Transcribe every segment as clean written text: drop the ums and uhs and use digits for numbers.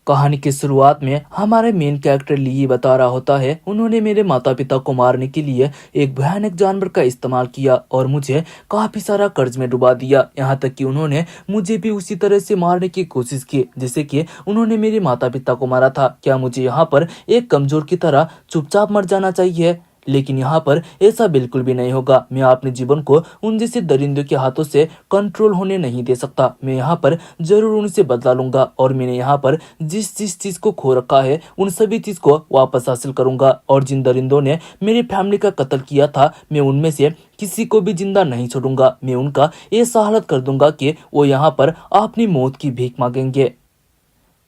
कहानी की शुरुआत में हमारे मेन कैरेक्टर ली बता रहा होता है, उन्होंने मेरे माता पिता को मारने के लिए एक भयानक जानवर का इस्तेमाल किया और मुझे काफी सारा कर्ज में डुबा दिया। यहाँ तक कि उन्होंने मुझे भी उसी तरह से मारने की कोशिश की जैसे कि उन्होंने मेरे माता पिता को मारा था। क्या मुझे यहाँ पर एक कमजोर की तरह चुपचाप मर जाना चाहिए? लेकिन यहाँ पर ऐसा बिल्कुल भी नहीं होगा। मैं अपने जीवन को उन जैसे दरिंदों के हाथों से कंट्रोल होने नहीं दे सकता। मैं यहाँ पर जरूर उनसे बदला लूंगा और मैंने यहाँ पर जिस जिस चीज को खो रखा है उन सभी चीज को वापस हासिल करूंगा। और जिन दरिंदों ने मेरी फैमिली का कत्ल किया था, मैं उनमें से किसी को भी जिंदा नहीं छोड़ूंगा। मैं उनका ऐसा हालत कर दूंगा कि वो यहाँ पर अपनी मौत की भीख मांगेंगे।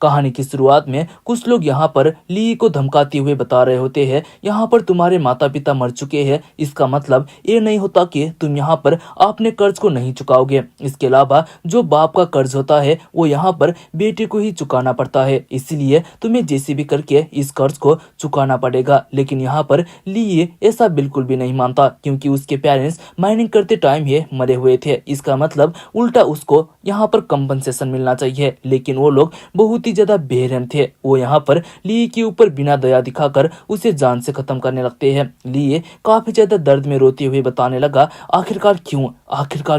कहानी की शुरुआत में कुछ लोग यहाँ पर ली को धमकाते हुए बता रहे होते हैं, यहाँ पर तुम्हारे माता पिता मर चुके हैं, इसका मतलब ये नहीं होता कि तुम यहाँ पर अपने कर्ज को नहीं चुकाओगे। इसके अलावा जो बाप का कर्ज होता है वो यहाँ पर बेटे को ही चुकाना पड़ता है, इसलिए तुम्हें जैसे भी करके इस कर्ज को चुकाना पड़ेगा। लेकिन यहाँ पर ली ऐसा बिल्कुल भी नहीं मानता क्योंकि उसके पेरेंट्स माइनिंग करते टाइम ही मरे हुए थे। इसका मतलब उल्टा उसको यहाँ पर कंपनसेशन मिलना चाहिए। लेकिन वो लोग बहुत ज्यादा बेरहम थे। वो यहाँ पर ली के ऊपर बिना दया दिखाकर उसे जान से खत्म करने लगते हैं। ली काफी ज्यादा दर्द में रोते हुए बताने लगा, आखिरकार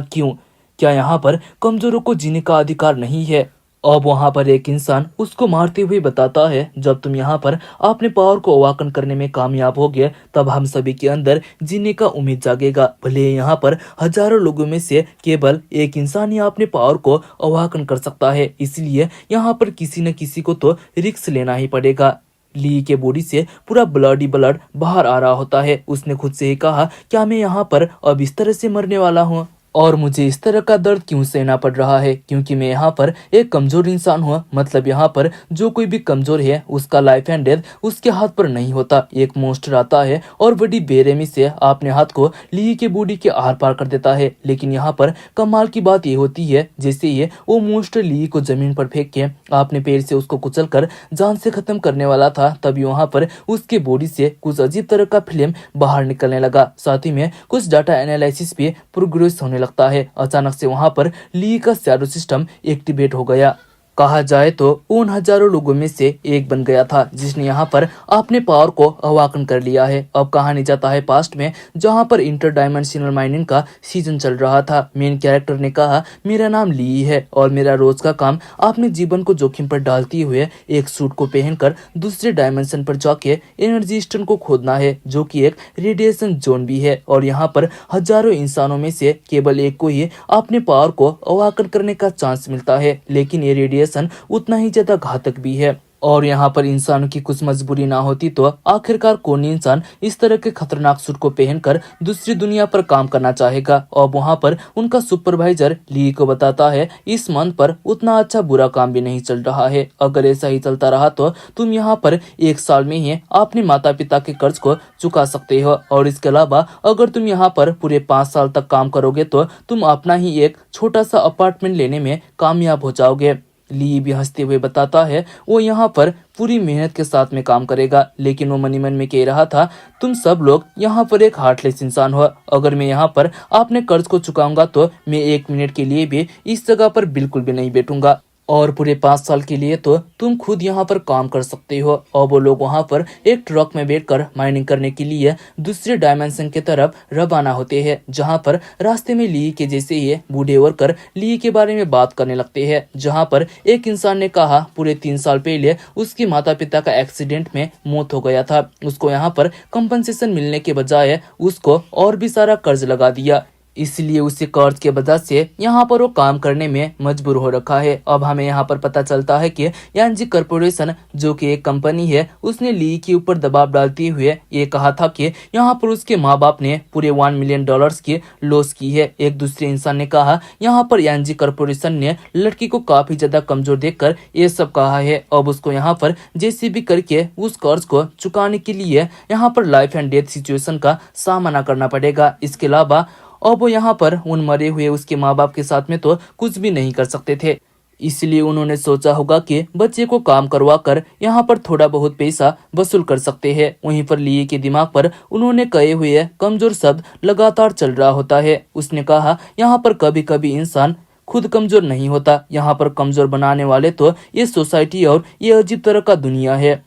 क्यों? क्या यहाँ पर कमजोरों को जीने का अधिकार नहीं है? अब वहां पर एक इंसान उसको मारते हुए बताता है, जब तुम यहाँ पर अपने पावर को अवाकन करने में कामयाब हो गए तब हम सभी के अंदर जीने का उम्मीद जागेगा। भले यहाँ पर हजारों लोगों में से केवल एक इंसान ही अपने पावर को अवाकन कर सकता है, इसलिए यहाँ पर किसी न किसी को तो रिस्क लेना ही पड़ेगा। ली के बॉडी से पूरा ब्लड बाहर आ रहा होता है। उसने खुद से ही कहा, क्या मैं यहाँ पर अब इस तरह से मरने वाला हूँ और मुझे इस तरह का दर्द क्यों सहना पड़ रहा है? क्योंकि मैं यहाँ पर एक कमजोर इंसान हूँ। मतलब यहाँ पर जो कोई भी कमजोर है उसका लाइफ एंड डेथ उसके हाथ पर नहीं होता। एक मॉन्स्टर आता है और बड़ी बेरहमी से अपने हाथ को ली के बॉडी के आर पार कर देता है। लेकिन यहाँ पर कमाल की बात ये होती है, जैसे ये वो मॉन्स्टर ली को जमीन पर फेंक के अपने पैर से उसको कुचल कर जान से खत्म करने वाला था, तभी वहाँ पर उसके बॉडी से कुछ अजीब तरह का फिल्म बाहर निकलने लगा। साथ ही में कुछ डाटा एनालिसिस पे प्रोग्रेस होने लगता है। अचानक से वहां पर ली का शैडो सिस्टम एक्टिवेट हो गया। कहा जाए तो उन हजारों लोगों में से एक बन गया था जिसने यहाँ पर अपने पावर को अवाकन कर लिया है। अब कहानी जाता है पास्ट में, जहाँ पर इंटर डायमेंशनल माइनिंग का सीजन चल रहा था। मेन कैरेक्टर ने कहा, मेरा नाम ली है और मेरा रोज का काम अपने जीवन को जोखिम पर डालते हुए एक सूट को पहनकर दूसरे डायमेंशन पर जाके एनर्जी स्टोन को खोदना है, जो कि एक रेडिएशन जोन भी है। और यहाँ पर हजारों इंसानों में से केवल एक को ही अपने पावर को अवाकन करने का चांस मिलता है, लेकिन ये रेडिएशन उतना ही ज्यादा घातक भी है। और यहाँ पर इंसानों की कुछ मजबूरी ना होती तो आखिरकार कौन इंसान इस तरह के खतरनाक सूट को पहनकर दूसरी दुनिया पर काम करना चाहेगा। और वहाँ पर उनका सुपरवाइजर ली को बताता है, इस मंथ पर उतना अच्छा बुरा काम भी नहीं चल रहा है। अगर ऐसा ही चलता रहा तो तुम यहाँ पर एक साल में ही अपने माता पिता के कर्ज को चुका सकते हो। और इसके अलावा अगर तुम यहाँ पर पूरे 5 साल तक काम करोगे तो तुम अपना ही एक छोटा सा अपार्टमेंट लेने में कामयाब हो जाओगे। ली भी हंसते हुए बताता है, वो यहाँ पर पूरी मेहनत के साथ में काम करेगा। लेकिन वो मनी मन में कह रहा था, तुम सब लोग यहाँ पर एक हार्टलेस इंसान हो। अगर मैं यहाँ पर अपने कर्ज को चुकाऊंगा तो मैं 1 मिनट के लिए भी इस जगह पर बिल्कुल भी नहीं बैठूंगा और पूरे 5 साल के लिए तो तुम खुद यहाँ पर काम कर सकते हो। और वो लोग वहाँ पर एक ट्रक में बैठकर माइनिंग करने के लिए दूसरे डायमेंशन की तरफ रवाना होते हैं, जहाँ पर रास्ते में ली के जैसे ही बूढ़े वर्कर ली के बारे में बात करने लगते हैं। जहाँ पर एक इंसान ने कहा, पूरे 3 साल पहले उसके माता पिता का एक्सीडेंट में मौत हो गया था। उसको यहाँ पर कंपनसेशन मिलने के बजाय उसको और भी सारा कर्ज लगा दिया, इसलिए उसे कर्ज के वजह से यहाँ पर वो काम करने में मजबूर हो रखा है। अब हमें यहाँ पर पता चलता है कि यांजी कॉर्पोरेशन जो कि एक कंपनी है, उसने ली के ऊपर दबाव डालते हुए ये कहा था कि यहाँ पर उसके माँ बाप ने पूरे $1 मिलियन की लॉस की है। एक दूसरे इंसान ने कहा, यहाँ पर यांजी कॉर्पोरेशन ने लड़की को काफी ज्यादा कमजोर देखकर ये सब कहा है। अब उसको यहाँ पर जैसे भी करके उस कर्ज को चुकाने के लिए यहाँ पर लाइफ एंड डेथ सिचुएशन का सामना करना पड़ेगा। इसके अलावा अब वो यहाँ पर उन मरे हुए उसके माँ बाप के साथ में तो कुछ भी नहीं कर सकते थे, इसलिए उन्होंने सोचा होगा कि बच्चे को काम करवा कर यहाँ पर थोड़ा बहुत पैसा वसूल कर सकते हैं। वहीं पर ली के दिमाग पर उन्होंने कहे हुए कमजोर शब्द लगातार चल रहा होता है। उसने कहा, यहाँ पर कभी कभी इंसान खुद कमजोर नहीं होता। यहाँ पर कमजोर बनाने वाले तो ये सोसाइटी और ये अजीब तरह का दुनिया है।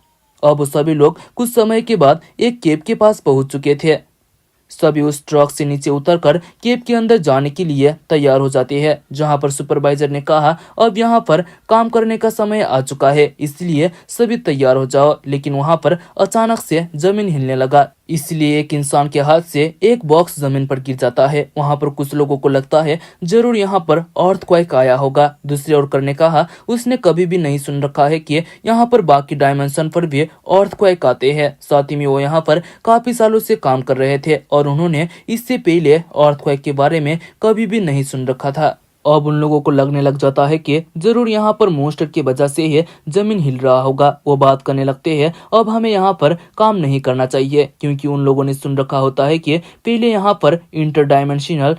अब सभी लोग कुछ समय के बाद एक केव के पास पहुंच चुके थे। सभी उस ट्रक से नीचे उतरकर केव के अंदर जाने के लिए तैयार हो जाते हैं, जहां पर सुपरवाइजर ने कहा अब यहां पर काम करने का समय आ चुका है, इसलिए सभी तैयार हो जाओ। लेकिन वहां पर अचानक से जमीन हिलने लगा, इसलिए एक इंसान के हाथ से एक बॉक्स जमीन पर गिर जाता है। वहां पर कुछ लोगों को लगता है जरूर यहाँ पर अर्थक्वेक आया होगा। दूसरी ओर करने कहा उसने कभी भी नहीं सुन रखा है कि यहाँ पर बाकी डायमेंशन पर भी अर्थक्वेक आते हैं। साथ ही में वो यहाँ पर काफी सालों से काम कर रहे थे और उन्होंने इससे पहले अर्थक्वेक के बारे में कभी भी नहीं सुन रखा था। अब उन लोगों को लगने लग जाता है कि जरूर यहाँ पर मॉन्स्टर की वजह से ही जमीन हिल रहा होगा। वो बात करने लगते हैं अब हमें यहाँ पर काम नहीं करना चाहिए, क्योंकि उन लोगों ने सुन रखा होता है कि पहले यहाँ पर इंटरडायमेंशनल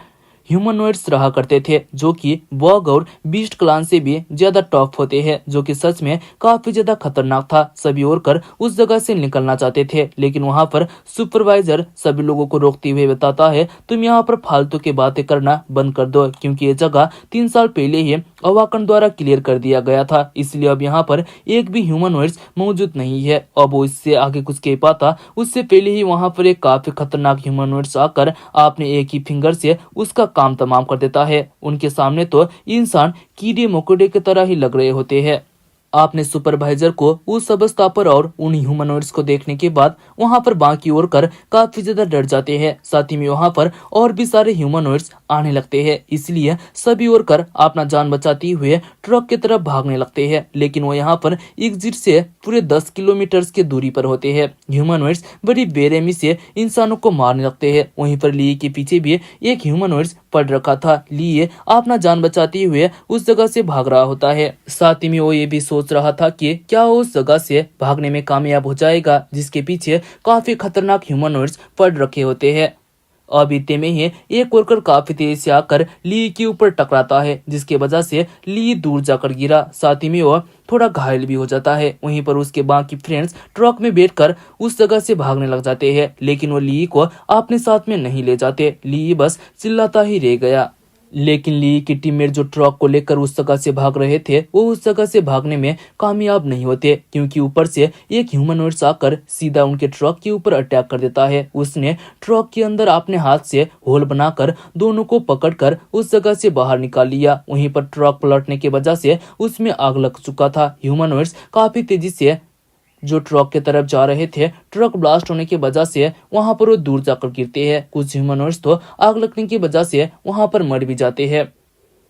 ह्यूमनॉइड्स रहा करते थे, जो कि बॉग और बीस्ट क्लान से भी ज्यादा टॉप होते हैं, जो कि सच में काफी ज्यादा खतरनाक था। सभी और कर उस जगह से निकलना चाहते थे, लेकिन वहां पर सुपरवाइजर सभी लोगों को रोकते हुए बताता है तुम यहाँ पर फालतू की बातें करना बंद कर दो, क्योंकि ये जगह 3 साल पहले ही अवाकन द्वारा क्लियर कर दिया गया था, इसलिए अब यहाँ पर एक भी ह्यूमनॉइड्स मौजूद नहीं है। अब वो इससे आगे कुछ कह पाता उससे पहले ही वहां पर एक काफी खतरनाक ह्यूमनॉइड्स आकर आपने एक ही फिंगर से उसका काम तमाम कर देता है। उनके सामने तो इंसान कीड़े मकोड़े की तरह ही लग रहे होते हैं। आपने सुपरवाइजर को उस अवस्था पर और उन ह्यूमनॉइड्स को देखने के बाद वहां पर बाकी और कर काफी ज्यादा डर जाते हैं। साथ ही में वहां पर और भी सारे ह्यूमनॉइड्स आने लगते हैं, इसलिए सभी और कर अपना जान बचाते हुए ट्रक की तरफ भागने लगते हैं। लेकिन वो यहाँ पर एग्जिट से पूरे 10 किलोमीटर की दूरी पर होते हैं। ह्यूमनॉइड्स बड़ी बेरहमी से इंसानों को मारने लगते हैं। वहीं पर ली के पीछे भी एक ह्यूमनॉइड्स पड़ रखा था। ली अपना जान बचाते हुए उस जगह से भाग रहा होता है। साथ ही में वो ये भी सोच रहा था कि क्या वो उस जगह से भागने में कामयाब हो जाएगा जिसके पीछे काफी खतरनाक ह्यूमनॉइड्स पड़ रखे होते हैं। अब इतने में ही एक वर्कर काफी तेज से आकर ली के ऊपर टकराता है, जिसके वजह से ली दूर जाकर गिरा। साथ ही में वो थोड़ा घायल भी हो जाता है। वहीं पर उसके बाकी फ्रेंड्स ट्रक में बैठकर उस जगह से भागने लग जाते हैं, लेकिन वो ली को अपने साथ में नहीं ले जाते। ली बस चिल्लाता ही रह गया। लेकिन ली की टीममेट जो ट्रक को लेकर उस जगह से भाग रहे थे वो उस जगह से भागने में कामयाब नहीं होते, क्योंकि ऊपर से एक ह्यूमनॉइड्स आकर सीधा उनके ट्रक के ऊपर अटैक कर देता है। उसने ट्रक के अंदर अपने हाथ से होल बनाकर दोनों को पकड़कर उस जगह से बाहर निकाल लिया। वहीं पर ट्रक पलटने की वजह से उसमें आग लग चुका था। ह्यूमनॉइड्स काफी तेजी से जो ट्रक के तरफ जा रहे थे, ट्रक ब्लास्ट होने की वजह से वहां पर वो दूर जाकर गिरते हैं। कुछ ह्यूमनॉइड्स तो आग लगने की वजह से वहां पर मर भी जाते हैं।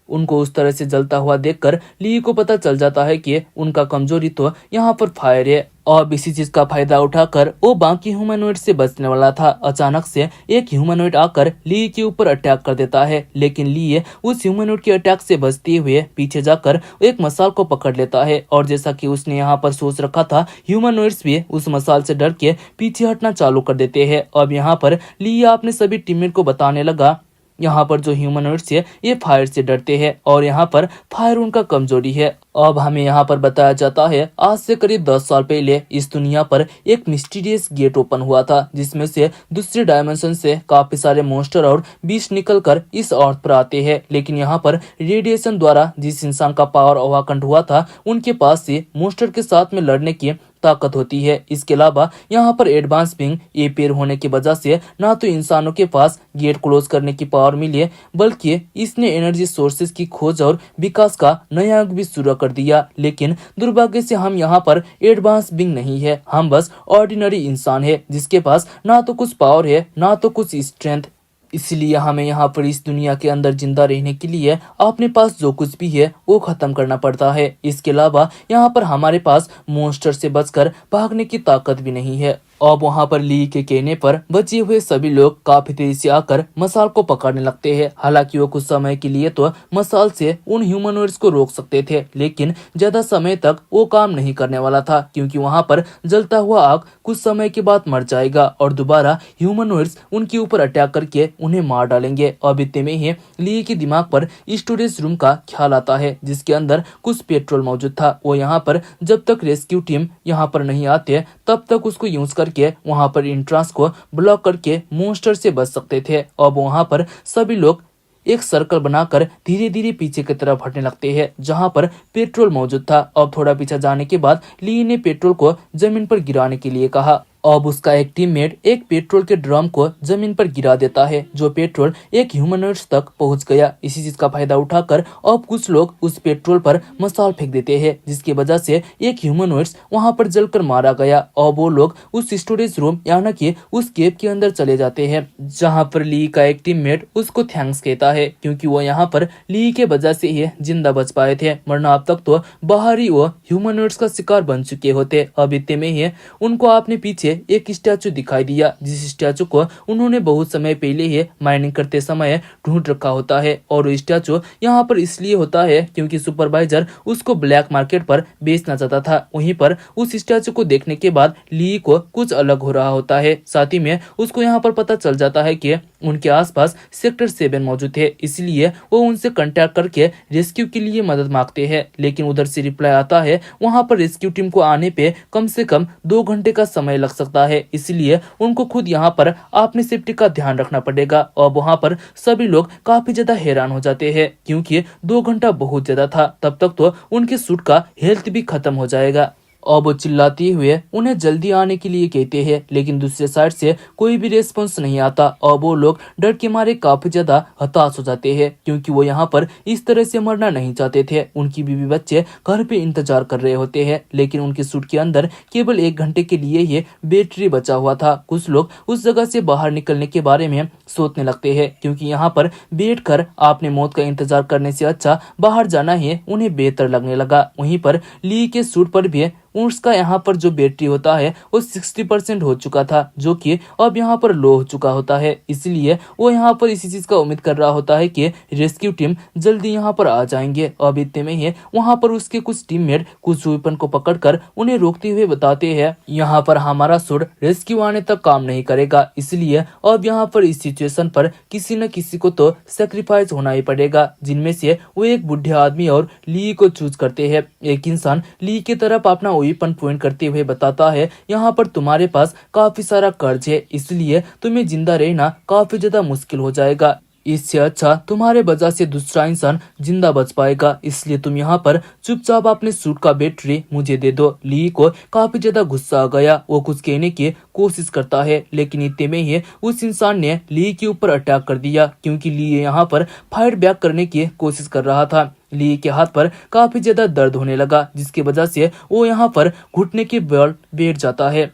उनको उस तरह से जलता हुआ देखकर ली को पता चल जाता है कि उनका कमजोरी तो यहाँ पर फायर है। और इसी चीज का फायदा उठाकर वो बाकी ह्यूमनॉइड से बचने वाला था। अचानक से एक ह्यूमनॉइड आकर ली के ऊपर अटैक कर देता है, लेकिन ली उस ह्यूमनॉइड के अटैक से बचते हुए पीछे जाकर एक मसाल को पकड़ लेता है। और जैसा कि उसने यहाँ पर सोच रखा था, ह्यूमनॉइड्स भी उस मसाल से डर के पीछे हटना चालू कर देते हैं। अब यहाँ पर ली अपने सभी टीममेट को बताने लगा यहाँ पर जो ह्यूमनॉइड्स है ये फायर से डरते हैं और यहाँ पर फायर उनका कमजोरी है। अब हमें यहाँ पर बताया जाता है आज से करीब 10 साल पहले इस दुनिया पर एक मिस्टीरियस गेट ओपन हुआ था, जिसमें से दूसरे डायमेंशन से काफी सारे मॉन्स्टर और बीस्ट निकलकर इस अर्थ पर आते हैं। लेकिन यहाँ पर रेडिएशन द्वारा जिस इंसान का पावर अवाकंट हुआ था उनके पास से मॉन्स्टर के साथ में लड़ने की ताकत होती है। इसके अलावा यहाँ पर एडवांस बिंग ए पेयर होने की वजह से ना तो इंसानों के पास गेट क्लोज करने की पावर मिली है, बल्कि इसने एनर्जी सोर्सेज की खोज और विकास का नया युग भी शुरू कर दिया। लेकिन दुर्भाग्य से हम यहाँ पर एडवांस बिंग नहीं है, हम बस ऑर्डिनरी इंसान है जिसके पास ना तो कुछ पावर है ना तो कुछ स्ट्रेंथ। इसलिए हमें यहाँ पर इस दुनिया के अंदर जिंदा रहने के लिए अपने पास जो कुछ भी है वो खत्म करना पड़ता है। इसके अलावा यहाँ पर हमारे पास मॉन्स्टर से बचकर भागने की ताकत भी नहीं है। अब वहाँ पर ली के कहने पर बचे हुए सभी लोग काफी तेजी से आकर मसाल को पकड़ने लगते हैं। हालांकि वो कुछ समय के लिए तो मसाल से उन ह्यूमनॉइड्स को रोक सकते थे, लेकिन ज्यादा समय तक वो काम नहीं करने वाला था, क्योंकि वहाँ पर जलता हुआ आग कुछ समय के बाद मर जाएगा और दोबारा ह्यूमनॉइड्स उनके ऊपर अटैक करके उन्हें मार डालेंगे। अब इतने में ही ली के दिमाग पर स्टोरेज रूम का ख्याल आता है, जिसके अंदर कुछ पेट्रोल मौजूद था। वो यहाँ पर जब तक रेस्क्यू टीम यहाँ पर नहीं आते तब तक उसको यूज करके वहां पर इंट्रांस को ब्लॉक करके मॉन्स्टर से बच सकते थे। अब वहां पर सभी लोग एक सर्कल बनाकर धीरे धीरे पीछे की तरफ हटने लगते हैं जहाँ पर पेट्रोल मौजूद था। अब थोड़ा पीछे जाने के बाद ली ने पेट्रोल को जमीन पर गिराने के लिए कहा। अब उसका एक टीममेट एक पेट्रोल के ड्रम को जमीन पर गिरा देता है, जो पेट्रोल एक ह्यूमनॉइड्स तक पहुंच गया। इसी चीज का फायदा उठाकर अब कुछ लोग उस पेट्रोल पर मसाल फेंक देते हैं, जिसकी वजह से एक ह्यूमनॉइड्स वहां पर जलकर मारा गया। और वो लोग उस स्टोरेज रूम यानी कि उस केव के अंदर चले जाते हैं, जहाँ पर ली का एक टीममेट उसको थैंक्स कहता है, क्योंकि वो यहाँ पर ली के वजह से ही जिंदा बच पाए थे, वरना अब तक तो बाहरी वो ह्यूमनॉइड्स का शिकार बन चुके होते। अब इतने में ही उनको अपने पीछे एक स्टैचू दिखाई दिया, जिस स्टैचू को उन्होंने बहुत समय पहले ही माइनिंग करते समय ढूंढ रखा होता है। और वो स्टैचू यहाँ पर इसलिए होता है क्योंकि सुपरवाइजर उसको ब्लैक मार्केट पर बेचना चाहता था। वहीं पर उस स्टैचू को देखने के बाद ली को कुछ अलग हो रहा होता है। साथ ही में उसको यहाँ पर पता चल जाता है कि उनके आसपास सेक्टर 7 मौजूद है, इसलिए वो उनसे कांटेक्ट करके रेस्क्यू के लिए मदद मांगते हैं। लेकिन उधर से रिप्लाई आता है वहां पर रेस्क्यू टीम को आने पे कम से कम 2 घंटे का समय लग सकता है, इसलिए उनको खुद यहाँ पर अपनी सेफ्टी का ध्यान रखना पड़ेगा। और वहां पर सभी लोग काफी ज्यादा हैरान हो जाते हैं, क्योंकि 2 घंटा बहुत ज्यादा था। तब तक तो उनके सूट का हेल्थ भी खत्म हो जाएगा। और वो चिल्लाते हुए उन्हें जल्दी आने के लिए कहते हैं, लेकिन दूसरे साइड से कोई भी रेस्पॉन्स नहीं आता। और वो लोग डर के मारे काफी ज्यादा हताश हो जाते हैं, क्योंकि वो यहाँ पर इस तरह से मरना नहीं चाहते थे। उनकी बीवी बच्चे घर पे इंतजार कर रहे होते हैं, लेकिन उनके सूट के अंदर केवल 1 घंटे के लिए ही बैटरी बचा हुआ था। कुछ लोग उस जगह से बाहर निकलने के बारे में सोचने लगते हैं, क्योंकि यहाँ पर बैठकर आपने मौत का इंतजार करने से अच्छा बाहर जाना ही उन्हें बेहतर लगने लगा। वहीं पर ली के सूट पर भी उसका यहाँ पर जो बैटरी होता है वो 60% हो चुका था, जो कि अब यहाँ पर लो हो चुका होता है। इसलिए वो यहाँ पर इसी चीज का उम्मीद कर रहा होता है कि रेस्क्यू टीम जल्दी यहाँ पर आ जाएंगे। अब इतने में ही वहाँ पर उसके कुछ टीममेट कुछ वेपन को पकड़कर उन्हें रोकते हुए बताते हैं, यहाँ पर हमारा सूट रेस्क्यू आने तक काम नहीं करेगा, इसलिए अब यहाँ पर इस सिचुएशन पर किसी न किसी को तो सेक्रीफाइस होना ही पड़ेगा। जिनमें से वो एक बुढ़े आदमी और ली को चूज करते हैं। एक इंसान ली की तरफ अपना वेपन पॉइंट करते हुए बताता है, यहाँ पर तुम्हारे पास काफी सारा कर्ज है, इसलिए तुम्हें जिंदा रहना काफी ज्यादा मुश्किल हो जाएगा। इससे अच्छा तुम्हारे वजह से दूसरा इंसान जिंदा बच पाएगा, इसलिए तुम यहाँ पर चुपचाप अपने सूट का बैटरी मुझे दे दो। ली को काफी ज्यादा गुस्सा आ गया। वो कुछ कहने की कोशिश करता है, लेकिन इतने में ही उस इंसान ने ली के ऊपर अटैक कर दिया, क्योंकि ली यहाँ पर फाइट बैक करने की कोशिश कर रहा था। ली के हाथ पर काफी ज्यादा दर्द होने लगा, जिसकी वजह से वो यहाँ पर घुटने के बल बैठ जाता है।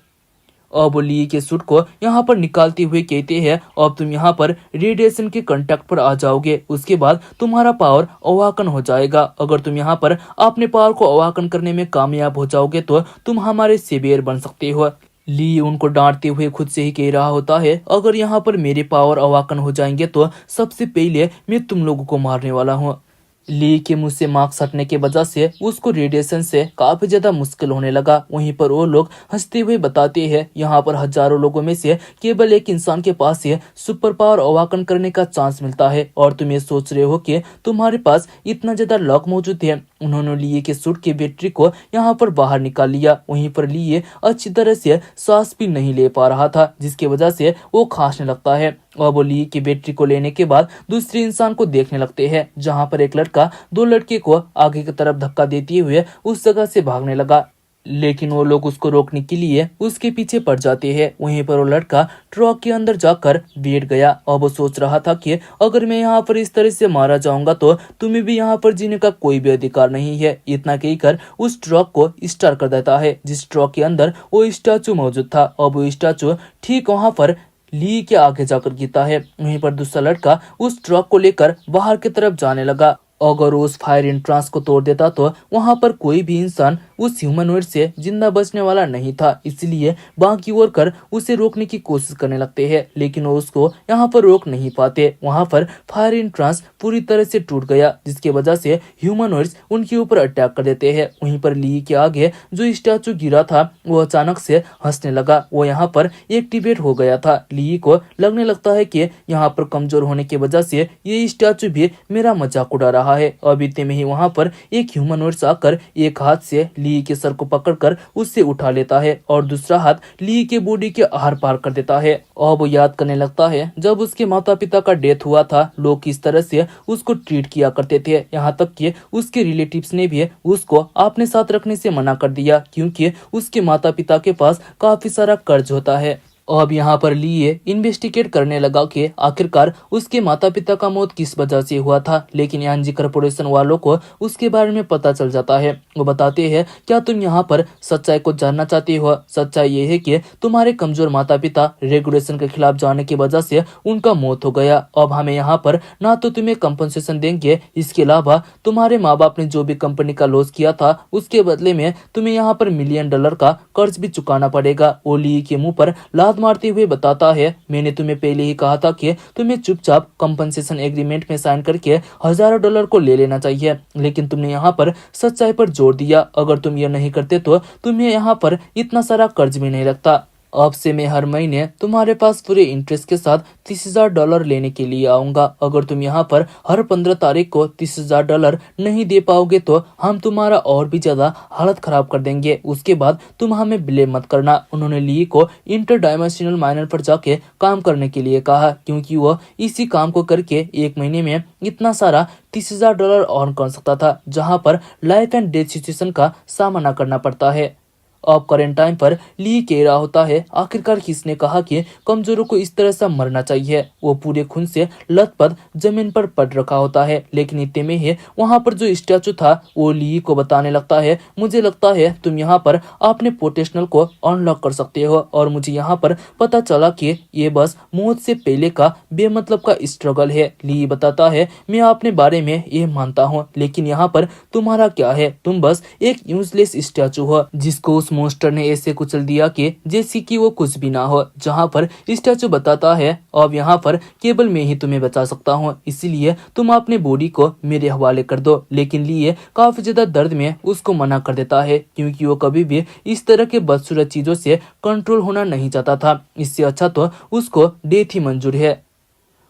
अब वो ली के सूट को यहाँ पर निकालते हुए कहते हैं, अब तुम यहाँ पर रेडिएशन के कांटेक्ट पर आ जाओगे, उसके बाद तुम्हारा पावर अवाकन हो जाएगा। अगर तुम यहाँ पर अपने पावर को अवाकन करने में कामयाब हो जाओगे तो तुम हमारे सेवियर बन सकते हो। ली उनको डांटते हुए खुद से ही कह रहा होता है, अगर यहाँ पर मेरे पावर अवाकन हो जाएंगे तो सबसे पहले मैं तुम लोगों को मारने वाला हूँ। ली के मुंह से मार्क्स हटने की वजह से उसको रेडिएशन से काफी ज्यादा मुश्किल होने लगा। वहीं पर वो लोग हंसते हुए बताते हैं, यहाँ पर हजारों लोगों में से केवल एक इंसान के पास ये सुपर पावर अवाकन करने का चांस मिलता है, और तुम ये सोच रहे हो कि तुम्हारे पास इतना ज्यादा लक मौजूद है। उन्होंने लिए के सूट की बैटरी को यहाँ पर बाहर निकाल लिया। वहीं पर लिए अच्छी तरह से सांस भी नहीं ले पा रहा था, जिसकी वजह से वो खांसने लगता है। और वो ली की बैटरी को लेने के बाद दूसरे इंसान को देखने लगते हैं, जहाँ पर एक लड़का 2 लड़के को आगे की तरफ धक्का देते हुए उस जगह से भागने लगा, लेकिन वो लोग उसको रोकने के लिए उसके पीछे पड़ जाते हैं। वहीं पर वो लड़का ट्रक के अंदर जाकर बैठ गया और वो सोच रहा था कि अगर मैं यहाँ पर इस तरह से मारा जाऊंगा तो तुम्हें भी यहाँ पर जीने का कोई भी अधिकार नहीं है। इतना कहकर उस ट्रक को स्टार्ट कर देता है, जिस ट्रक के अंदर वो स्टैचू मौजूद था। अब वो स्टैचू ठीक वहां पर ली के आगे जाकर गिरता है। वहीं पर दूसरा लड़का उस ट्रक को लेकर बाहर की तरफ जाने लगा। अगर उस फायर एंट्रेंस को तोड़ देता तो वहां पर कोई भी इंसान उस ह्यूमनॉइड से जिंदा बचने वाला नहीं था, इसलिए बाकी वर्कर उसे रोकने की कोशिश करने लगते हैं, लेकिन वो उसको यहाँ पर रोक नहीं पाते। वहां पर फायर एंट्रेंस पूरी तरह से टूट गया, जिसकी वजह से ह्यूमनॉइड्स उनके ऊपर अटैक कर देते हैं। वहीं पर ली के आगे जो स्टैचू गिरा था वो अचानक से हंसने लगा। वो यहाँ पर एक्टिवेट हो गया था। ली को लगने लगता है कि यहाँ पर कमजोर होने की वजह से ये स्टैचू भी मेरा मजाक उड़ा रहा है। अब इतने में ही वहां पर एक ह्यूमनॉइड्स आकर एक हाथ से ली ली के सर को पकड़कर उससे उठा लेता है और दूसरा हाथ ली के बॉडी के आर पार कर देता है। और वो याद करने लगता है जब उसके माता पिता का डेथ हुआ था, लोग किस तरह से उसको ट्रीट किया करते थे। यहाँ तक कि उसके रिलेटिव्स ने भी उसको अपने साथ रखने से मना कर दिया क्योंकि उसके माता पिता के पास काफी सारा कर्ज होता है। अब यहाँ पर लिए इन्वेस्टिगेट करने लगा कि आखिरकार उसके माता पिता का मौत किस वजह से हुआ था, लेकिन यानजी कॉर्पोरेशन वालों को उसके बारे में पता चल जाता है। वो बताते हैं, क्या तुम यहाँ पर सच्चाई को जानना चाहते हो? सच्चाई ये है कि तुम्हारे कमजोर माता पिता रेगुलेशन के खिलाफ जाने की वजह से उनका मौत हो गया। अब हमें यहाँ पर ना तो तुम्हें कंपनसेशन देंगे, इसके अलावा तुम्हारे माँ बाप ने जो भी कंपनी का लॉस किया था उसके बदले में तुम्हें यहाँ पर $1 मिलियन का कर्ज भी चुकाना पड़ेगा। वो ली के मुंह पर लात मारते हुए बताता है, मैंने तुम्हें पहले ही कहा था कि तुम्हें चुपचाप कंपनसेशन एग्रीमेंट में साइन करके $1000 को ले लेना चाहिए, लेकिन तुमने यहाँ पर सच्चाई पर जोर दिया। अगर तुम ये नहीं करते तो तुम्हें यहाँ पर इतना सारा कर्ज भी नहीं लगता। अब से मैं हर महीने तुम्हारे पास पूरे इंटरेस्ट के साथ $30,000 लेने के लिए आऊंगा। अगर तुम यहाँ पर हर 15 तारीख को $30,000 नहीं दे पाओगे तो हम तुम्हारा और भी ज्यादा हालत खराब कर देंगे। उसके बाद तुम हमें ब्लेम मत करना। उन्होंने ली को इंटर डायमेंशनल माइनर पर जाके काम करने के लिए कहा क्योंकि वो इसी काम को करके एक महीने में इतना सारा $30,000 अर्न कर सकता था, जहाँ पर लाइफ एंड डेथ सिचुएशन का सामना करना पड़ता है। अब करेंट टाइम पर ली कह रहा होता है, आखिरकार किसने कहा कि कमजोरों को इस तरह से मरना चाहिए। वो पूरे खून से लथपथ जमीन पर पड़ रखा होता है, लेकिन इतने में ही वहां पर जो स्टैचू था वो ली को बताने लगता है, मुझे लगता है तुम यहाँ पर अपने पोटेंशियल को अनलॉक कर सकते हो और मुझे यहाँ पर पता चला कि ये बस मौत से पहले का बेमतलब का स्ट्रगल है। ली बताता है, मैं अपने बारे में ये मानता हूँ, लेकिन यहाँ पर तुम्हारा क्या है? तुम बस एक यूजलेस स्टैचू हो जिसको उस मॉन्स्टर ने ऐसे कुचल दिया कि जैसे कि वो कुछ भी ना हो। जहाँ पर स्टैचू बताता है, अब यहाँ पर केवल मैं ही तुम्हें बचा सकता हूँ, इसलिए तुम अपने बॉडी को मेरे हवाले कर दो। लेकिन लिए काफी ज्यादा दर्द में उसको मना कर देता है क्योंकि वो कभी भी इस तरह के बदसूरत चीजों से कंट्रोल होना नहीं चाहता था। इससे अच्छा तो उसको डेथ ही मंजूर है।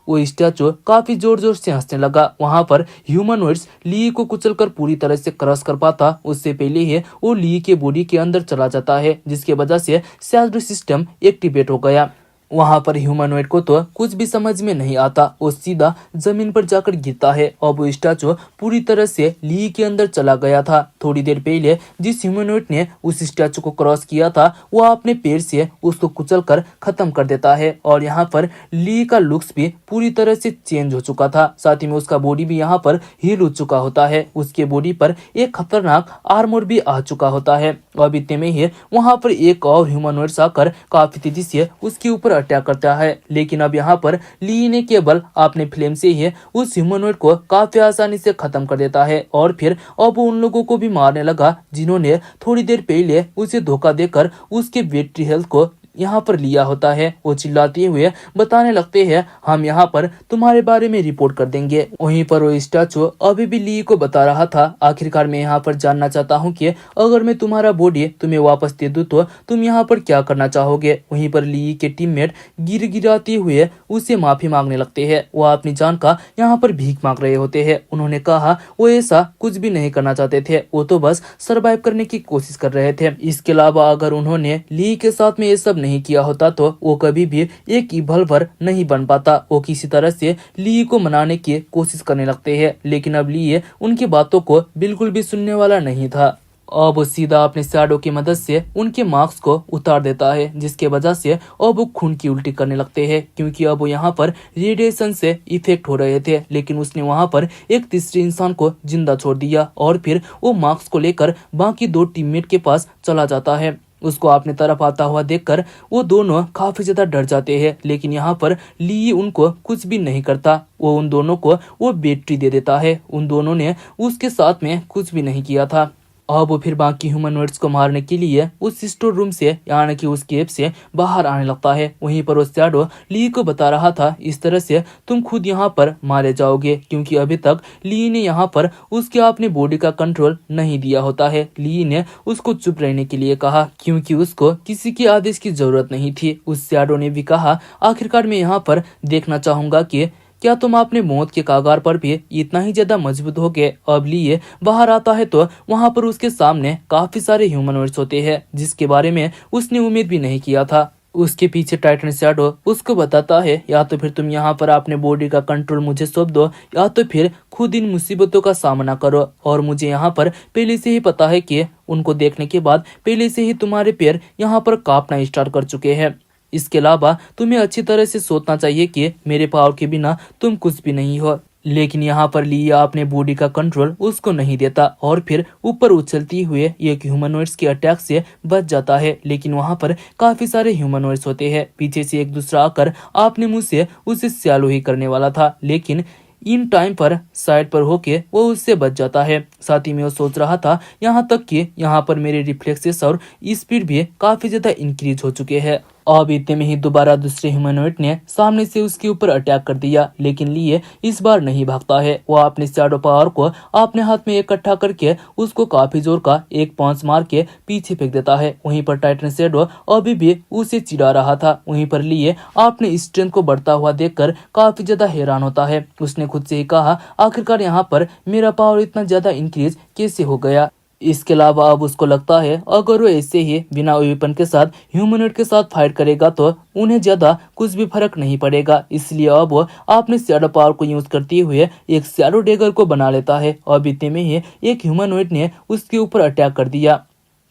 वो स्टैचू काफी जोर जोर से हंसने लगा। वहां पर ह्यूमनॉइड्स ली को कुचलकर पूरी तरह से क्रश कर पाता उससे पहले ही वो ली के बॉडी के अंदर चला जाता है, जिसके वजह से सैलरी सिस्टम एक्टिवेट हो गया। वहां पर ह्यूमनॉइड को तो कुछ भी समझ में नहीं आता, वो सीधा जमीन पर जाकर गिरता है और वो स्टैचू पूरी तरह से ली के अंदर चला गया था। थोड़ी देर पहले जिस ह्यूमनॉइड ने उस स्टैचू को क्रॉस किया था वो अपने पैर से उसको कुचलकर खत्म कर देता है और यहाँ पर ली का लुक्स भी पूरी तरह से चेंज हो चुका था। साथ ही में उसका बॉडी भी यहाँ पर हील हो चुका होता है। उसके बॉडी पर एक खतरनाक आर्मर भी आ चुका होता है। अब इतने में ही वहां पर एक और ह्यूमनॉइड आकर काफी तेजी से उसके ऊपर अटैक करता है, लेकिन अब यहाँ पर ली ने केवल अपने फ्लेम से ही उस ह्यूमनॉइड को काफी आसानी से खत्म कर देता है और फिर अब वो उन लोगों को भी मारने लगा जिन्होंने थोड़ी देर पहले उसे धोखा देकर उसके बैटरी हेल्थ को यहाँ पर लिया होता है। वो चिल्लाते हुए बताने लगते हैं, हम यहाँ पर तुम्हारे बारे में रिपोर्ट कर देंगे। वहीं पर वो स्टैचू अभी भी ली को बता रहा था, आखिरकार मैं यहाँ पर जानना चाहता हूँ कि अगर मैं तुम्हारा बॉडी तुम्हें वापस दे दूँ तो तुम यहाँ पर क्या करना चाहोगे। वहीं पर ली के टीममेट गिराते हुए उसे माफी मांगने लगते हैं। वो अपनी जान का यहाँ पर भीख मांग रहे होते हैं। उन्होंने कहा वो ऐसा कुछ भी नहीं करना चाहते थे, वो तो बस सरवाइव करने की कोशिश कर रहे थे। इसके अलावा अगर उन्होंने ली के साथ में ये सब नहीं किया होता तो वो कभी भी एक इवलवर नहीं बन पाता। वो किसी तरह से ली को मनाने की कोशिश करने लगते हैं, लेकिन अब ली उनकी बातों को बिल्कुल भी सुनने वाला नहीं था। अब वो सीधा अपने शैडो की मदद से उनके मार्क्स को उतार देता है, जिसके वजह से अब वो खून की उल्टी करने लगते हैं क्योंकि अब वो यहाँ पर रेडिएशन से इफेक्ट हो रहे थे। लेकिन उसने वहाँ पर एक तीसरे इंसान को जिंदा छोड़ दिया और फिर वो मार्क्स को लेकर बाकी 2 टीममेट के पास चला जाता है। उसको अपनी तरफ आता हुआ देखकर वो दोनों काफी ज्यादा डर जाते हैं, लेकिन यहाँ पर ली उनको कुछ भी नहीं करता। वो उन दोनों को वो बैटरी दे देता है। उन दोनों ने उसके साथ में कुछ भी नहीं किया था। अब वो फिर बाकी ह्यूमनॉइड्स को मारने के लिए उस स्टोर रूम से यानी कि उस केव से बाहर आने लगता है। वहीं पर वो शैडो ली को बता रहा था, इस तरह से तुम खुद यहाँ पर मारे जाओगे क्योंकि अभी तक ली ने यहाँ पर उसके अपने बॉडी का कंट्रोल नहीं दिया होता है। ली ने उसको चुप रहने के लिए कहा क्योंकि उसको किसी के आदेश की जरूरत नहीं थी। उस शैडो ने भी कहा, आखिरकार मैं यहाँ पर देखना चाहूंगा कि क्या तुम अपने मौत के कगार पर भी इतना ही ज्यादा मजबूत हो गए? अब लिए बाहर आता है तो वहाँ पर उसके सामने काफी सारे ह्यूमनॉइड्स होते हैं जिसके बारे में उसने उम्मीद भी नहीं किया था। उसके पीछे टाइटन शैडो उसको बताता है या तो फिर तुम यहाँ पर अपने बॉडी का कंट्रोल मुझे सौंप दो या तो फिर खुद इन मुसीबतों का सामना करो। और मुझे यहाँ पर पहले से ही पता है कि उनको देखने के बाद पहले से ही तुम्हारे पैर यहाँ पर कांपना स्टार्ट कर चुके हैं। इसके अलावा तुम्हें अच्छी तरह से सोचना चाहिए कि मेरे पावर के बिना तुम कुछ भी नहीं हो। लेकिन यहाँ पर लिया अपने बॉडी का कंट्रोल उसको नहीं देता और फिर ऊपर उछलती हुए एक ह्यूमनॉइड्स के अटैक से बच जाता है। लेकिन वहाँ पर काफी सारे ह्यूमनॉइड्स होते हैं, पीछे से एक दूसरा आकर आपने मुंह से उसे स्यालो ही करने वाला था, लेकिन इन टाइम पर साइड पर होके वो उससे बच जाता है। साथ ही में वो सोच रहा था यहाँ तक कि यहाँ पर मेरे रिफ्लेक्सेस और स्पीड भी काफी ज्यादा इंक्रीज हो चुके हैं। अब इतने में ही दोबारा दूसरे ह्यूमनॉइड ने सामने से उसके ऊपर अटैक कर दिया, लेकिन लिए इस बार नहीं भागता है। वो अपने शैडो पावर को अपने हाथ में इकट्ठा करके उसको काफी जोर का एक पंच मार के पीछे फेंक देता है। वहीं पर टाइटन शैडो अभी भी उसे चिढ़ा रहा था। वहीं पर लिए अपने स्ट्रेंथ को बढ़ता हुआ देखकर काफी ज्यादा हैरान होता है। उसने खुद से ही कहा आखिरकार यहाँ पर मेरा पावर इतना ज्यादा इंक्रीज कैसे हो गया। इसके अलावा अब उसको लगता है अगर वो ऐसे ही बिना वेपन के साथ ह्यूमनॉइड के साथ फाइट करेगा तो उन्हें ज्यादा कुछ भी फर्क नहीं पड़ेगा। इसलिए अब वो अपने शैडो पावर को यूज करते हुए एक शैडो डैगर को बना लेता है। अब इतने में ही एक ह्यूमनॉइड ने उसके ऊपर अटैक कर दिया,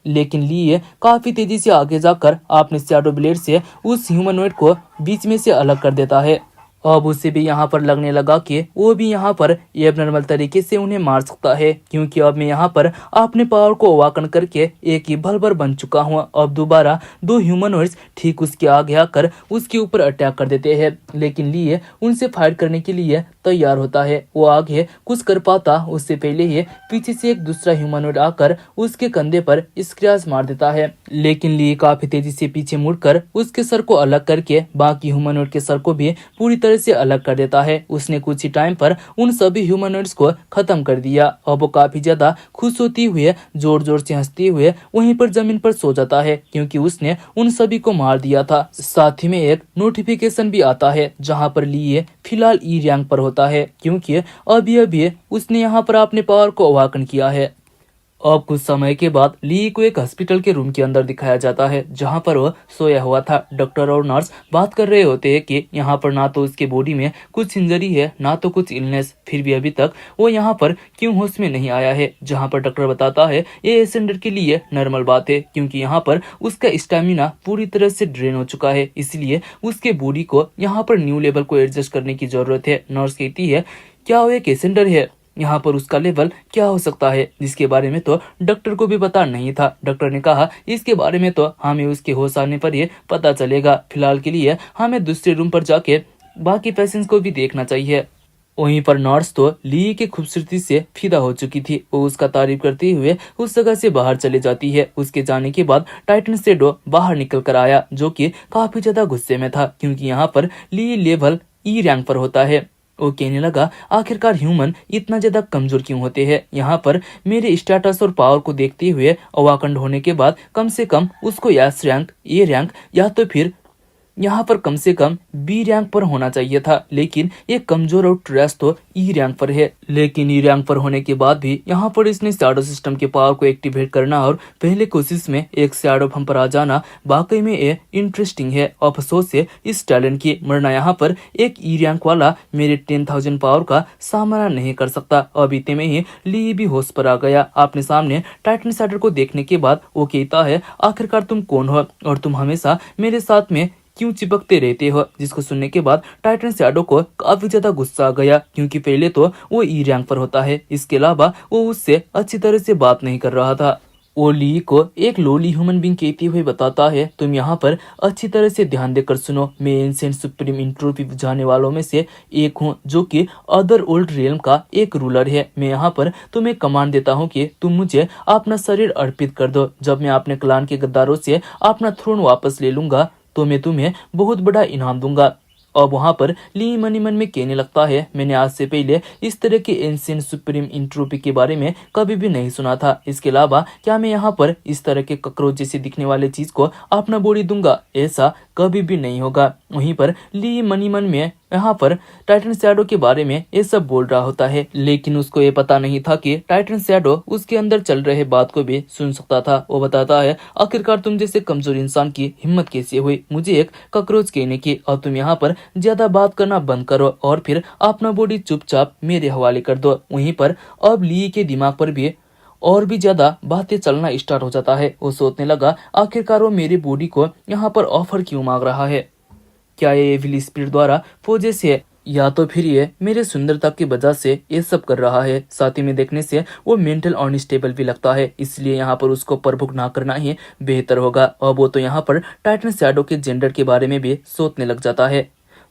लेकिन लिए काफी तेजी से आगे जाकर अपने शैडो ब्लेड से उस ह्यूमनॉइड को बीच में से अलग कर देता है। अब उसे भी यहाँ पर लगने लगा कि वो भी यहाँ पर एबनॉर्मल तरीके से उन्हें मार सकता है, क्योंकि अब मैं यहाँ पर अपने पावर को अवाकन करके एक ही भलबर बन चुका हूँ। अब दोबारा दो ह्यूमनॉइड्स ठीक उसके आगे आकर उसके ऊपर अटैक कर देते हैं, लेकिन लिए उनसे फाइट करने के लिए तैयार होता है। वो आगे कुछ कर पाता उससे पहले ही पीछे से एक दूसरा ह्यूमनॉइड आकर उसके कंधे पर स्क्रैच मार देता है, लेकिन लिए काफी तेजी से पीछे मुड़कर उसके सर को अलग करके बाकी ह्यूमनॉइड के सर को भी पूरी तरह से अलग कर देता है। उसने कुछ ही टाइम पर उन सभी ह्यूमनॉइड्स को खत्म कर दिया। अब वो काफी ज्यादा खुश होती हुए जोर जोर से हंसते हुए वहीं पर जमीन पर सो जाता है, क्योंकि उसने उन सभी को मार दिया था। साथ ही में एक नोटिफिकेशन भी आता है जहां पर लिए फिलहाल ई रैंक पर होता है, क्योंकि अभी अभी उसने यहाँ पर अपने पावर को अवाकन किया है। अब कुछ समय के बाद ली को एक हॉस्पिटल के रूम के अंदर दिखाया जाता है जहां पर वह सोया हुआ था। डॉक्टर और नर्स बात कर रहे होते हैं कि यहाँ पर ना तो उसके बॉडी में कुछ इंजरी है ना तो कुछ इलनेस, फिर भी अभी तक वो यहाँ पर क्यों होश में नहीं आया है। जहाँ पर डॉक्टर बताता है ये एसेंडर के लिए नॉर्मल बात है, क्योंकि यहाँ पर उसका स्टेमिना पूरी तरह से ड्रेन हो चुका है, इसलिए उसके बॉडी को यहाँ पर न्यू लेवल को एडजस्ट करने की जरूरत है। नर्स कहती है क्या वो एक एसेंडर है, यहाँ पर उसका लेवल क्या हो सकता है, जिसके बारे में तो डॉक्टर को भी पता नहीं था। डॉक्टर ने कहा इसके बारे में तो हमें उसके होश आने पर ही पता चलेगा, फिलहाल के लिए हमें दूसरे रूम पर जाके बाकी पेशेंट्स को भी देखना चाहिए। वहीं पर नर्स तो ली की खूबसूरती से फिदा हो चुकी थी। वो उसका तारीफ करते हुए उस जगह से बाहर चले जाती है। उसके जाने के बाद टाइटन शैडो बाहर निकल कर आया, जो कि काफी ज्यादा गुस्से में था, क्योंकि यहाँ पर ली लेवल ई रैंक पर होता है। वो कहने लगा आखिरकार ह्यूमन इतना ज्यादा कमजोर क्यों होते हैं। यहाँ पर मेरे स्टेटस और पावर को देखते हुए अवाकंड होने के बाद कम से कम उसको एस रैंक, ए रैंक या तो फिर यहाँ पर कम से कम बी रैंक पर होना चाहिए था, लेकिन ये कमजोर और ट्रेस तो ई रैंक पर है। लेकिन ई रैंक पर होने के बाद भी यहाँ पर इसने शैडो सिस्टम के पावर को एक्टिवेट करना और पहले कोशिश में एक शैडो फॉर्म पर आ जाना वाकई में ये इंटरेस्टिंग है। अफसोस है इस टैलेंट की, वरना यहाँ पर एक ई रैंक वाला मेरे 10,000 पावर का सामना नहीं कर सकता। अब इतने में ही ली भी होश पर आ गया। अपने सामने टाइटन शैडो को देखने के बाद वो कहता है आखिरकार तुम कौन हो और तुम हमेशा मेरे साथ में क्यों चिपकते रहते हो। जिसको सुनने के बाद टाइटन शैडो को काफी ज्यादा गुस्सा आ गया, क्योंकि पहले तो वो ई रैंक पर होता है, इसके अलावा वो उससे अच्छी तरह से बात नहीं कर रहा था। वो ली को एक लोली ह्यूमन बींग कहते हुए बताता है तुम यहाँ पर अच्छी तरह से ध्यान देकर सुनो, मैं एंशिएंट सुप्रीम इंट्रोपी बुझाने वालों में से एक हूँ, जो कि अदर ओल्ड रियल्म का एक रूलर है। मैं यहाँ पर तुम्हें कमांड देता हूँ कि तुम मुझे अपना शरीर अर्पित कर दो। जब मैं अपने क्लान के गद्दारों से अपना थ्रोन वापस ले लूंगा तो मैं तुम्हें बहुत बड़ा इनाम दूंगा। अब वहां पर ली मन ही मन में कहने लगता है मैंने आज से पहले इस तरह के एंशिएंट सुप्रीम इंट्रोपी के बारे में कभी भी नहीं सुना था। इसके अलावा क्या मैं यहाँ पर इस तरह के ककरोच जैसे दिखने वाले चीज को अपना बॉडी दूंगा? ऐसा कभी भी नहीं होगा। वहीं पर ली मन ही मन में यहाँ पर टाइटन शैडो के बारे में ये सब बोल रहा होता है, लेकिन उसको ये पता नहीं था कि टाइटन शैडो उसके अंदर चल रहे बात को भी सुन सकता था। वो बताता है, आखिरकार तुम जैसे कमजोर इंसान की हिम्मत कैसे हुई मुझे एक कॉकरोच कहने की, और तुम यहाँ पर ज्यादा बात करना बंद करो और फिर अपना बॉडी चुपचाप मेरे हवाले कर दो। वहीं पर अब ली के दिमाग पर भी और भी ज्यादा बातें चलना स्टार्ट हो जाता है। वो सोचने लगा, आखिरकार वो मेरी बॉडी को यहाँ पर ऑफर क्यों मांग रहा है? क्या ये एविल स्पिरिट द्वारा पोजेस है, या तो फिर ये मेरे सुंदरता की वजह से ये सब कर रहा है? साथ ही में देखने से वो मेंटल अनस्टेबल भी लगता है, इसलिए यहाँ पर उसको प्रभुक ना करना ही बेहतर होगा। और वो तो यहाँ पर टाइटन शैडो के जेंडर के बारे में भी सोचने लग जाता है।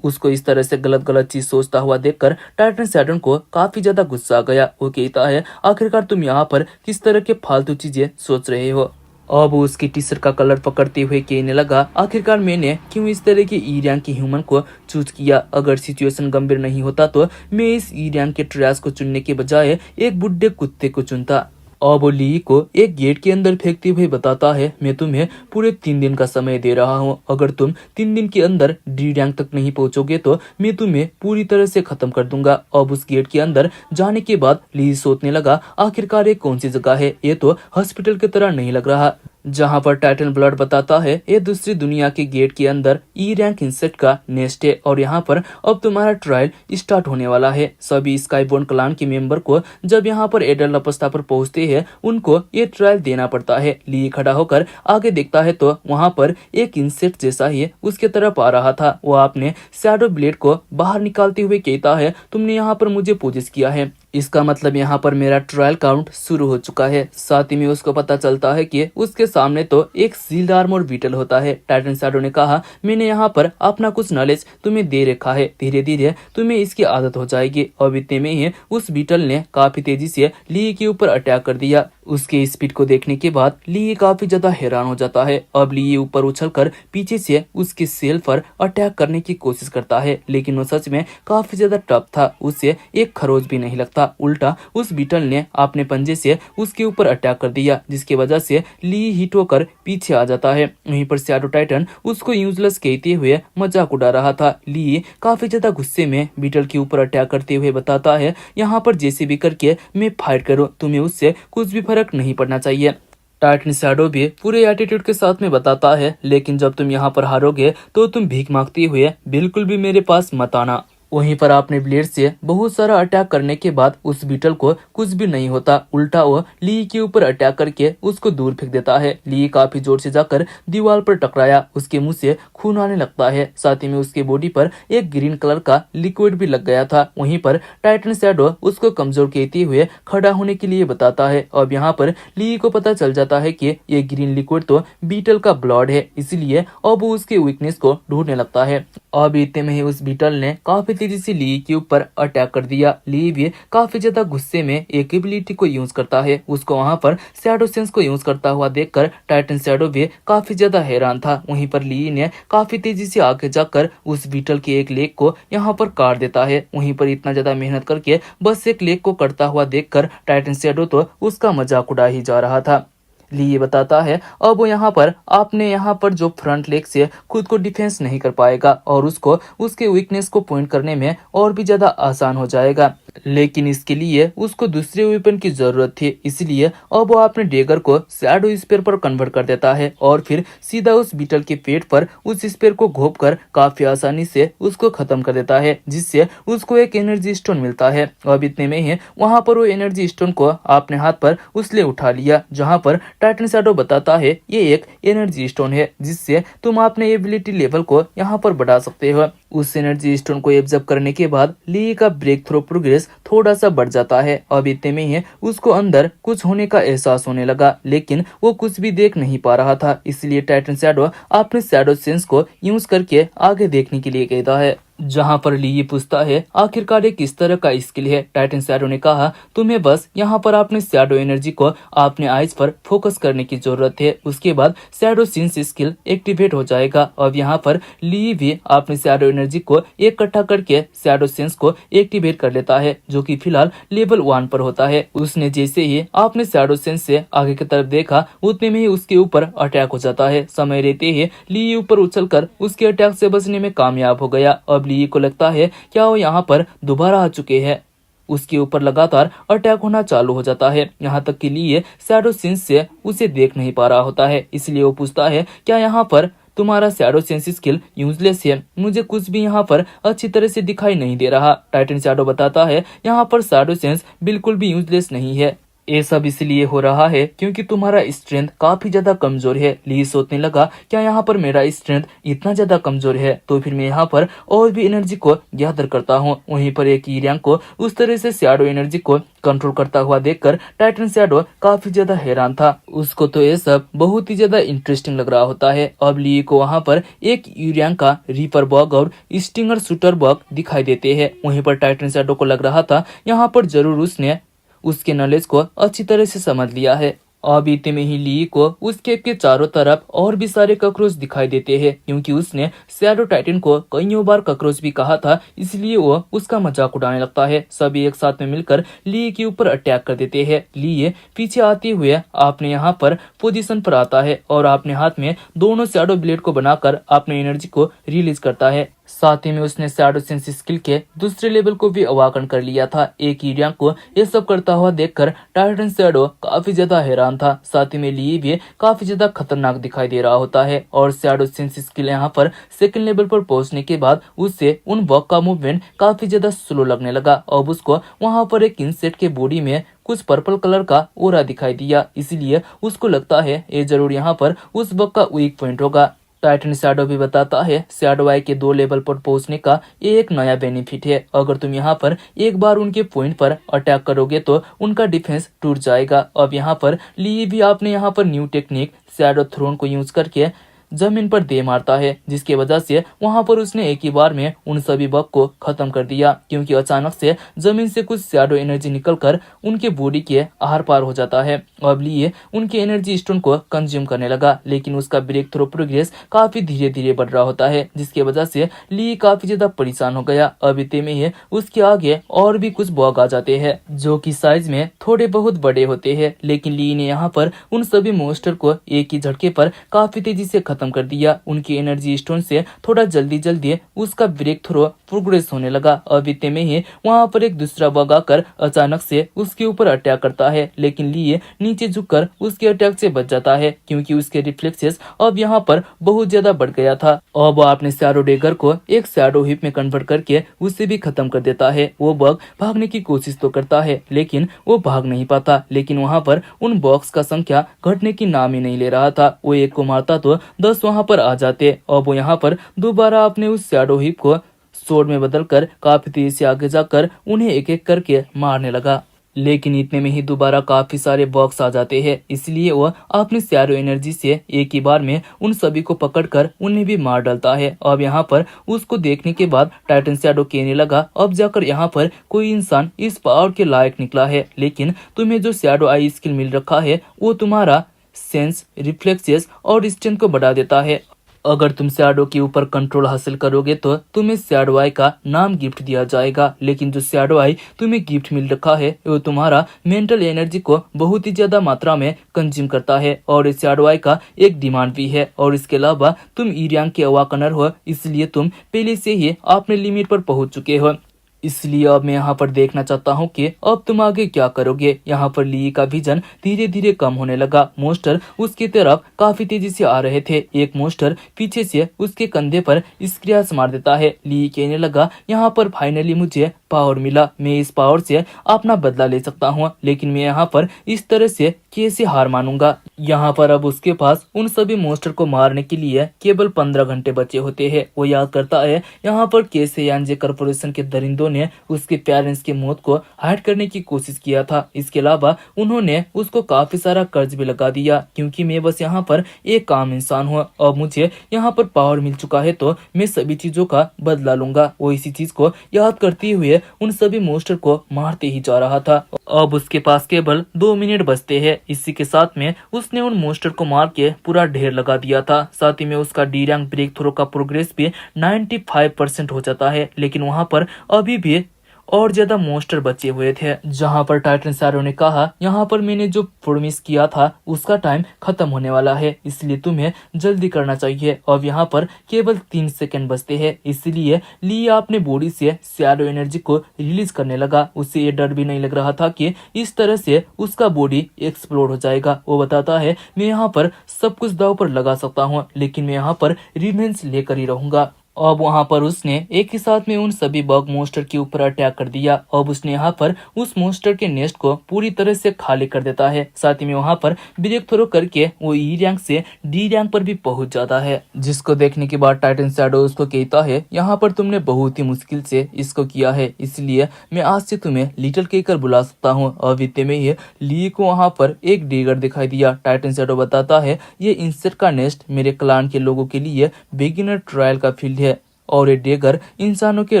उसको इस तरह से गलत गलत चीज सोचता हुआ देखकर टाइटन सैडन को काफी ज्यादा गुस्सा आ गया। वो कहता है, आखिरकार तुम यहाँ पर किस तरह के फालतू चीजें सोच रहे हो? अब वो उसकी टी शर्ट का कलर पकड़ते हुए कहने लगा, आखिरकार मैंने क्यों इस तरह के ई रैंक के ह्यूमन को चूज किया? अगर सिचुएशन गंभीर नहीं होता तो मैं इस ई रैंक के ट्रैश को चुनने के बजाय एक बुढ़े कुत्ते को चुनता। और वो ली को एक गेट के अंदर फेंकते हुए बताता है, मैं तुम्हें पूरे 3 दिन का समय दे रहा हूँ। अगर तुम 3 दिन के अंदर डी रैंक तक नहीं पहुंचोगे तो मैं तुम्हें पूरी तरह से खत्म कर दूंगा। अब उस गेट के अंदर जाने के बाद ली सोचने लगा, आखिरकार ये कौन सी जगह है? ये तो हॉस्पिटल की तरह नहीं लग रहा। जहाँ पर टाइटन ब्लड बताता है, ये दूसरी दुनिया के गेट के अंदर ई रैंक इंसेक्ट का नेस्ट है और यहाँ पर अब तुम्हारा ट्रायल स्टार्ट होने वाला है। सभी स्काईबोर्न क्लान के मेंबर को जब यहाँ पर एडल अवस्था पर पहुंचते हैं उनको ये ट्रायल देना पड़ता है। ली खड़ा होकर आगे देखता है तो वहाँ पर एक इंसेक्ट जैसा ही उसके तरफ आ रहा था। वो अपने शैडो ब्लेड को बाहर निकालते हुए कहता है, तुमने यहाँ पर मुझे पोजेस किया है, इसका मतलब यहाँ पर मेरा ट्रायल काउंट शुरू हो चुका है। साथ ही में उसको पता चलता है कि उसके सामने तो एक सील्ड आर्मर बीटल होता है। टाइटन शैडो ने कहा, मैंने यहाँ पर अपना कुछ नॉलेज तुम्हें दे रखा है, धीरे धीरे तुम्हें इसकी आदत हो जाएगी। और इतने में ही उस बीटल ने काफी तेजी से ली के ऊपर अटैक कर दिया। उसके स्पीड को देखने के बाद ली काफी ज्यादा हैरान हो जाता है। अब ली ऊपर उछलकर पीछे से उसके सेल पर अटैक करने की कोशिश करता है, लेकिन वो सच में काफी ज्यादा टफ था, उससे एक खरोच भी नहीं लगता। उल्टा उस बीटल ने अपने पंजे से उसके ऊपर अटैक कर दिया, जिसकी वजह से ली हिट होकर पीछे आ जाता है। वहीं पर शैडो टाइटन उसको यूजलेस कहते हुए मजाक उड़ा रहा था। ली काफी ज्यादा गुस्से में बीटल के ऊपर अटैक करते हुए बताता है, यहाँ पर जैसे भी करके मैं फाइट करूँ, तुम्हें उससे कुछ भी फर्क नहीं पड़ना चाहिए। टाइटन शैडो भी पूरे एटीट्यूड के साथ में बताता है, लेकिन जब तुम यहाँ पर हारोगे तो तुम भीख मांगते हुए बिल्कुल भी मेरे पास मत आना। वहीं पर अपने ब्लेड से बहुत सारा अटैक करने के बाद उस बीटल को कुछ भी नहीं होता, उल्टा वो ली के ऊपर अटैक करके उसको दूर फेंक देता है। ली काफी जोर से जाकर दीवार पर टकराया, उसके मुंह से खून आने लगता है। साथ ही में उसके बॉडी पर एक ग्रीन कलर का लिक्विड भी लग गया था। वहीं पर टाइटन शैडो उसको कमजोर कहते हुए खड़ा होने के लिए बताता है। अब यहाँ पर ली को पता चल जाता है कि ये ग्रीन लिक्विड तो बीटल का ब्लड है, इसलिए अब वो उसके वीकनेस को ढूंढने लगता है। अब इतने में ही उस बीटल ने काफी तेजी से ली के ऊपर अटैक कर दिया। ली भी काफी ज्यादा गुस्से में एक एबिलिटी को यूज करता है। उसको वहां पर शैडो सेंस को यूज करता हुआ देखकर टाइटन शैडो भी काफी ज्यादा हैरान था। वहीं पर ली ने काफी तेजी से आगे जाकर उस बीटल के एक लेग को यहाँ पर काट देता है। वहीं पर इतना ज्यादा मेहनत करके बस एक लेग को कटता हुआ देखकर टाइटन शैडो तो उसका मजाक उड़ा ही जा रहा था। ली ये बताता है, अब वो यहाँ पर आपने यहाँ पर जो फ्रंट लेग से खुद को डिफेंस नहीं कर पाएगा और उसको उसके वीकनेस को पॉइंट करने में और भी ज्यादा आसान हो जाएगा, लेकिन इसके लिए उसको दूसरे वेपन की जरूरत थी। इसलिए अब वो अपने डेगर को शैडो स्पेयर पर कन्वर्ट कर देता है और फिर सीधा उस बीटल के पेट पर उस स्पेयर को घोप कर काफी आसानी से उसको खत्म कर देता है, जिससे उसको एक एनर्जी स्टोन मिलता है। अब इतने में ही वहां पर वो एनर्जी स्टोन को अपने हाथ पर उसने उठा लिया, जहां पर टाइटन शैडो बताता है ये एक एनर्जी स्टोन है जिससे तुम अपने एबिलिटी लेवल को यहाँ पर बढ़ा सकते हो। उस एनर्जी स्टोन को एब्जॉर्ब करने के बाद ली का ब्रेक थ्रू प्रोग्रेस थोड़ा सा बढ़ जाता है। अब इतने में ही उसको अंदर कुछ होने का एहसास होने लगा, लेकिन वो कुछ भी देख नहीं पा रहा था। इसलिए टाइटन शैडो अपने शैडो सेंस को यूज करके आगे देखने के लिए कहता है। जहां पर ली पूछता है आखिरकार ये किस तरह का स्किल है। टाइटन शैडो ने कहा तुम्हें बस यहाँ पर अपने शैडो एनर्जी को अपने आइज पर फोकस करने की जरूरत है, उसके बाद शैडो सेंस स्किल एक्टिवेट हो जाएगा। अब यहाँ पर ली भी अपने शैडो एनर्जी को इकट्ठा करके शैडो सेंस को एक्टिवेट कर लेता है जो कि फिलहाल लेवल 1 पर होता है। उसने जैसे ही अपने शैडो सेंस से आगे की तरफ देखा उतने में ही उसके ऊपर अटैक हो जाता है। समय रहते ही ली ऊपर उछलकर उसके अटैक से बचने में कामयाब हो गया। अब ली को लगता है क्या वो यहाँ पर दोबारा आ चुके हैं। उसके ऊपर लगातार अटैक होना चालू हो जाता है, यहाँ तक कि लिए शैडो सेंस से उसे देख नहीं पा रहा होता है। इसलिए वो पूछता है क्या यहाँ पर तुम्हारा शैडो सेंस स्किल यूजलेस है, मुझे कुछ भी यहाँ पर अच्छी तरह से दिखाई नहीं दे रहा। टाइटन शैडो बताता है यहाँ पर शैडो सेंस बिल्कुल भी यूजलेस नहीं है, ये सब इसलिए हो रहा है क्योंकि तुम्हारा स्ट्रेंथ काफी ज्यादा कमजोर है। ली सोचने लगा क्या यहाँ पर मेरा स्ट्रेंथ इतना ज्यादा कमजोर है, तो फिर मैं यहाँ पर और भी एनर्जी को गैदर करता हूँ। वहीं पर एक ईरियांग को उस तरह से शैडो एनर्जी को कंट्रोल करता हुआ देखकर टाइटन शैडो काफी ज्यादा हैरान था। उसको तो ये सब बहुत ही ज्यादा इंटरेस्टिंग लग रहा होता है। अब ली को वहाँ पर एक ईरियांग का रीपर बग और स्टिंगर शूटर बग दिखाई देते हैं। वहीं पर टाइटन शैडो को लग रहा था यहाँ पर जरूर उसने उसके नॉलेज को अच्छी तरह से समझ लिया है। अब इतने में ही ली को उस केव के चारों तरफ और भी सारे कॉकरोच दिखाई देते हैं क्योंकि उसने शैडो टाइटन को कईयों बार कॉकरोच भी कहा था, इसलिए वो उसका मजाक उड़ाने लगता है। सभी एक साथ में मिलकर ली के ऊपर अटैक कर देते हैं। ली पीछे आते हुए आपने यहाँ पर पोजीशन पर आता है और अपने हाथ में दोनों शैडो ब्लेड को बनाकर अपने एनर्जी को रिलीज करता है। साथ ही में उसने शैडो सेंस स्किल के दूसरे लेवल को भी अवाकन कर लिया था। एक ईरियांग को ये सब करता हुआ देखकर टाइटन शैडो काफी ज्यादा हैरान था। साथ ही में ली भी काफी ज्यादा खतरनाक दिखाई दे रहा होता है और शैडो सेंस स्किल यहाँ पर सेकंड लेवल पर पहुंचने के बाद उससे उन बग का मूवमेंट काफी ज्यादा स्लो लगने लगा। अब उसको वहाँ पर एक इंसेक्ट के बॉडी में कुछ पर्पल कलर का ओरा दिखाई दिया, इसलिए उसको लगता है ये जरूर यहाँ पर उस बग का वीक पॉइंट होगा। टाइटन शैडो भी बताता है शैडो आई के 2 लेवल पर पहुंचने का ये एक नया बेनिफिट है। अगर तुम यहाँ पर एक बार उनके पॉइंट पर अटैक करोगे तो उनका डिफेंस टूट जाएगा। अब यहाँ पर ली भी आपने यहाँ पर न्यू टेक्निक शैडो थ्रोन को यूज करके जमीन पर दे मारता है, जिसकी वजह से वहां पर उसने एक ही बार में उन सभी बग को खत्म कर दिया क्योंकि अचानक से जमीन से कुछ शैडो एनर्जी निकलकर उनके बॉडी के आर पार हो जाता है। अब लिए उनके एनर्जी स्टोन को कंज्यूम करने लगा, लेकिन उसका ब्रेक थ्रू प्रोग्रेस काफी धीरे धीरे बढ़ रहा होता है, जिसकी वजह से ली काफी ज्यादा परेशान हो गया। अब इतने में ही उसके आगे और भी कुछ बग आ जाते हैं जो कि साइज में थोड़े बहुत बड़े होते हैं, लेकिन ली ने यहाँ पर उन सभी मोस्टर को एक ही झटके पर काफी तेजी से खत्म कर दिया। उनकी एनर्जी स्टोन से थोड़ा जल्दी जल्दी उसका ब्रेक थ्रू प्रोग्रेस होने लगा। अब इतने में ही वहाँ पर एक दूसरा बग आकर अचानक से उसके ऊपर अटैक करता है, लेकिन ली नीचे झुककर उसके अटैक से बच जाता है क्योंकि उसके रिफ्लेक्सेस अब यहाँ पर बहुत ज्यादा बढ़ गया था। अब आपने शैडो डेगर को एक शैडो हिप में कन्वर्ट करके उसे भी खत्म कर देता है। वो बग भागने की कोशिश तो करता है लेकिन वो भाग नहीं पाता, लेकिन वहाँ पर उन बॉक्स का संख्या घटने की नाम ही नहीं ले रहा था। वो एक को मारता तो 10 वहाँ पर आ जाते। अब वो यहाँ पर दोबारा अपने उस शैडो हिप को स्वॉर्ड में बदलकर काफी तेजी से आगे जाकर उन्हें एक एक करके मारने लगा, लेकिन इतने में ही दोबारा काफी सारे बॉक्स आ जाते हैं, इसलिए वह अपनी शैडो एनर्जी से एक ही बार में उन सभी को पकड़कर उन्हें भी मार डालता है। अब यहाँ पर उसको देखने के बाद टाइटन शैडो कहने लगा अब जाकर यहाँ पर कोई इंसान इस पावर के लायक निकला है, लेकिन तुम्हें जो शैडो आई स्किल मिल रखा है वो तुम्हारा सेंस, रिफ्लेक्सेस और स्ट्रेंथ को बढ़ा देता है। अगर तुम शैडो के ऊपर कंट्रोल हासिल करोगे तो तुम्हें शैडो आई का नाम गिफ्ट दिया जाएगा, लेकिन जो शैडो आई तुम्हें गिफ्ट मिल रखा है वो तुम्हारा मेंटल एनर्जी को बहुत ही ज्यादा मात्रा में कंज्यूम करता है और इस शैडो आई का एक डिमांड भी है। और इसके अलावा तुम ईरियांग के अवाकनर हो, इसलिए तुम पहले से ही अपने लिमिट पर पहुंच चुके हो, इसलिए अब मैं यहाँ पर देखना चाहता हूँ कि अब तुम आगे क्या करोगे। यहाँ पर ली का विजन धीरे धीरे कम होने लगा। मोस्टर उसकी तरफ काफी तेजी से आ रहे थे। एक मोस्टर पीछे से उसके कंधे पर स्क्रैच मार देता है। ली कहने लगा यहाँ पर फाइनली मुझे पावर मिला, मैं इस पावर से अपना बदला ले सकता हूँ, लेकिन मैं यहाँ पर इस तरह से कैसे हार मानूंगा। यहाँ पर अब उसके पास उन सभी मोस्टर को मारने के लिए केवल 15 घंटे बचे होते हैं। वो याद करता है यहाँ पर कैसे यांजे कॉर्पोरेशन के दरिंदों उन्होंने उसके पेरेंट्स की मौत को हाइड करने की कोशिश किया था। इसके अलावा उन्होंने उसको काफी सारा कर्ज भी लगा दिया, क्योंकि मैं बस यहाँ पर एक आम इंसान हूँ और मुझे यहाँ पर पावर मिल चुका है तो मैं सभी चीजों का बदला लूंगा। वो इसी चीज को याद करते हुए उन सभी मोस्टर को मारते ही जा रहा था। अब उसके पास केवल 2 मिनट बचते हैं। इसी के साथ में उसने उन मोस्टर को मार के पूरा ढेर लगा दिया था। साथ ही में उसका डी रैंक ब्रेक थ्रो का प्रोग्रेस भी 95% हो जाता है, लेकिन वहां पर अभी भी और ज्यादा मोस्टर बचे हुए थे। जहां पर टाइटन सैरो ने कहा, यहाँ पर मैंने जो प्रॉमिस किया था उसका टाइम खत्म होने वाला है, इसलिए तुम्हें जल्दी करना चाहिए। अब यहाँ पर केवल 3 सेकंड बचते हैं, इसलिए ली अपने बॉडी से शैडो एनर्जी को रिलीज करने लगा। उसे ये डर भी नहीं लग रहा था कि इस तरह से उसका बॉडी एक्सप्लोड हो जाएगा। वो बताता है, मैं यहाँ पर सब कुछ दांव पर लगा सकता हूँ, लेकिन मैं यहाँ पर रिवेंज लेकर ही रहूंगा। अब वहां पर उसने एक ही साथ में उन सभी बग मोस्टर के ऊपर अटैक कर दिया। अब उसने यहाँ पर उस मोस्टर के नेस्ट को पूरी तरह से खाली कर देता है। साथ ही में वहां पर ब्रेक थ्रो करके वो ई रैंक से डी रैंक पर भी पहुंच जाता है, जिसको देखने के बाद टाइटन शैडो उसको कहता है, यहाँ पर तुमने बहुत ही मुश्किल से इसको किया है, इसलिए मैं आज से तुम्हें लिटिल कहकर बुला सकता हूँ। अब इतने में ही ली को वहां पर एक डेगर दिखाई दिया। टाइटन शैडो बताता है, ये इंसेक्ट का नेस्ट मेरे क्लान के लोगों के लिए बिगिनर ट्रायल का फील्ड है और ये डेगर इंसानों के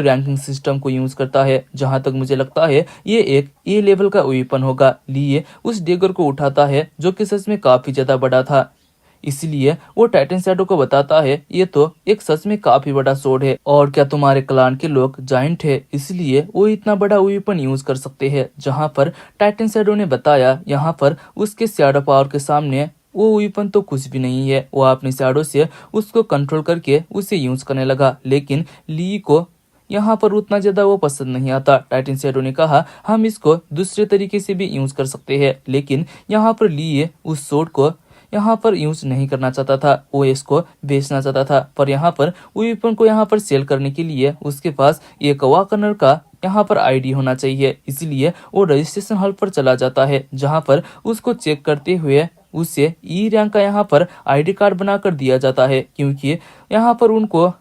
रैंकिंग सिस्टम को यूज करता है। जहां तक मुझे लगता है ये एक ए लेवल का वेपन होगा। लिए उस डेगर को उठाता है जो कि सच में काफी ज्यादा बड़ा था, इसलिए वो टाइटन शैडो को बताता है, ये तो एक सच में काफी बड़ा सोड है और क्या तुम्हारे क्लान के लोग जाइंट है, इसलिए वो इतना बड़ा वेपन यूज कर सकते हैं। जहां पर टाइटन शैडो ने बताया, यहाँ पर उसके शैडो पावर के सामने वो वेपन तो कुछ भी नहीं है। वो अपने शैडो से उसको कंट्रोल करके उसे यूज करने लगा, लेकिन ली को यहाँ पर उतना ज्यादा वो पसंद नहीं आता। टाइटन शैडो ने कहा, हम इसको दूसरे तरीके से भी यूज कर सकते हैं, लेकिन यहाँ पर ली उस सोड को यहाँ पर यूज नहीं करना चाहता था, वो इसको बेचना चाहता था। पर यहाँ पर वेपन को यहाँ पर सेल करने के लिए उसके पास एक वाकनर का यहाँ पर आईडी होना चाहिए, इसलिए वो रजिस्ट्रेशन हॉल पर चला जाता है, जहाँ पर उसको चेक करते हुए उसे ई रैंक का यहाँ पर आईडी कार्ड बनाकर दिया जाता है, क्योंकि यहाँ पर उनको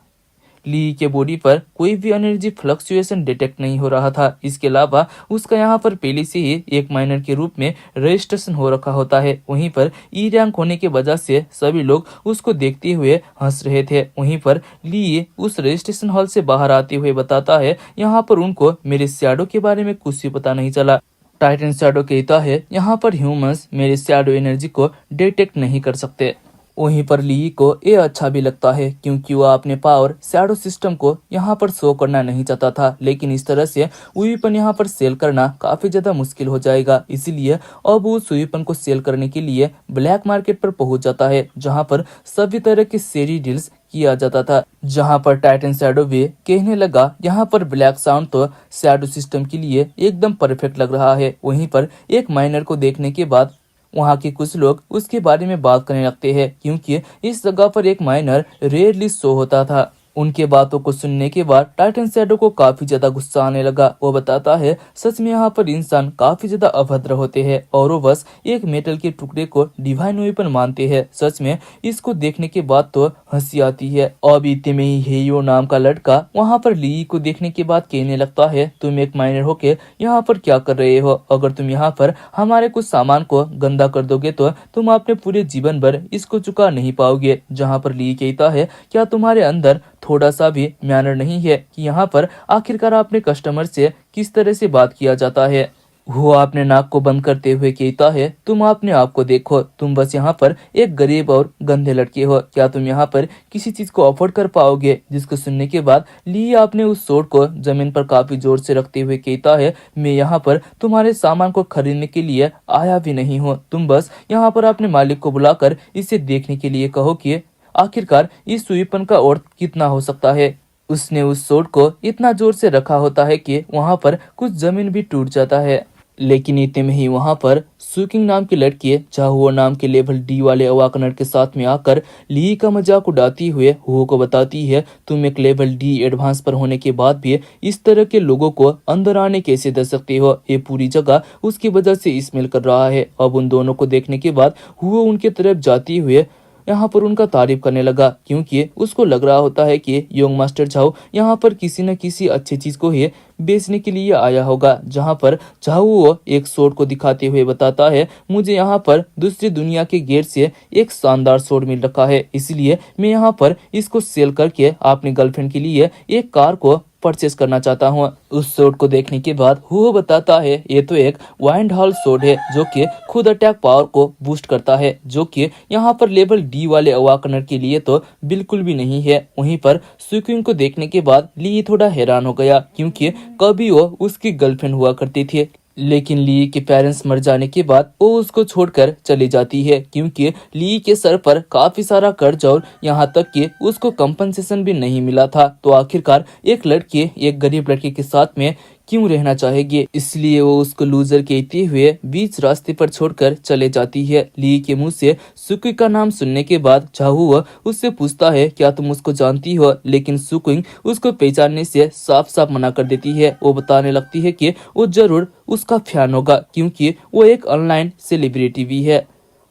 ली के बॉडी पर कोई भी एनर्जी फ्लक्चुएशन डिटेक्ट नहीं हो रहा था। इसके अलावा उसका यहाँ पर पहले से ही एक माइनर के रूप में रजिस्ट्रेशन हो रखा होता है। वहीं पर ई रैंक होने की वजह से सभी लोग उसको देखते हुए हंस रहे थे। वहीं पर ली उस रजिस्ट्रेशन हॉल से बाहर आते हुए बताता है, यहाँ पर उनको मेरे शैडो के बारे में कुछ भी पता नहीं चला। टाइटन शैडो कहता है, यहाँ पर ह्यूमंस मेरे शैडो एनर्जी को डिटेक्ट नहीं कर सकते। वहीं पर ली को ये अच्छा भी लगता है, क्योंकि वह अपने पावर शैडो सिस्टम को यहाँ पर शो करना नहीं चाहता था, लेकिन इस तरह से वेपन यहाँ पर सेल करना काफी ज्यादा मुश्किल हो जाएगा। इसीलिए अब उस वेपन को सेल करने के लिए ब्लैक मार्केट पर पहुंच जाता है, जहाँ पर सभी तरह के शेरी डील्स किया जाता था। जहां पर टाइटन शैडो भी कहने लगा, यहाँ पर ब्लैक साउंड तो शैडो सिस्टम के लिए एकदम परफेक्ट लग रहा है। वहीं पर एक माइनर को देखने के बाद वहाँ के कुछ लोग उसके बारे में बात करने लगते हैं, क्योंकि इस जगह पर एक माइनर रेयरली शो होता था। उनके बातों को सुनने के बाद टाइटन शैडो को काफी ज्यादा गुस्सा आने लगा। वो बताता है, सच में यहाँ पर इंसान काफी ज्यादा अभद्र होते हैं और वो बस एक मेटल के टुकड़े को डिवाइन वेपन मानते हैं। सच में इसको देखने के बाद तो हंसी आती है। अब इतने में ही हेयो नाम का लड़का वहाँ पर ली को देखने के बाद कहने लगता है, तुम एक माइनर होके यहाँ पर क्या कर रहे हो? अगर तुम यहाँ पर हमारे कुछ सामान को गंदा कर दोगे तो तुम अपने पूरे जीवन भर इसको चुका नहीं पाओगे। जहाँ पर ली कहता है, क्या तुम्हारे अंदर थोड़ा सा भी मैनर नहीं है कि यहाँ पर आखिरकार अपने कस्टमर से किस तरह से बात किया जाता है? वो अपने नाक को बंद करते हुए कहता है, तुम अपने आप को देखो, तुम बस यहाँ पर एक गरीब और गंदे लड़के हो। क्या तुम यहाँ पर किसी चीज को अफोर्ड कर पाओगे? जिसको सुनने के बाद ली अपने उस सोड को जमीन पर काफी जोर से रखते हुए कहता है, मैं यहाँ पर तुम्हारे सामान को खरीदने के लिए आया भी नहीं हूँ। तुम बस यहाँ पर अपने मालिक को बुलाकर इसे देखने के लिए कहो कि आखिरकार इस वेपन का अर्थ कितना हो सकता है। उसने उस सोड को इतना जोर से रखा होता है कि वहां पर कुछ जमीन भी टूट जाता है। लेकिन इतने में ही वहां पर सुकिंग नाम की लड़की चाहुओ नाम के लेवल डी वाले अवाकनर के साथ में आकर ली का मजाक उड़ाती हुए हुओ को बताती है, तुम एक लेवल डी एडवांस पर होने के बाद भी इस तरह के लोगों को अंदर आने कैसे दे सकते हो? ये पूरी जगह उसकी वजह से स्मेल कर रहा है। अब उन दोनों को देखने के बाद हुओ उनके तरफ जाती हुए यहाँ पर उनका तारीफ करने लगा, क्योंकि उसको लग रहा होता है कि योंग मास्टर झाओ यहाँ पर किसी न किसी अच्छी चीज को ही बेचने के लिए आया होगा। जहाँ पर झाओ वो एक सोड को दिखाते हुए बताता है, मुझे यहाँ पर दूसरी दुनिया के गेट से एक शानदार सोड मिल रखा है, इसलिए मैं यहाँ पर इसको सेल करके अपनी गर्लफ्रेंड के लिए एक कार को परचेस करना चाहता हूँ। उस सोड को देखने के बाद वो बताता है, ये तो एक वाइंड हॉल सोड है जो कि खुद अटैक पावर को बूस्ट करता है, जो कि यहाँ पर लेवल डी वाले अवाकनर के लिए तो बिल्कुल भी नहीं है। वहीं पर सुक्विंग को देखने के बाद ली थोड़ा हैरान हो गया, क्योंकि कभी वो उसकी गर्लफ्रेंड हुआ करती थी, लेकिन ली के पेरेंट्स मर जाने के बाद वो उसको छोड़कर चली जाती है, क्योंकि ली के सर पर काफी सारा कर्ज और यहाँ तक कि उसको कंपनसेशन भी नहीं मिला था। तो आखिरकार एक लड़की एक गरीब लड़के के साथ में क्यों रहना चाहेगी, इसलिए वो उसको लूजर कहते हुए बीच रास्ते पर छोड़कर चले जाती है। ली के मुंह से सुक्विंग का नाम सुनने के बाद झाओ उससे पूछता है, क्या तुम उसको जानती हो, लेकिन सुक्विंग उसको पहचानने से साफ साफ मना कर देती है। वो बताने लगती है कि वो जरूर उसका फैन होगा, क्योंकि वो एक ऑनलाइन सेलिब्रिटी भी है।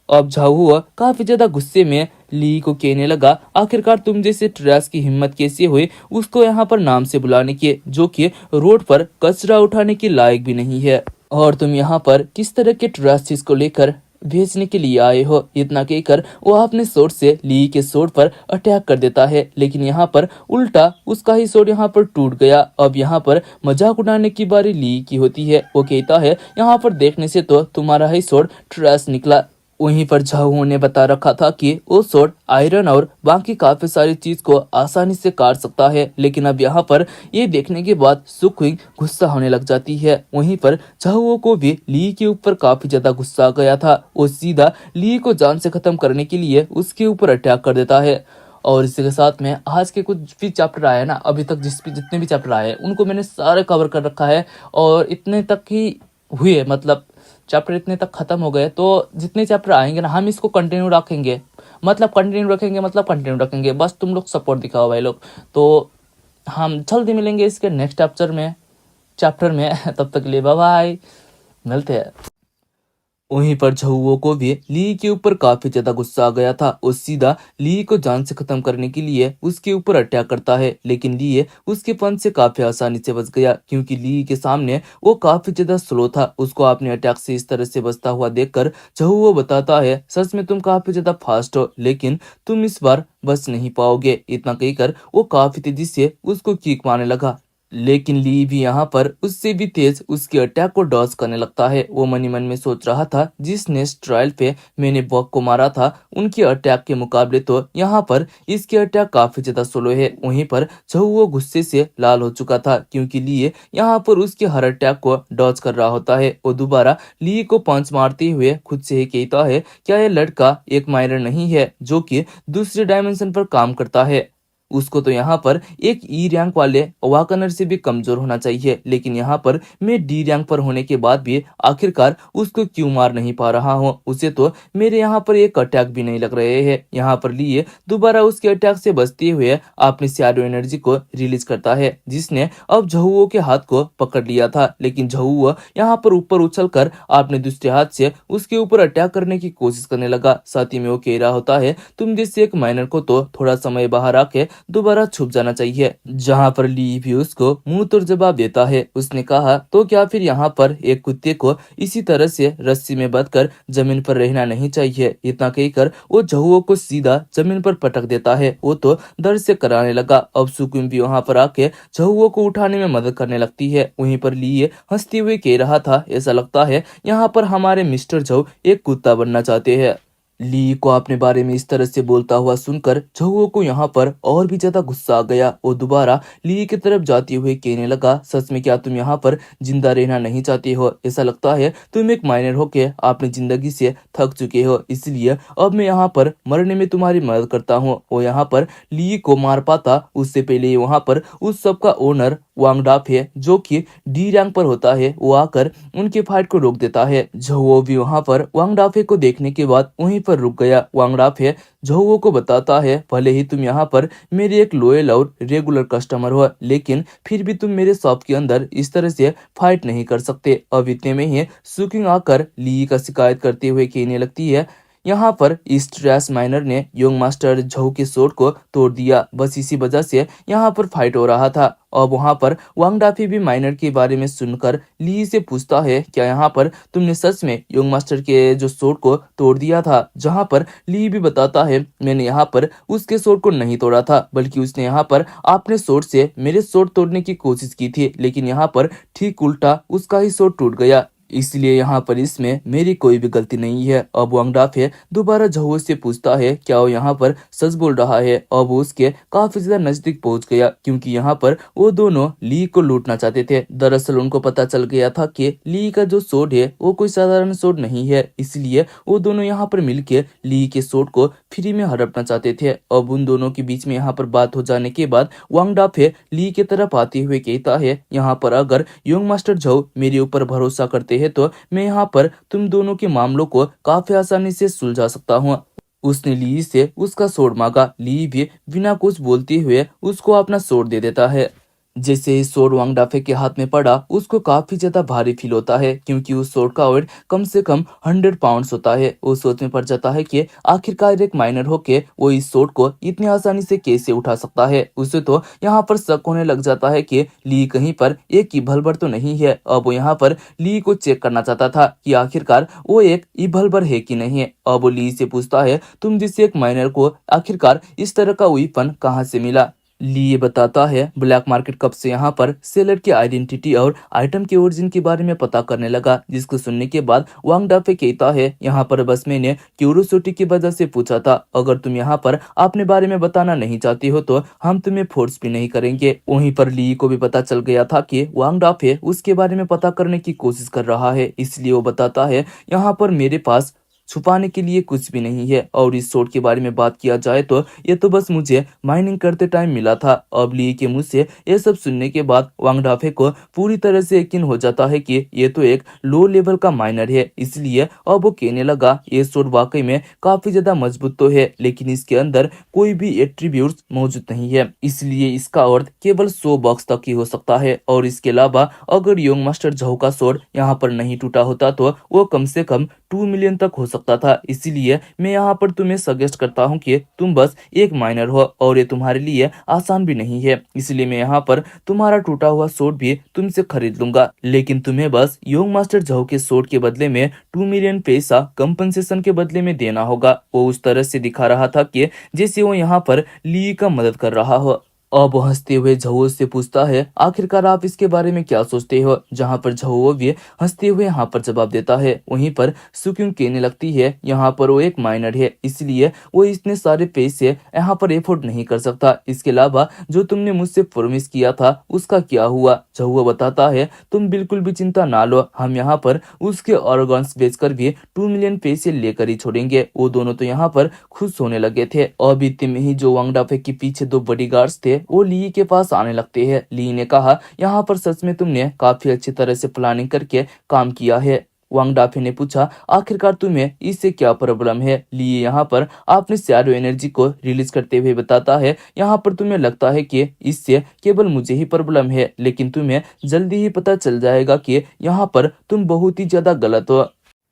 अब झाओ काफी ज्यादा गुस्से में ली को कहने लगा, आखिरकार तुम जैसे ट्रैश की हिम्मत कैसे हुई उसको यहाँ पर नाम से बुलाने की, जो कि रोड पर कचरा उठाने के लायक भी नहीं है, और तुम यहाँ पर किस तरह के ट्रैश चीज को लेकर भेजने के लिए आए हो। इतना कहकर वो अपने सोड से ली के सोड पर अटैक कर देता है, लेकिन यहाँ पर उल्टा उसका ही सोड यहाँ पर टूट गया। अब यहाँ पर मजाक उड़ाने की बारी ली की होती है। वो कहता है, यहाँ पर देखने से तो तुम्हारा ही सोड ट्रैश निकला। वहीं पर झाओ ने बता रखा था कि वो सोड आयरन और बाकी काफी सारी चीज को आसानी से काट सकता है, लेकिन अब यहाँ पर ये देखने के बाद सुक्विंग गुस्सा होने लग जाती है। वहीं पर झाओ को भी ली के ऊपर काफी ज्यादा गुस्सा आ गया था। वो सीधा ली को जान से खत्म करने के लिए उसके ऊपर अटैक कर देता है। और इसी के साथ में आज के कुछ भी चैप्टर आए ना, अभी तक जितने भी चैप्टर आए उनको मैंने सारे कवर कर रखा है, और इतने तक ही हुए, मतलब चैप्टर इतने तक खत्म हो गए। तो जितने चैप्टर आएंगे ना हम इसको कंटिन्यू रखेंगे, मतलब कंटिन्यू रखेंगे, बस तुम लोग सपोर्ट दिखाओ भाई लोग। तो हम जल्दी मिलेंगे इसके नेक्स्ट चैप्टर में तब तक के लिए बाय बाय, मिलते हैं। वहीं पर झाओ को भी ली के ऊपर काफी ज्यादा गुस्सा आ गया था। वो सीधा ली को जान से खत्म करने के लिए उसके ऊपर अटैक करता है, लेकिन ली उसके पंच से काफी आसानी से बच गया, क्योंकि ली के सामने वो काफी ज्यादा स्लो था। उसको अपने अटैक से इस तरह से बचता हुआ देखकर झाओ बताता है, सच में तुम काफी ज्यादा फास्ट हो, लेकिन तुम इस बार बच नहीं पाओगे। इतना कहकर वो काफी तेजी से उसको किक मारने लगा, लेकिन ली भी यहाँ पर उससे भी तेज उसके अटैक को डॉज करने लगता है। वो मन ही मन में सोच रहा था, जिस नेक्स्ट ट्रायल पे मैंने बॉक को मारा था उनके अटैक के मुकाबले तो यहाँ पर इसके अटैक काफी ज्यादा स्लो है। वहीं पर झाओ गुस्से से लाल हो चुका था, क्योंकि ली यहाँ पर उसके हर अटैक को डॉज कर रहा होता है। वो दोबारा ली को पंच मारते हुए खुद से ही कहता है, क्या यह लड़का एक माइनर नहीं है जो कि दूसरे डायमेंशन पर काम करता है, उसको तो यहाँ पर एक ई रैंक वाले अवाकनर से भी कमजोर होना चाहिए, लेकिन यहाँ पर मैं डी रैंक पर होने के बाद भी आखिरकार उसको क्यों मार नहीं पा रहा हूँ। उसे तो मेरे यहाँ पर एक अटैक भी नहीं लग रहे हैं। यहाँ पर लिए दोबारा उसके अटैक से बचते हुए अपनी शैडो एनर्जी को रिलीज करता है, जिसने अब झाओ के हाथ को पकड़ लिया था, लेकिन झाओ यहाँ पर ऊपर उछल कर अपने दूसरे हाथ से उसके ऊपर अटैक करने की कोशिश करने लगा। साथ ही में वो कह रहा होता है, तुम जैसे एक माइनर को तो थोड़ा समय बाहर आके दोबारा छुप जाना चाहिए। जहाँ पर ली भी उसको मुंह तोड़ जवाब देता है। उसने कहा, तो क्या फिर यहाँ पर एक कुत्ते को इसी तरह से रस्सी में बंधकर जमीन पर रहना नहीं चाहिए। इतना कहकर वो झाओ को सीधा जमीन पर पटक देता है। वो तो दर्द से कराने लगा। अब सुक्विंग भी वहाँ पर आके झाओ को उठाने में मदद करने लगती है। वहीं पर ली हंसते हुए कह रहा था, ऐसा लगता है यहाँ पर हमारे मिस्टर झाओ एक कुत्ता बनना चाहते हैं। ली को अपने बारे में इस तरह से बोलता हुआ सुनकर झाओ को यहाँ पर और भी ज्यादा गुस्सा आ गया। वो दोबारा ली की तरफ जाते हुए कहने लगा, सच में क्या तुम यहाँ पर जिंदा रहना नहीं चाहते हो? ऐसा लगता है तुम एक माइनर होके अपनी जिंदगी से थक चुके हो, इसलिए अब मैं यहाँ पर मरने में तुम्हारी मदद करता हूँ। वो यहाँ पर ली को मार पाता उससे पहले वहाँ पर उस सब का ओनर वांगडाफ है, जो कि डी रैंक पर होता है, वो आकर उनके फाइट को रोक देता है। झाओ भी वहाँ पर वांगडाफे को देखने के बाद वहीं पर रुक गया। वांगडाफे झाओ को बताता है, भले ही तुम यहाँ पर मेरे एक लॉयल और रेगुलर कस्टमर हो, लेकिन फिर भी तुम मेरे शॉप के अंदर इस तरह से फाइट नहीं कर सकते। अब इतने में ही सुकिंग आकर ली का शिकायत करते हुए कहने लगती है, यहाँ पर इस ट्रैश माइनर ने यंग मास्टर झोउ के सोर्ड को तोड़ दिया। बस इसी वजह से यहाँ पर फाइट हो रहा था। अब वहाँ पर वांग डाफी भी माइनर के बारे में सुनकर ली से पूछता है, क्या यहाँ पर तुमने सच में यंग मास्टर के जो सोर्ड को तोड़ दिया था? जहाँ पर ली भी बताता है, मैंने यहाँ पर उसके सोर्ड को नहीं तोड़ा था, बल्कि उसने यहाँ पर अपने सोर्ड से मेरे सोर्ड तोड़ने की कोशिश की थी, लेकिन यहाँ पर ठीक उल्टा उसका ही सोर्ड टूट गया। इसलिए यहाँ पर इसमें मेरी कोई भी गलती नहीं है। अब वांग डाफे दोबारा झोउ से पूछता है, क्या वो यहाँ पर सच बोल रहा है? अब वो उसके काफी ज्यादा नजदीक पहुंच गया, क्योंकि यहाँ पर वो दोनों ली को लूटना चाहते थे। दरअसल उनको पता चल गया था कि ली का जो सोर्ड है वो कोई साधारण सोर्ड नहीं है, इसलिए वो दोनों यहाँ पर मिलकर ली के सोर्ड को फ्री में हड़पना चाहते थे। अब उन दोनों के बीच में यहाँ पर बात हो जाने के बाद वांग डाफे ली की तरफ आते हुए कहता है, यहाँ पर अगर यंग मास्टर झोउ मेरे ऊपर भरोसा करते हैं तो मैं यहाँ पर तुम दोनों के मामलों को काफी आसानी से सुलझा सकता हूँ। उसने ली से उसका सोर्ड मांगा। ली भी बिना कुछ बोलते हुए उसको अपना सोर्ड दे देता है। जैसे ही सोर्ड वांग डाफे के हाथ में पड़ा, उसको काफी ज्यादा भारी फील होता है, क्योंकि उस सोर्ड का वेट कम से कम 100 पाउंड्स होता है। वो सोच में पड़ जाता है कि आखिरकार एक माइनर होके वो इस सोर्ड को इतनी आसानी से कैसे उठा सकता है। उसे तो यहाँ पर शक होने लग जाता है कि ली कहीं पर एक इभलबर तो नहीं है। अब वो यहाँ पर ली को चेक करना चाहता था कि आखिरकार वो एक इभलबर है कि नहीं। अब वो ली से पूछता है, तुम जिससे एक माइनर को आखिरकार इस तरह का वेपन कहाँ से मिला? ली ये बताता है, ब्लैक मार्केट कब से यहाँ पर सेलर की आइडेंटिटी और आइटम के ओरिजिन के बारे में पता करने लगा। जिसको सुनने के बाद वांग डाफे कहता है, यहाँ पर बस मैंने क्यूरोसिटी की वजह से पूछा था। अगर तुम यहाँ पर अपने बारे में बताना नहीं चाहती हो तो हम तुम्हें फोर्स भी नहीं करेंगे। वहीं पर ली को भी पता चल गया था कि वांग डाफे उसके बारे में पता करने की कोशिश कर रहा है, इसलिए वो बताता है, यहाँ पर मेरे पास छुपाने के लिए कुछ भी नहीं है। और इस सोर्ड के बारे में बात किया जाए तो ये तो बस मुझे माइनिंग करते टाइम मिला था। अब ली के मुंह से ये सब सुनने के बाद वांग डाफे को पूरी तरह से यकीन हो जाता है कि ये तो एक लो लेवल का माइनर है। इसलिए अब वो कहने लगा, ये सोर्ड वाकई में काफी ज्यादा मजबूत तो है, लेकिन इसके अंदर कोई भी एट्रीब्यूट्स मौजूद नहीं है, इसलिए इसका अर्थ केवल 100 बॉक्स तक ही हो सकता है। और इसके अलावा अगर यंग मास्टर झोउ का सोर्ड यहाँ पर नहीं टूटा होता तो वो कम से कम 2 मिलियन तक हो सकता था। इसीलिए मैं यहाँ पर तुम्हें सजेस्ट करता हूँ कि तुम बस एक माइनर हो, और ये तुम्हारे लिए आसान भी नहीं है। इसलिए मैं यहाँ पर तुम्हारा टूटा हुआ सोर्ड भी तुमसे खरीद लूंगा, लेकिन तुम्हें बस यंग मास्टर झोउ के सोर्ड के बदले में 2 मिलियन पैसा कंपनसेशन के बदले में देना होगा। वो उस तरह से दिखा रहा था कि जैसे वो यहाँ पर ली का मदद कर रहा हो। अब वो हंसते हुए झोउ से पूछता है, आखिरकार आप इसके बारे में क्या सोचते हो? जहाँ पर झोउ भी हंसते हुए यहाँ पर जवाब देता है। वहीं पर सुक्यूंग कहने लगती है, यहाँ पर वो एक माइनर है, इसलिए वो इतने सारे पैसे यहाँ पर एफोर्ड नहीं कर सकता। इसके अलावा जो तुमने मुझसे प्रॉमिस किया था उसका क्या हुआ? झोउ बताता है, तुम बिल्कुल भी चिंता ना लो, हम यहाँ पर उसके ऑर्गन्स बेचकर भी 2 मिलियन पैसे लेकर ही छोड़ेंगे। वो दोनों तो यहाँ पर खुश होने लगे थे। अब इतने में ही जो वांग डाफे के पीछे 2 बॉडीगार्ड्स थे वो ली के पास आने लगते हैं। ली ने कहा, यहाँ पर सच में तुमने काफी अच्छी तरह से प्लानिंग करके काम किया है। वांग डाफे ने पूछा, आखिरकार तुम्हें इससे क्या प्रॉब्लम है? ली यहाँ पर अपने शैडो एनर्जी को रिलीज करते हुए बताता है, यहाँ पर तुम्हें लगता है कि इससे केवल मुझे ही प्रॉब्लम है, लेकिन तुम्हें जल्दी ही पता चल जाएगा कि यहाँ पर तुम बहुत ही ज्यादा गलत हो।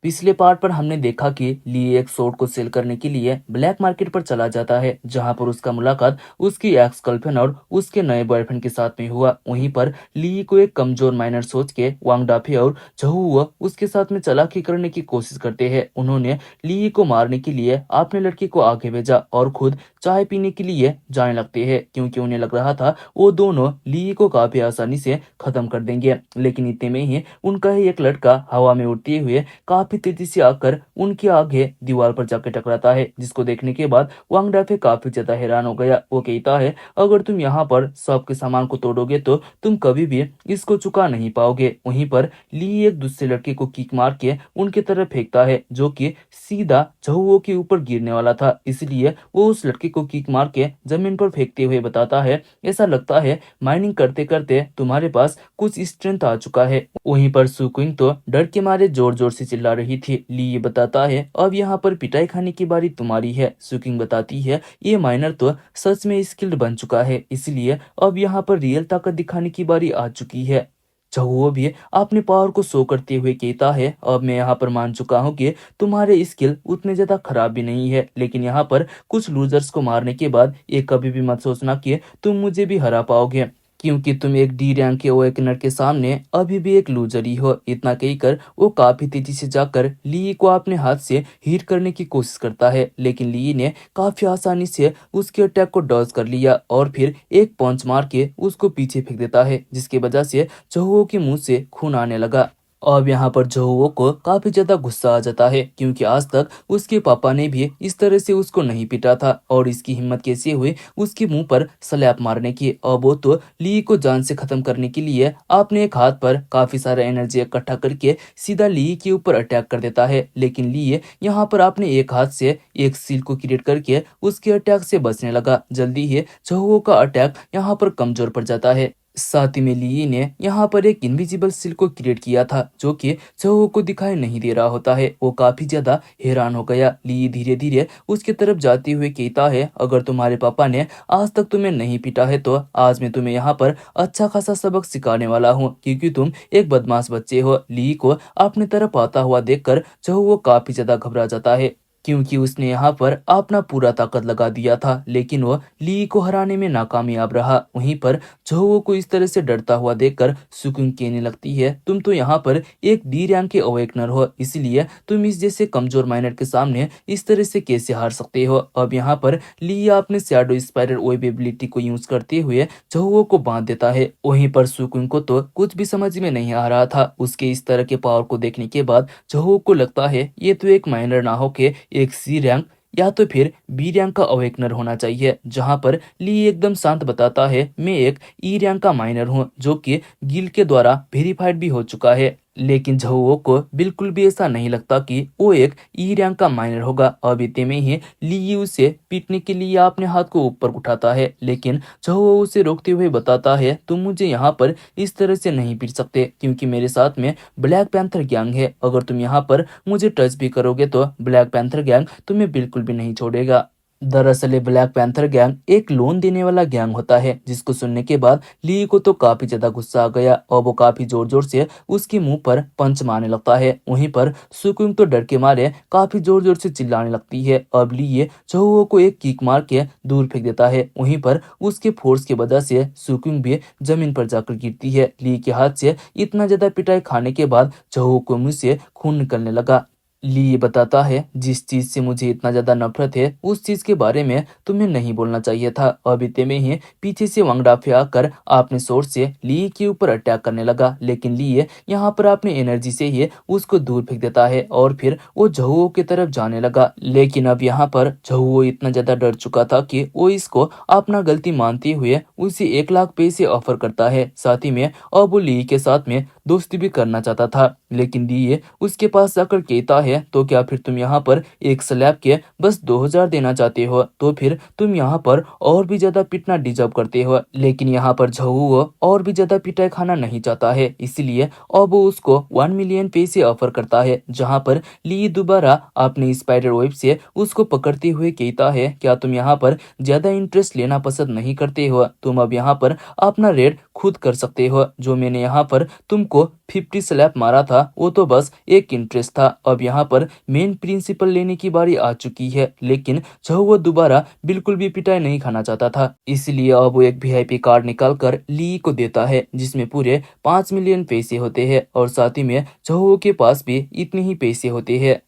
पिछले पार्ट पर हमने देखा कि ली एक सोर्ड को सेल करने के लिए ब्लैक मार्केट पर चला जाता है, जहां पर उसका मुलाकात उसकी एक्स गर्लफ्रेंड और उसके नए बॉयफ्रेंड के साथ में हुआ। वहीं पर ली को एक कमजोर माइनर सोच के वांग डाफे और झोउ उसके साथ में चालाकी करने की कोशिश करते हैं। उन्होंने ली को मारने के लिए अपने लड़के को आगे भेजा और खुद चाय पीने के लिए जाने लगते हैं, क्योंकि उन्हें लग रहा था वो दोनों ली को काफी आसानी से खत्म कर देंगे। लेकिन इतने में ही उनका ही एक लड़का हवा में उड़ते हुए काफी तेजी से आकर उनके आगे दीवार पर जाकर टकराता है, जिसको देखने के बाद वांग डाफे काफी ज्यादा हैरान हो गया। वो कहता है, अगर तुम यहाँ पर सबके सामान को तोड़ोगे तो तुम कभी भी इसको चुका नहीं पाओगे। वहीं पर ली एक दूसरे लड़के को किक मार के उनके तरफ फेंकता है, जो कि सीधा झोउ के ऊपर गिरने वाला था। इसलिए वो उस लड़के को किक मार के जमीन पर फेंकते हुए बताता है, ऐसा लगता है माइनिंग करते करते तुम्हारे पास कुछ स्ट्रेंथ आ चुका है। वहीं पर सुक्विंग तो डर के मारे जोर जोर से चिल्ला रही थी। ली ये बताता है, अब यहाँ पर पिटाई खाने की बारी तुम्हारी है। सुक्विंग बताती है, ये माइनर तो सच में स्किल्ड बन चुका है, इसलिए अब यहाँ पर रियल ताकत दिखाने की बारी आ चुकी है। वो भी अपने पावर को शो करते हुए कहता है, अब मैं यहाँ पर मान चुका हूँ कि तुम्हारे स्किल उतने ज्यादा खराब भी नहीं है, लेकिन यहाँ पर कुछ लूजर्स को मारने के बाद ये कभी भी मत सोचना कि तुम मुझे भी हरा पाओगे, क्योंकि तुम एक डी रैंक के ओएकनर के सामने अभी भी एक लूजर ही हो। इतना कहकर वो काफी तेजी से जाकर ली को अपने हाथ से हिट करने की कोशिश करता है, लेकिन ली ने काफी आसानी से उसके अटैक को डॉज कर लिया और फिर एक पंच मार के उसको पीछे फेंक देता है, जिसकी वजह से चहुओ के मुंह से खून आने लगा। अब यहाँ पर जोहो को काफी ज्यादा गुस्सा आ जाता है, क्योंकि आज तक उसके पापा ने भी इस तरह से उसको नहीं पीटा था और इसकी हिम्मत कैसे हुई उसके मुंह पर स्लैप मारने की। अब वो तो ली को जान से खत्म करने के लिए अपने एक हाथ पर काफी सारा एनर्जी इकट्ठा करके सीधा ली के ऊपर अटैक कर देता है, लेकिन ली यहाँ पर अपने एक हाथ से एक सील को क्रिएट करके उसके अटैक से बचने लगा। जल्दी ही जोहो का अटैक यहाँ पर कमजोर पड़ जाता है। साथ ही में ली ने यहाँ पर एक इनविजिबल सील को क्रिएट किया था, जो कि चहो को दिखाई नहीं दे रहा होता है। वो काफी ज्यादा हैरान हो गया। ली धीरे धीरे उसके तरफ जाते हुए कहता है, अगर तुम्हारे पापा ने आज तक तुम्हें नहीं पीटा है तो आज मैं तुम्हें यहाँ पर अच्छा खासा सबक सिखाने वाला हूँ, क्योंकि तुम एक बदमाश बच्चे हो। ली को अपनी तरफ आता हुआ देखकर चहो वो काफी ज्यादा घबरा जाता है, क्योंकि उसने यहाँ पर अपना पूरा ताकत लगा दिया था, लेकिन वो ली को हराने में नाकामयाब रहा। वहीं पर जोहो को इस तरह से डरता हुआ देखकर सुकुन कहने लगती है, तुम तो यहाँ पर एक डी रैंक के अवेकनर हो, इसलिए तुम इस जैसे कमजोर माइनर के सामने इस तरह से कैसे हार सकते हो। अब यहाँ पर ली अपने शैडो स्पाइडर वेब एबिलिटी को यूज करते हुए जोहो को बांध देता है। वहीं पर सुकुन को तो कुछ भी समझ में नहीं आ रहा था। उसके इस तरह के पावर को देखने के बाद जोहो को लगता है ये तो एक माइनर ना होके एक सी रैंक या तो फिर बी रैंक का अवेकनर होना चाहिए। जहां पर ली एकदम शांत बताता है, मैं एक ई रैंक का माइनर हूं, जो कि गिल के द्वारा वेरीफाइड भी हो चुका है। लेकिन झुओ को बिल्कुल भी ऐसा नहीं लगता कि वो एक ई रैंक का माइनर होगा। अब इतने में ही ली उसे पीटने के लिए अपने हाथ को ऊपर उठाता है, लेकिन झुओ उसे रोकते हुए बताता है, तुम मुझे यहाँ पर इस तरह से नहीं पीट सकते, क्योंकि मेरे साथ में ब्लैक पैंथर गैंग है। अगर तुम यहाँ पर मुझे टच भी करोगे तो ब्लैक पैंथर गैंग तुम्हें बिल्कुल भी नहीं छोड़ेगा। दरअसल ये ब्लैक पैंथर गैंग एक लोन देने वाला गैंग होता है, जिसको सुनने के बाद ली को तो काफी ज्यादा गुस्सा आ गया और वो काफी जोर जोर से उसके मुंह पर पंच मारने लगता है। वहीं पर सुकुंग तो डर के मारे काफी जोर जोर से चिल्लाने लगती है। अब ली ये चहुओ को एक किक मार के दूर फेंक देता है। वहीं पर उसके फोर्स की वजह से सुकुंग भी जमीन पर जाकर गिरती है। ली के हाथ से इतना ज्यादा पिटाई खाने के बाद चहुओ को मुंह से खून निकलने लगा। ली ये बताता है, जिस चीज से मुझे इतना ज्यादा नफरत है उस चीज के बारे में तुम्हें नहीं बोलना चाहिए था। अब इतने में ही पीछे से वांगडाफे आकर अपने सोर्स से ली के ऊपर अटैक करने लगा, लेकिन ली यहाँ पर अपनी एनर्जी से ही उसको दूर फेंक देता है और फिर वो झहुओ की तरफ जाने लगा। लेकिन अब यहाँ पर झहुओ इतना ज्यादा डर चुका था कि वो इसको अपना गलती मानते हुए उसे 1 लाख पैसे ऑफर करता है। साथ ही में अब वो ली के साथ में दोस्ती भी करना चाहता था, लेकिन ली उसके पास जाकर कहता है, तो क्या फिर तुम यहाँ पर एक स्लैब के बस 2000 देना चाहते हो? तो फिर तुम यहाँ पर और भी ज्यादा पिटना डिजर्व करते हो। लेकिन यहाँ पर झहुओ और भी ज्यादा पिटाई खाना नहीं चाहता है, इसलिए अब वो उसको 1 मिलियन पैसे ऑफर करता है। जहाँ पर ली दोबारा अपने स्पाइडर वेब से उसको पकड़ते हुए कहता है, क्या तुम यहाँ पर ज्यादा इंटरेस्ट लेना पसंद नहीं करते हो? तुम अब यहाँ पर अपना रेट खुद कर सकते हो। जो मैंने यहाँ पर तुमको 50 स्लैप मारा था वो तो बस एक इंटरेस्ट था। अब यहाँ पर मेन प्रिंसिपल लेने की बारी आ चुकी है। लेकिन वो दोबारा बिल्कुल भी पिटाई नहीं खाना चाहता था, इसलिए अब वो एक वीआईपी कार्ड निकाल कर ली को देता है, जिसमें पूरे 5 मिलियन पैसे होते हैं और साथ ही में चहो के पास भी इतने ही पैसे होते हैं।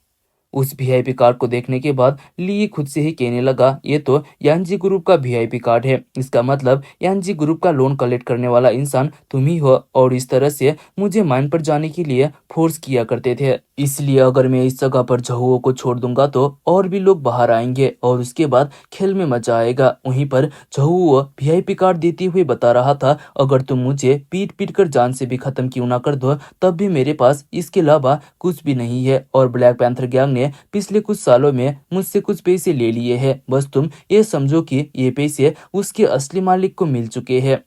उस वीआईपी कार्ड को देखने के बाद ली खुद से ही कहने लगा, ये तो यानजी ग्रुप का वीआईपी कार्ड है। इसका मतलब यानजी ग्रुप का लोन कलेक्ट करने वाला इंसान तुम ही हो और इस तरह से मुझे माइन पर जाने के लिए फोर्स किया करते थे। इसलिए अगर मैं इस जगह पर झहुओ को छोड़ दूंगा तो और भी लोग बाहर आएंगे और उसके बाद खेल में मजा आएगा। वहीं पर झहुओ वीआईपी कार्ड देते हुए बता रहा था, अगर तुम मुझे पीट पीट कर जान से भी खत्म क्यों ना कर दो, तब भी मेरे पास इसके अलावा कुछ भी नहीं है। और ब्लैक पैंथर गैंग ने पिछले कुछ सालों में मुझसे कुछ पैसे ले लिए हैं। बस तुम ये समझो कि ये पैसे उसके असली मालिक को मिल चुके हैं।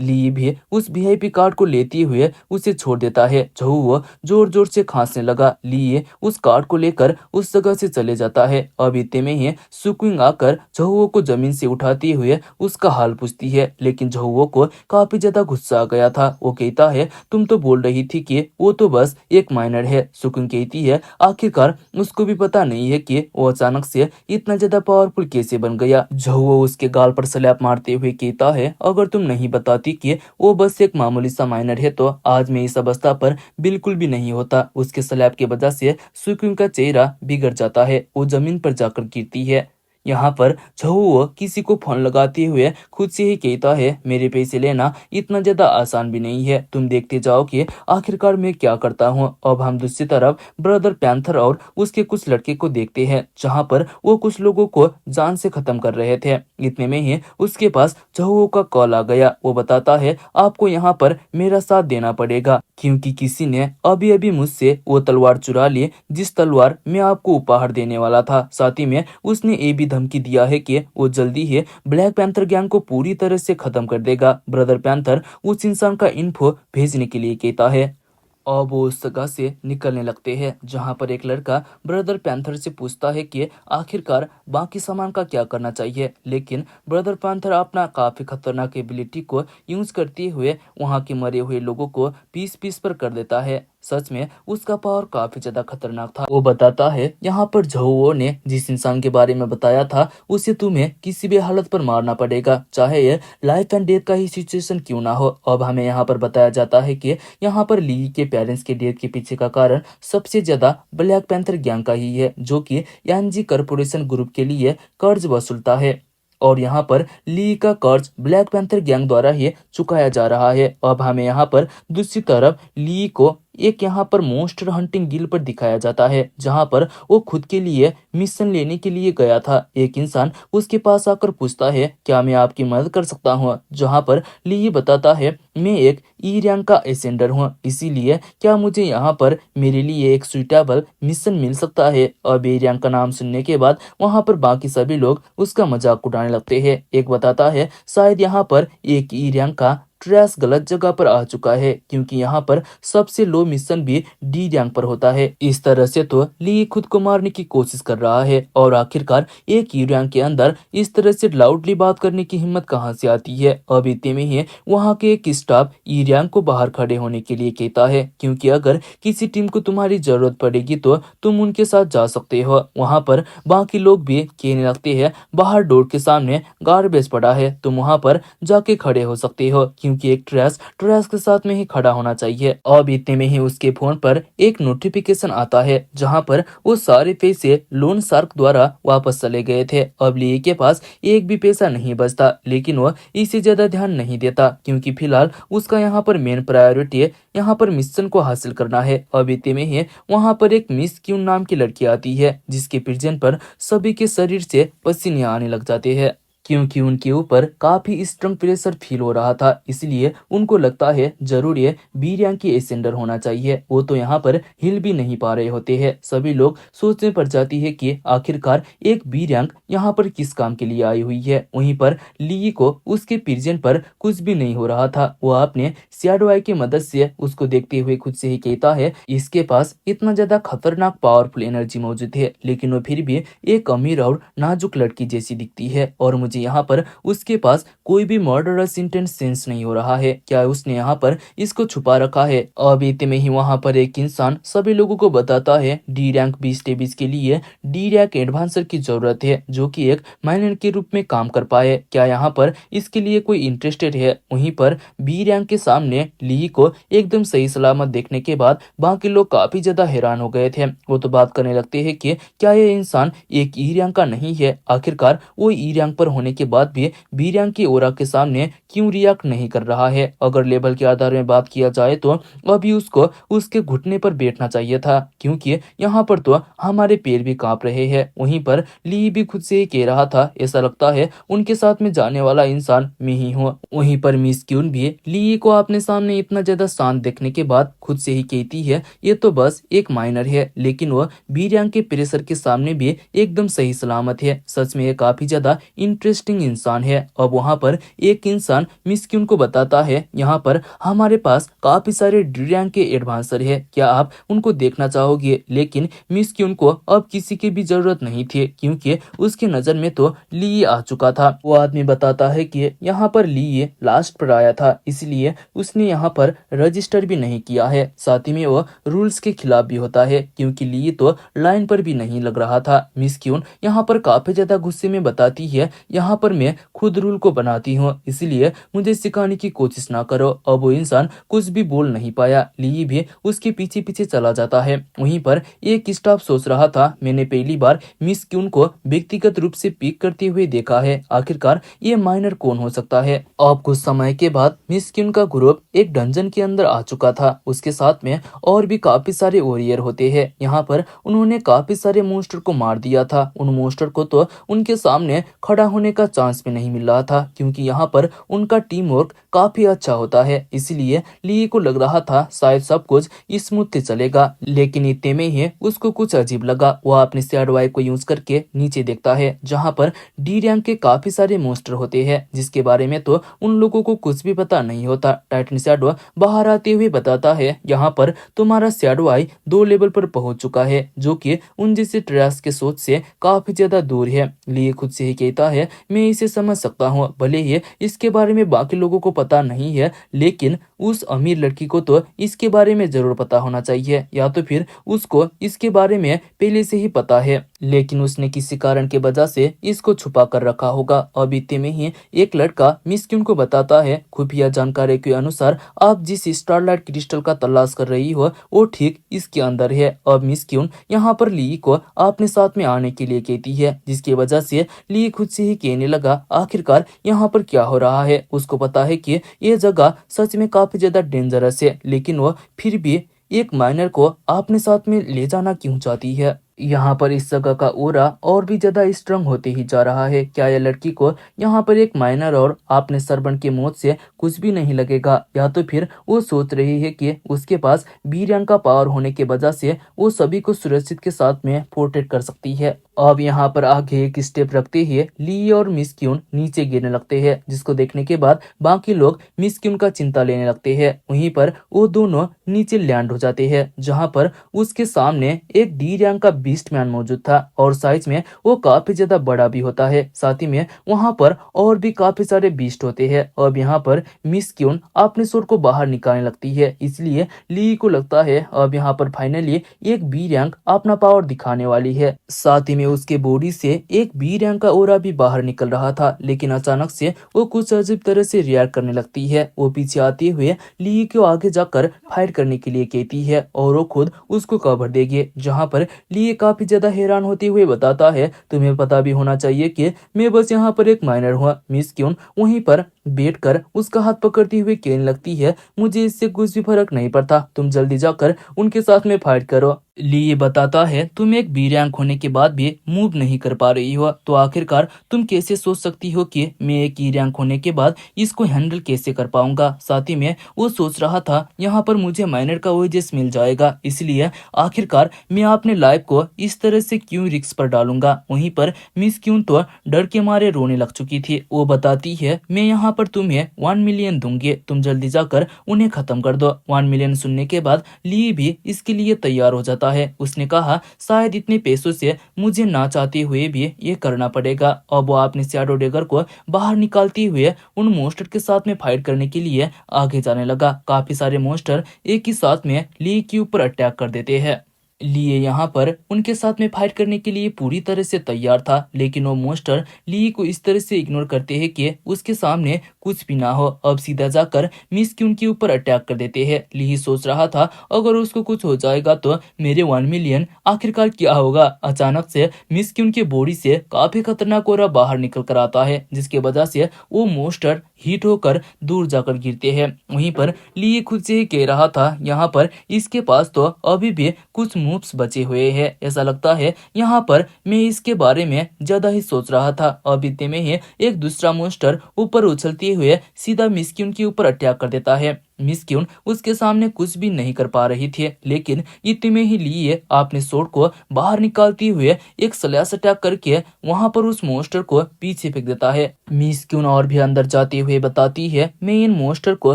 ली भी उस वीआईपी कार्ड को लेते हुए उसे छोड़ देता है। वो जोर जोर से खांसने लगा। ली उस कार्ड को लेकर उस जगह से चले जाता है। अब इतने में ही सुक्विंग आकर झहुओ को जमीन से उठाते हुए उसका हाल पूछती है, लेकिन झहुओ को काफी ज्यादा गुस्सा आ गया था। वो कहता है तुम तो बोल रही थी कि वो तो बस एक माइनर है। सुक्विंग कहती है आखिरकार उसको भी पता नहीं है कि वो अचानक से इतना ज्यादा पावरफुल कैसे बन गया। झहुओ उसके गाल पर स्लैप मारते हुए कहता है अगर तुम नहीं बताती कि वो बस एक मामूली सा माइनर है तो आज मैं इस अवस्था पर बिल्कुल भी नहीं होता। उसके स्लैप की वजह से सुक्विंग का चेहरा बिगड़ जाता है। वो जमीन पर जाकर गिरती है। यहाँ पर झहुओ किसी को फोन लगाते हुए खुद से ही कहता है मेरे पैसे लेना इतना ज्यादा आसान भी नहीं है, तुम देखते जाओ कि आखिरकार मैं क्या करता हूँ। अब हम दूसरी तरफ ब्रदर पैंथर और उसके कुछ लड़के को देखते हैं, जहाँ पर वो कुछ लोगों को जान से खत्म कर रहे थे। इतने में ही उसके पास झहुओ का कॉल आ गया। वो बताता है आपको यहाँ पर मेरा साथ देना पड़ेगा, क्योंकि किसी ने अभी अभी मुझसे वो तलवार चुरा ली जिस तलवार मैं आपको उपहार देने वाला था। साथ ही में उसने ये भी धमकी दिया है कि वो जल्दी ही ब्लैक पैंथर गैंग को पूरी तरह से खत्म कर देगा। ब्रदर पैंथर उस इंसान का इन्फो भेजने के लिए कहता है। और वो उस जगह से निकलने लगते हैं, जहां पर एक लड़का ब्रदर पैंथर से पूछता है कि आखिरकार बाकी सामान का क्या करना चाहिए, लेकिन ब्रदर पैंथर अपना काफी खतरनाक एबिलिटी को यूज करते हुए वहां के मरे हुए लोगों को पीस पीस पर कर देता है। सच में उसका पावर काफी ज्यादा खतरनाक था। वो बताता है यहाँ पर झहुओ ने जिस इंसान के बारे में बताया था उसे तुम्हें किसी भी हालत पर मारना पड़ेगा, चाहे ये लाइफ एंड डेथ का ही सिचुएशन क्यों ना हो। अब हमें यहाँ पर बताया जाता है कि यहाँ पर ली के पेरेंट्स के डेथ के पीछे का कारण सबसे ज्यादा ब्लैक पैंथर गैंग का ही है, जो कि यानजी कॉरपोरेशन ग्रुप के लिए कर्ज वसूलता है। और यहाँ पर ली का कर्ज ब्लैक पैंथर गैंग द्वारा ही चुकाया जा रहा है। अब हमें यहाँ पर दूसरी तरफ ली को एक यहाँ पर मोस्टर हंटिंग गिल पर दिखाया जाता है, जहाँ पर वो खुद के लिए मिशन लेने के लिए गया था। एक इंसान उसके पास आकर पूछता है क्या मैं आपकी मदद कर सकता हूँ, जहाँ पर ली बताता है मैं एक ई रैंक का एसेंडर हूँ, इसीलिए क्या मुझे यहाँ पर मेरे लिए एक सुइटेबल मिशन मिल सकता है। अब ए रैंक का नाम सुनने के बाद वहाँ पर बाकी सभी लोग उसका मजाक उड़ाने लगते हैं। एक बताता है शायद यहाँ पर एक ई रैंक का ट्रेस गलत जगह पर आ चुका है, क्योंकि यहाँ पर सबसे लो मिशन भी डी रैंक पर होता है। इस तरह से तो ली खुद को मारने की कोशिश कर रहा है, और आखिरकार एक ई रैंक के अंदर इस तरह से लाउडली बात करने की हिम्मत कहाँ से आती है। अब इतने में ही वहाँ के एक स्टाफ ई रैंक को बाहर खड़े होने के लिए कहता है, क्योंकि अगर किसी टीम को तुम्हारी जरूरत पड़ेगी तो तुम उनके साथ जा सकते हो। वहाँ पर बाकी लोग भी कहने लगते हैं बाहर डोर के सामने गार्बेज पड़ा है, तुम वहाँ पर जाके खड़े हो सकते हो, क्योंकि एक ट्रैश के साथ में ही खड़ा होना चाहिए। अब इतने में ही उसके फोन पर एक नोटिफिकेशन आता है, जहां पर वो सारे पैसे लोन शार्क द्वारा वापस चले गए थे। अब ली के पास एक भी पैसा नहीं बचता, लेकिन वो इसे ज्यादा ध्यान नहीं देता, क्योंकि फिलहाल उसका यहाँ पर मेन प्रायोरिटी यहाँ पर मिशन को हासिल करना है। अब इतने में ही वहाँ पर एक मिस क्यून नाम की लड़की आती है, जिसके प्रेजेंट पर सभी के शरीर से पसीने आने लग जाते हैं, क्योंकि उनके ऊपर काफी स्ट्रॉन्ग प्रेशर फील हो रहा था। इसलिए उनको लगता है जरूर ये बी रैंक की एसेंडर होना चाहिए। वो तो यहाँ पर हिल भी नहीं पा रहे होते हैं। सभी लोग सोचने पड़ जाती है कि आखिरकार एक बी रैंक यहाँ पर किस काम के लिए आई हुई है। वहीं पर ली को उसके पिर्जन पर कुछ भी नहीं हो रहा था। वो अपने शैडो आई की मदद से उसको देखते हुए खुद से ही कहता है इसके पास इतना ज्यादा खतरनाक पावरफुल एनर्जी मौजूद है, लेकिन वो फिर भी एक अमीर और नाजुक लड़की जैसी दिखती है, और मुझे यहाँ पर उसके पास कोई भी मर्डरस इंटेंट सेंस नहीं हो रहा है। क्या उसने यहाँ पर इसको छुपा रखा है। अब इतने में ही वहाँ पर एक इंसान सभी लोगों को बताता है डी रैंक बीस टेबिस के लिए डी रैंक एडवांसर की जरूरत है, जो कि एक माइनर के रूप में काम कर पाए। क्या यहाँ पर इसके लिए कोई इंटरेस्टेड है। वहीं पर बी रैंक के सामने ली को एकदम सही सलामत देखने के बाद बाकी लोग काफी ज्यादा हैरान हो गए थे। वो तो बात करने लगते हैं कि क्या ये इंसान एक ई रैंक का नहीं है, आखिरकार वो ई रैंक पर होने के बाद भी बी रैंक की ओरा के सामने क्यों रिएक्ट नहीं कर रहा है। अगर लेवल के आधार में बात किया जाए तो अभी उसको उसके घुटने पर बैठना चाहिए था, क्योंकि यहाँ पर तो हमारे पैर भी कांप रहे हैं। वहीं पर ली भी खुद से ही कह रहा था ऐसा लगता है उनके साथ में जाने वाला इंसान मैं ही हूँ। वहीं पर मिस क्यून भी ली को अपने सामने इतना ज्यादा शांत देखने के बाद खुद से ही कहती है ये तो बस एक माइनर है, लेकिन वह बी रैंक के प्रेशर के सामने भी एकदम सही सलामत है। सच में ये काफी ज्यादा इंटरेस्ट इंटरेस्टिंग इंसान है। अब वहाँ पर एक इंसान मिस क्यून को बताता है, यहाँ पर हमारे पास काफी सारे डी रैंक के एडवांसर है, क्या आप उनको देखना चाहोगे? लेकिन मिस क्यून को अब किसी की भी जरूरत नहीं थी, क्योंकि उसके नजर में तो ली आ चुका था। वो आदमी बताता है कि यहाँ पर ली लास्ट पर आया था, इसलिए उसने यहाँ पर रजिस्टर भी नहीं किया है। साथ ही में वो रूल्स के खिलाफ भी होता है, क्योंकि ली तो लाइन पर भी नहीं लग रहा था। मिस क्यून यहाँ पर काफी ज्यादा गुस्से में बताती है, यहाँ पर मैं खुद रूल को बनाती हूँ, इसलिए मुझे सिखाने की कोशिश ना करो। अब वो इंसान कुछ भी बोल नहीं पाया। ली भी उसके पीछे पीछे चला जाता है। वहीं पर एक स्टाफ सोच रहा था, मैंने पहली बार मिस क्यून को व्यक्तिगत रूप से पिक करते हुए देखा है, आखिरकार ये माइनर कौन हो सकता है? अब कुछ समय के बाद मिस क्यून का ग्रुप एक डंजन के अंदर आ चुका था। उसके साथ में और भी काफी सारे वॉरियर होते हैं। यहाँ पर उन्होंने काफी सारे मोस्टर को मार दिया था। उन मोस्टर को तो उनके सामने खड़ा होने का चांस भी नहीं मिल रहा था, क्योंकि यहाँ पर उनका टीम वर्क काफी अच्छा होता है। इसलिए ली को लग रहा था शायद सब कुछ स्मूथ चलेगा, लेकिन इतने में ही उसको कुछ अजीब लगा। वह अपने शैडो आई को यूज करके नीचे देखता है, जहाँ पर डी रैंक के काफी सारे मोस्टर होते हैं, जिसके बारे में तो उन लोगों को कुछ भी पता नहीं होता। टाइटन शैडो बाहर आते हुए बताता है, यहाँ पर तुम्हारा शैडो आई 2 लेवल पर पहुंच चुका है, जो कि उन जैसे ट्रेस के सोच से काफी ज्यादा दूर है। लिए खुद से ही कहता है, मैं इसे समझ सकता हूँ, भले ही इसके बारे में बाकी लोगों को पता नहीं है, लेकिन उस अमीर लड़की को तो इसके बारे में जरूर पता होना चाहिए, या तो फिर उसको इसके बारे में पहले से ही पता है, लेकिन उसने किसी कारण के वजह से इसको छुपा कर रखा होगा। अब इतने में ही एक लड़का मिस क्यून को बताता है, खुफिया जानकारी के अनुसार आप जिस स्टारलाइट क्रिस्टल का तलाश कर रही हो वो ठीक इसके अंदर है। अब मिस क्यून यहाँ पर ली को अपने साथ में आने के लिए कहती है, जिसकी वजह से ली खुद से ही कहने लगा, आखिरकार यहाँ पर क्या हो रहा है? उसको पता है कि ये जगह सच में काफी ज्यादा डेंजरस है, लेकिन वो फिर भी एक माइनर को अपने साथ में ले जाना क्यों चाहती है? यहाँ पर इस जगह का ओरा और भी ज्यादा स्ट्रांग होते ही जा रहा है। क्या यह लड़की को यहाँ पर एक माइनर और अपने सरबंद के मौत से कुछ भी नहीं लगेगा, या तो फिर वो सोच रही है कि उसके पास वीर्यांग का पावर होने की वजह से वो सभी को सुरक्षित के साथ में प्रोटेक्ट कर सकती है। अब यहाँ पर आगे एक स्टेप रखते ही ली और मिस क्यून नीचे गिरने लगते हैं, जिसको देखने के बाद बाकी लोग मिस क्यून का चिंता लेने लगते हैं। वहीं पर वो दोनों नीचे लैंड हो जाते हैं, जहाँ पर उसके सामने एक डी रैंक का बीस्ट मैन मौजूद था, और साइज में वो काफी ज्यादा बड़ा भी होता है। साथ ही में वहाँ पर और भी काफी सारे बीस्ट होते हैं। अब यहाँ पर मिस क्यून अपने स्वord को बाहर निकालने लगती है, इसलिए ली को लगता है अब यहाँ पर फाइनली एक बी रैंक अपना पावर दिखाने वाली है। साथ ही में उसके बॉडी से एक बी रैंक का ओरा भी बाहर निकल रहा था, लेकिन अचानक से वो कुछ अजीब तरह से रिएक्ट करने लगती है। वो पीछे आते हुए ली को आगे जाकर फाइट करने के लिए कहती है, और वो खुद उसको कवर देगी, जहाँ पर ली काफी ज्यादा हैरान होते हुए बताता है, तुम्हें पता भी होना चाहिए कि मैं बस यहाँ पर एक माइनर हूँ। मिस क्यून वहीं पर बैठकर उसका हाथ पकड़ती हुए कहने लगती है, मुझे इससे कुछ भी फर्क नहीं पड़ता, तुम जल्दी जाकर उनके साथ में फाइट करो। ली ये बताता है, तुम एक बी रैंक होने के बाद भी मूव नहीं कर पा रही हो, तो आखिरकार तुम कैसे सोच सकती हो कि मैं एक ई रैंक होने के बाद इसको हैंडल कैसे कर पाऊंगा? साथ ही में वो सोच रहा था यहाँ पर मुझे माइनर का ओएजेस मिल जाएगा, इसलिए आखिरकार मैं अपने लाइफ को इस तरह से क्यों रिस्क पर डालूंगा। वहीं पर मिस क्यून तो डर के मारे रोने लग चुकी थी। वो बताती है, मैं यहाँ पर तुम्हें 1 मिलियन दूंगी, तुम जल्दी जाकर उन्हें खत्म कर दो। 1 मिलियन सुनने के बाद ली भी इसके लिए तैयार हो जाता है। उसने कहा, शायद इतने पैसों से मुझे ना चाहते हुए भी ये करना पड़ेगा। अब वो अपने शैडो डैगर को बाहर निकालते हुए उन मोस्टर के साथ में फाइट करने के लिए आगे जाने लगा। काफी सारे मोस्टर एक ही साथ में ली के ऊपर अटैक कर देते हैं। लिए यहाँ पर उनके साथ में फाइट करने के लिए पूरी तरह से तैयार था, लेकिन वो मोस्टर ली को इस तरह से इग्नोर करते हैं कि उसके सामने कुछ भी ना हो। अब सीधा जाकर मिस क्यून के ऊपर अटैक कर देते हैं। ली सोच रहा था अगर उसको कुछ हो जाएगा तो मेरे 1 मिलियन आखिरकार क्या होगा। अचानक से मिस क्यून के बॉडी से काफी खतरनाक ओरा बाहर निकल कर आता है, जिसके वजह से वो मोस्टर हीट होकर दूर जाकर गिरते हैं। वहीं पर ली खुद से ही कह रहा था, यहाँ पर इसके पास तो अभी भी कुछ मूव्स बचे हुए हैं, ऐसा लगता है यहाँ पर मैं इसके बारे में ज्यादा ही सोच रहा था। अब इतने में ही एक दूसरा मोस्टर ऊपर उछलते हुए सीधा मिस क्यून के ऊपर अटैक कर देता है। मिस क्यून उसके सामने कुछ भी नहीं कर पा रही थी, लेकिन इतने में ही लिए अपने स्वॉर्ड को बाहर निकालती हुए एक स्लैश अटैक करके वहां पर उस मोस्टर को पीछे फेंक देता है। मिस क्यून और भी अंदर जाते हुए बताती है, मैं इन मोस्टर को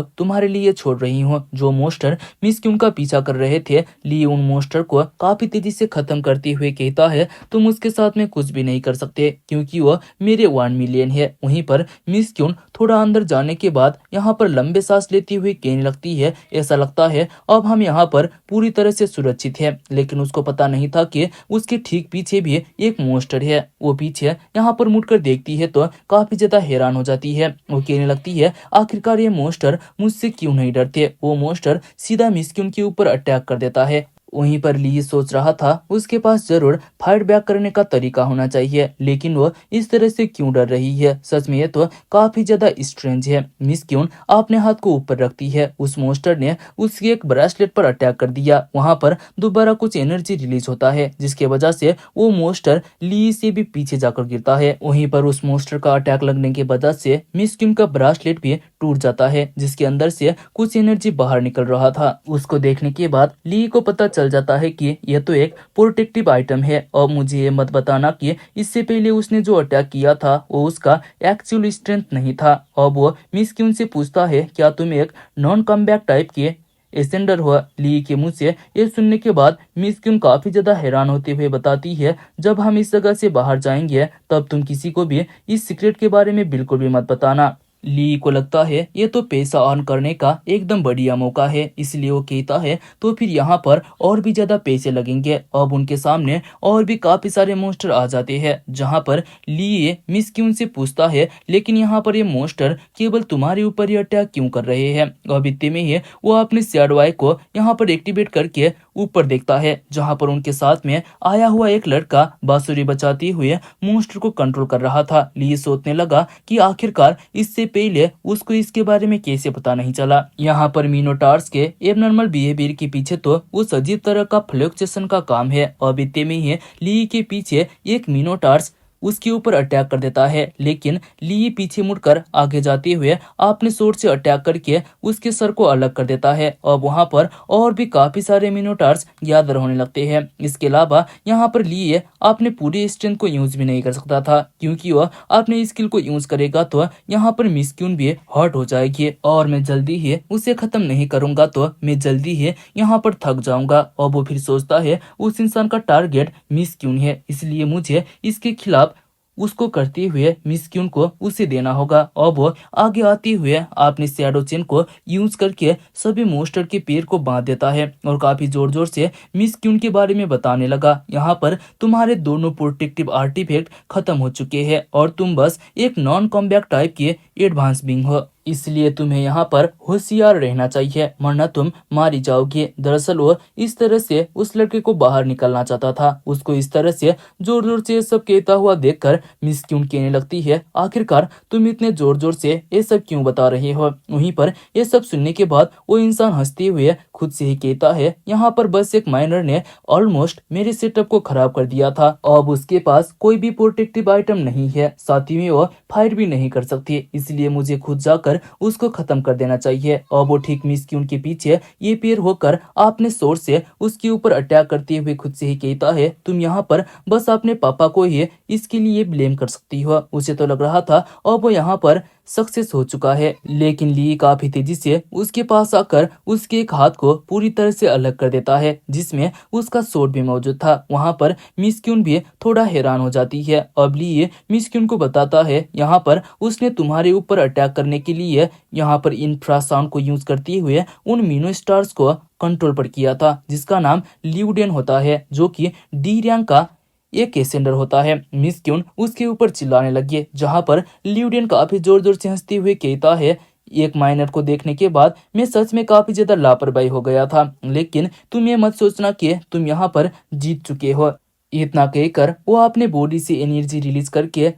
तुम्हारे लिए छोड़ रही हूँ। जो मोस्टर मिस क्यून का पीछा कर रहे थे, ली उन मोस्टर को काफी तेजी से खत्म करते हुए कहता है, तुम उसके साथ में कुछ भी नहीं कर सकते क्योंकि वो मेरे 1 मिलियन है। वहीं पर मिस क्यून थोड़ा अंदर जाने के बाद यहाँ पर लंबे सांस लेती हुई कहने लगती है, ऐसा लगता है अब हम यहाँ पर पूरी तरह से सुरक्षित है। लेकिन उसको पता नहीं था कि उसके ठीक पीछे भी एक मोस्टर है। वो पीछे यहाँ पर मुड़कर देखती है तो काफी ज्यादा हैरान हो जाती है। वो कहने लगती है, आखिरकार ये मोस्टर मुझसे क्यों नहीं डरते। वो मोस्टर सीधा मिस क्यून के ऊपर अटैक कर देता है। वहीं पर ली सोच रहा था उसके पास जरूर फाइट बैक करने का तरीका होना चाहिए, लेकिन वो इस तरह से क्यों डर रही है। सच में ये तो काफी ज्यादा स्ट्रेंज है। मिस क्यून अपने हाथ को ऊपर रखती है। उस मोस्टर ने उसके एक ब्रेसलेट पर अटैक कर दिया। वहां पर दोबारा कुछ एनर्जी रिलीज होता है, जिसके वजह से वो मोस्टर ली से भी पीछे जाकर गिरता है। वहीं पर उस मोस्टर का अटैक लगने की वजह से मिस क्यून का ब्रेसलेट भी टूट जाता है, जिसके अंदर से कुछ एनर्जी बाहर निकल रहा था। उसको देखने के बाद ली को पता चल जाता है कि यह तो एक प्रोटेक्टिव आइटम है। और मुझे ये मत बताना कि इससे पहले उसने जो अटैक किया था वो उसका एक्चुअल स्ट्रेंथ नहीं था। अब वो मिस क्यून से पूछता है, क्या तुम एक नॉन कमबैक टाइप के एसेंडर हुआ। ली के मुंह से ये सुनने के बाद मिस क्यून काफी ज्यादा हैरान होते हुए बताती है, जब हम इस जगह से बाहर जाएंगे तब तुम किसी को भी इस सीक्रेट के बारे में बिल्कुल भी मत बताना। ली को लगता है ये तो पैसा अर्न करने का एकदम बढ़िया मौका है, इसलिए वो कहता है तो फिर यहाँ पर और भी ज्यादा पैसे लगेंगे। अब उनके सामने और भी काफी सारे मोस्टर आ जाते हैं, जहाँ पर ली मिस क्यून से पूछता है, लेकिन यहाँ पर ये मोस्टर केवल तुम्हारे ऊपर ही अटैक क्यों कर रहे हैं। अब इतने में ही वो अपने शैडो आई को यहाँ पर एक्टिवेट करके ऊपर देखता है, जहाँ पर उनके साथ में आया हुआ एक लड़का बांसुरी बजाते हुए मोस्टर को कंट्रोल कर रहा था। ली सोचने लगा कि आखिरकार इससे पहले उसको इसके बारे में कैसे पता नहीं चला। यहाँ पर मिनोटार्स के एबनॉर्मल बिहेवियर के पीछे तो उस अजीब तरह का फ्लक्चुएशन का काम है। अब इतने में ही ली के पीछे एक मिनोटार्स उसके ऊपर अटैक कर देता है, लेकिन ली पीछे मुड़कर आगे जाते हुए अपने स्वॉर्ड से अटैक करके उसके सर को अलग कर देता है। अब वहां पर और भी काफी सारे मिनोटार्स गैदर होने लगते हैं। इसके अलावा यहाँ पर ली अपने पूरी स्ट्रेंथ को यूज भी नहीं कर सकता था, क्योंकि वह अपने स्किल को यूज करेगा तो यहाँ पर मिस क्यून भी हर्ट हो जाएगी और मैं जल्दी ही उसे खत्म नहीं करूंगा तो मैं जल्दी ही यहाँ पर थक जाऊंगा। और वो फिर सोचता है उस इंसान का टारगेट मिस क्यून है, इसलिए मुझे इसके खिलाफ उसको करते हुए मिस क्यून को उसे देना होगा। और वो आगे आते हुए अपने शैडो चेन को यूज करके सभी मोस्टर के पैर को बांध देता है और काफी जोर जोर से मिस क्यून के बारे में बताने लगा, यहाँ पर तुम्हारे दोनों प्रोटेक्टिव आर्टिफैक्ट खत्म हो चुके हैं और तुम बस एक नॉन कॉम्बैट टाइप के एडवांस बीइंग हो, इसलिए तुम्हें यहाँ पर होशियार रहना चाहिए वरना तुम मारी जाओगे। दरअसल वो इस तरह से उस लड़के को बाहर निकलना चाहता था। उसको इस तरह से जोर जोर से सब कहता हुआ देखकर मिस क्यून कहने लगती है, आखिरकार तुम इतने जोर जोर से ये सब क्यों बता रहे हो। वहीं पर ये सब सुनने के बाद वो इंसान हंसते हुए खुद से ही कहता है, यहाँ पर बस एक माइनर ने ऑलमोस्ट मेरे सेटअप को खराब कर दिया था। अब उसके पास कोई भी प्रोटेक्टिव आइटम नहीं है, साथ ही में वो फायर भी नहीं कर सकती, इसलिए मुझे खुद जाकर उसको खत्म कर देना चाहिए। और वो ठीक मिस क्यून के पीछे ये पैर होकर अपने सोर्स से उसके ऊपर अटैक करते हुए खुद से ही कहता है, तुम यहाँ पर बस अपने पापा को ही इसके लिए ब्लेम कर सकती हो। उसे तो लग रहा था और वो यहाँ पर सक्सेस हो चुका है, लेकिन ली काफी तेजी से उसके पास आकर उसके एक हाथ को पूरी तरह से अलग कर देता है, जिसमें उसका स्वॉर्ड भी मौजूद था। वहां पर मिस क्यून भी थोड़ा हैरान हो जाती है। अब ली मिस क्यून को बताता है, यहाँ पर उसने तुम्हारे ऊपर अटैक करने के लिए यहाँ पर इंफ्रासाउंड को यूज करते हुए उन मिनो स्टार्स को कंट्रोल पर किया था, जिसका नाम ल्यूडेन होता है, जो कि डी रैंक का एक एसेंडर होता है। मिस क्यून उसके ऊपर चिल्लाने लगी, जहां पर ल्यूडेन काफी जोर जोर से हंसते हुए कहता है, एक माइनर को देखने के बाद मैं सच में काफी ज्यादा लापरवाही हो गया था, लेकिन तुम ये मत सोचना कि तुम यहाँ पर जीत चुके हो। इतना कहकर वो अपने बॉडी से एनर्जी रिलीज करके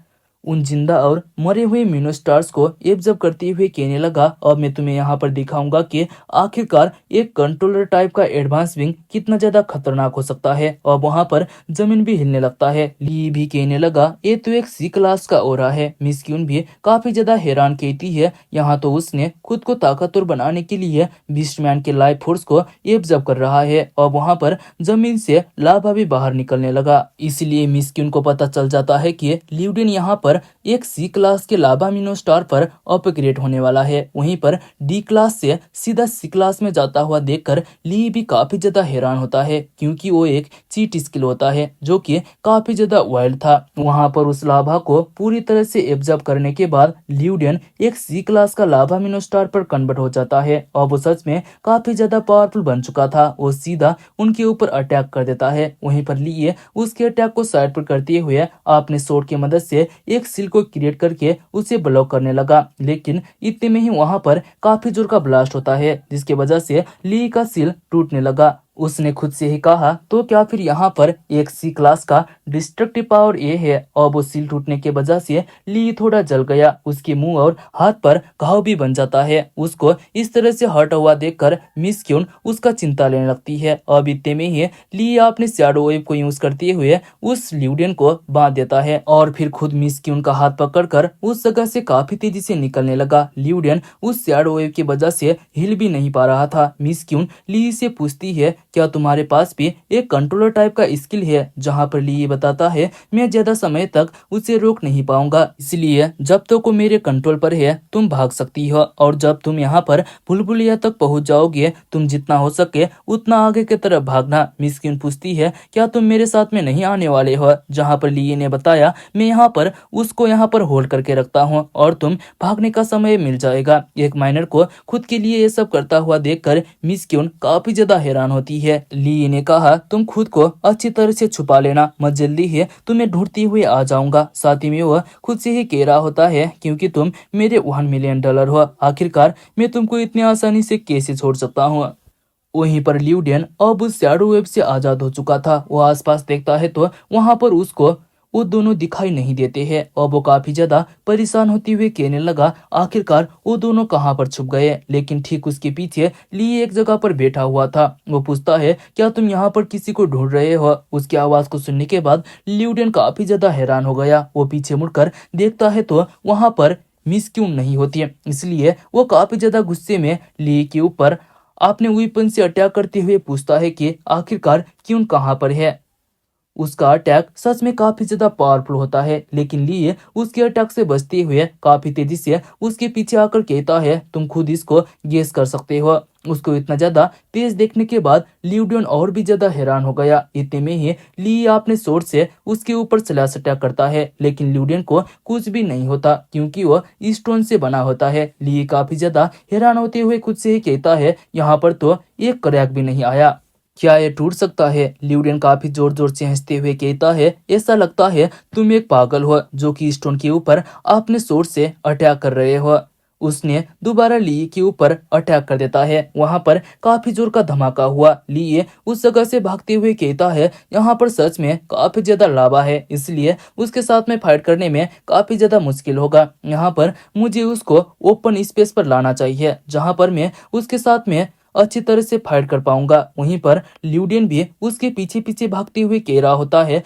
उन जिंदा और मरे हुए मिनोस्टार्स को एब्जॉर्ब करते हुए कहने लगा, अब मैं तुम्हें यहाँ पर दिखाऊंगा कि आखिरकार एक कंट्रोलर टाइप का एडवांस विंग कितना ज्यादा खतरनाक हो सकता है। और वहाँ पर जमीन भी हिलने लगता है। ली भी कहने लगा, ये तो एक सी क्लास का ओरा है। मिस क्यून भी काफी ज्यादा हैरान कहती है, यहाँ तो उसने खुद को ताकतवर बनाने के लिए बीस्टमैन के लाइफ फोर्स को एब्जॉर्ब कर रहा है। और वहाँ पर जमीन से लावा भी बाहर निकलने लगा। इसलिए मिस क्यून को पता चल जाता है कि ल्यूडेन यहाँ पर एक सी क्लास के लावा मिनोस्टार पर अपग्रेड होने वाला है। वहीं पर डी क्लास से सीधा सी क्लास में जाता हुआ देखकर ली भी काफी ज्यादा हैरान होता है, क्योंकि वो एक चीट स्किल होता है जो कि काफी ज्यादा वाइल्ड था। वहां पर उस लाभा को पूरी तरह से एब्जॉर्ब करने के बाद ल्यूडेन एक सी क्लास का लाभा मिनोस्टार पर कन्वर्ट हो जाता है और वो सच में काफी ज्यादा पावरफुल बन चुका था। वो सीधा उनके ऊपर अटैक कर देता है। वहीं पर लिए उसके अटैक को साइड पर करते हुए अपने सोर्ड की मदद से एक सील को क्रिएट करके उसे ब्लॉक करने लगा। लेकिन इतने में ही वहां पर काफी जोर का ब्लास्ट होता है, जिसकी वजह से ली का सील टूटने लगा। उसने खुद से ही कहा, तो क्या फिर यहाँ पर एक सी क्लास का डिस्ट्रक्टिव पावर ये है। और वो सील टूटने के वजह से ली थोड़ा जल गया। उसके मुंह और हाथ पर घाव भी बन जाता है। उसको इस तरह से हर्ट हुआ देखकर मिस क्यून उसका चिंता लेने लगती है। अब इतने में ही ली अपने शैडो वेव को यूज करते हुए उस ल्यूडेन को बांध देता है और फिर खुद मिस क्यून का हाथ पकड़कर उस जगह से काफी तेजी से निकलने लगा। ल्यूडेन उस शैडो वेव की वजह से हिल भी नहीं पा रहा था। मिस क्यून ली से पूछती है, क्या तुम्हारे पास भी एक कंट्रोलर टाइप का स्किल है। जहां पर ली बताता है, मैं ज्यादा समय तक उसे रोक नहीं पाऊंगा, इसलिए जब तक वो मेरे कंट्रोल पर है तुम भाग सकती हो, और जब तुम यहाँ पर बुलबुलिया तक पहुंच जाओगे तुम जितना हो सके उतना आगे की तरफ भागना। मिस क्यून पूछती है, क्या तुम मेरे साथ में नहीं आने वाले हो। जहाँ पर ली ने बताया, मैं यहाँ पर उसको यहाँ पर होल्ड करके रखता हूँ और तुम भागने का समय मिल जाएगा। एक माइनर को खुद के लिए ये सब करता हुआ देखकर मिस क्यून काफी ज्यादा हैरान होती है। ली ने कहा, तुम खुद को अच्छी तरह से छुपा लेना, मैं जल्दी ही तुम्हें ढूंढती हुए आ जाऊंगा। साथ ही में वह खुद से ही कह रहा होता है, क्योंकि तुम मेरे $1 मिलियन हो, आखिरकार मैं तुमको इतनी आसानी से कैसे छोड़ सकता हूँ। वहीं पर ल्यूडेन अब उस शैडो वेब से आजाद हो चुका था। वो आसपास देखता है तो वहां पर उसको वो दोनों दिखाई नहीं देते हैं और वो काफी ज्यादा परेशान होते हुए कहने लगा, आखिरकार वो दोनों कहां पर छुप गए। लेकिन ठीक उसके पीछे ली एक जगह पर बैठा हुआ था। वो पूछता है, क्या तुम यहाँ पर किसी को ढूंढ रहे हो। उसकी आवाज को सुनने के बाद ल्यूडेन काफी ज्यादा हैरान हो गया। वो पीछे मुड़कर देखता है तो वहां पर मिस क्यून नहीं होती है, इसलिए वो काफी ज्यादा गुस्से में ली के ऊपर अपने वेपन से अटैक करते हुए पूछता है कि आखिरकार क्यून कहाँ पर है। उसका अटैक सच में काफी ज्यादा पावरफुल होता है, लेकिन ली उसके अटैक से बचते हुए काफी तेजी से उसके पीछे आकर कहता है, तुम खुद इसको गेस कर सकते हो। उसको इतना ज्यादा तेज देखने के बाद ल्यूडेन और भी ज्यादा हैरान हो गया। इतने में ही ली अपने सोर्ड से उसके ऊपर स्लैश अटैक करता है, लेकिन ल्यूडेन को कुछ भी नहीं होता, क्योंकि वो स्टोन से बना होता है। ली काफी ज्यादा हैरान होते हुए खुद से ही कहता है, यहाँ पर तो एक क्रैक भी नहीं आया, क्या ये टूट सकता है। ल्यूडेन काफी जोर जोर से हंसते हुए कहता है, ऐसा लगता है तुम एक पागल हो जो कि स्टोन के ऊपर अपने सोर्ड से अटैक कर रहे हो। उसने दोबारा ली के ऊपर अटैक कर देता है। वहां पर काफी जोर का धमाका हुआ। ली उस जगह से भागते हुए कहता है, यहाँ पर सच में काफी ज्यादा लावा है, इसलिए उसके साथ में फाइट करने में काफी ज्यादा मुश्किल होगा। यहाँ पर मुझे उसको ओपन स्पेस पर लाना चाहिए, जहाँ पर मैं उसके साथ में अच्छी तरह से फाइट कर पाऊंगा। वहीं पर ल्यूडेन भी उसके पीछे पीछे भागते हुए कह रहा होता है,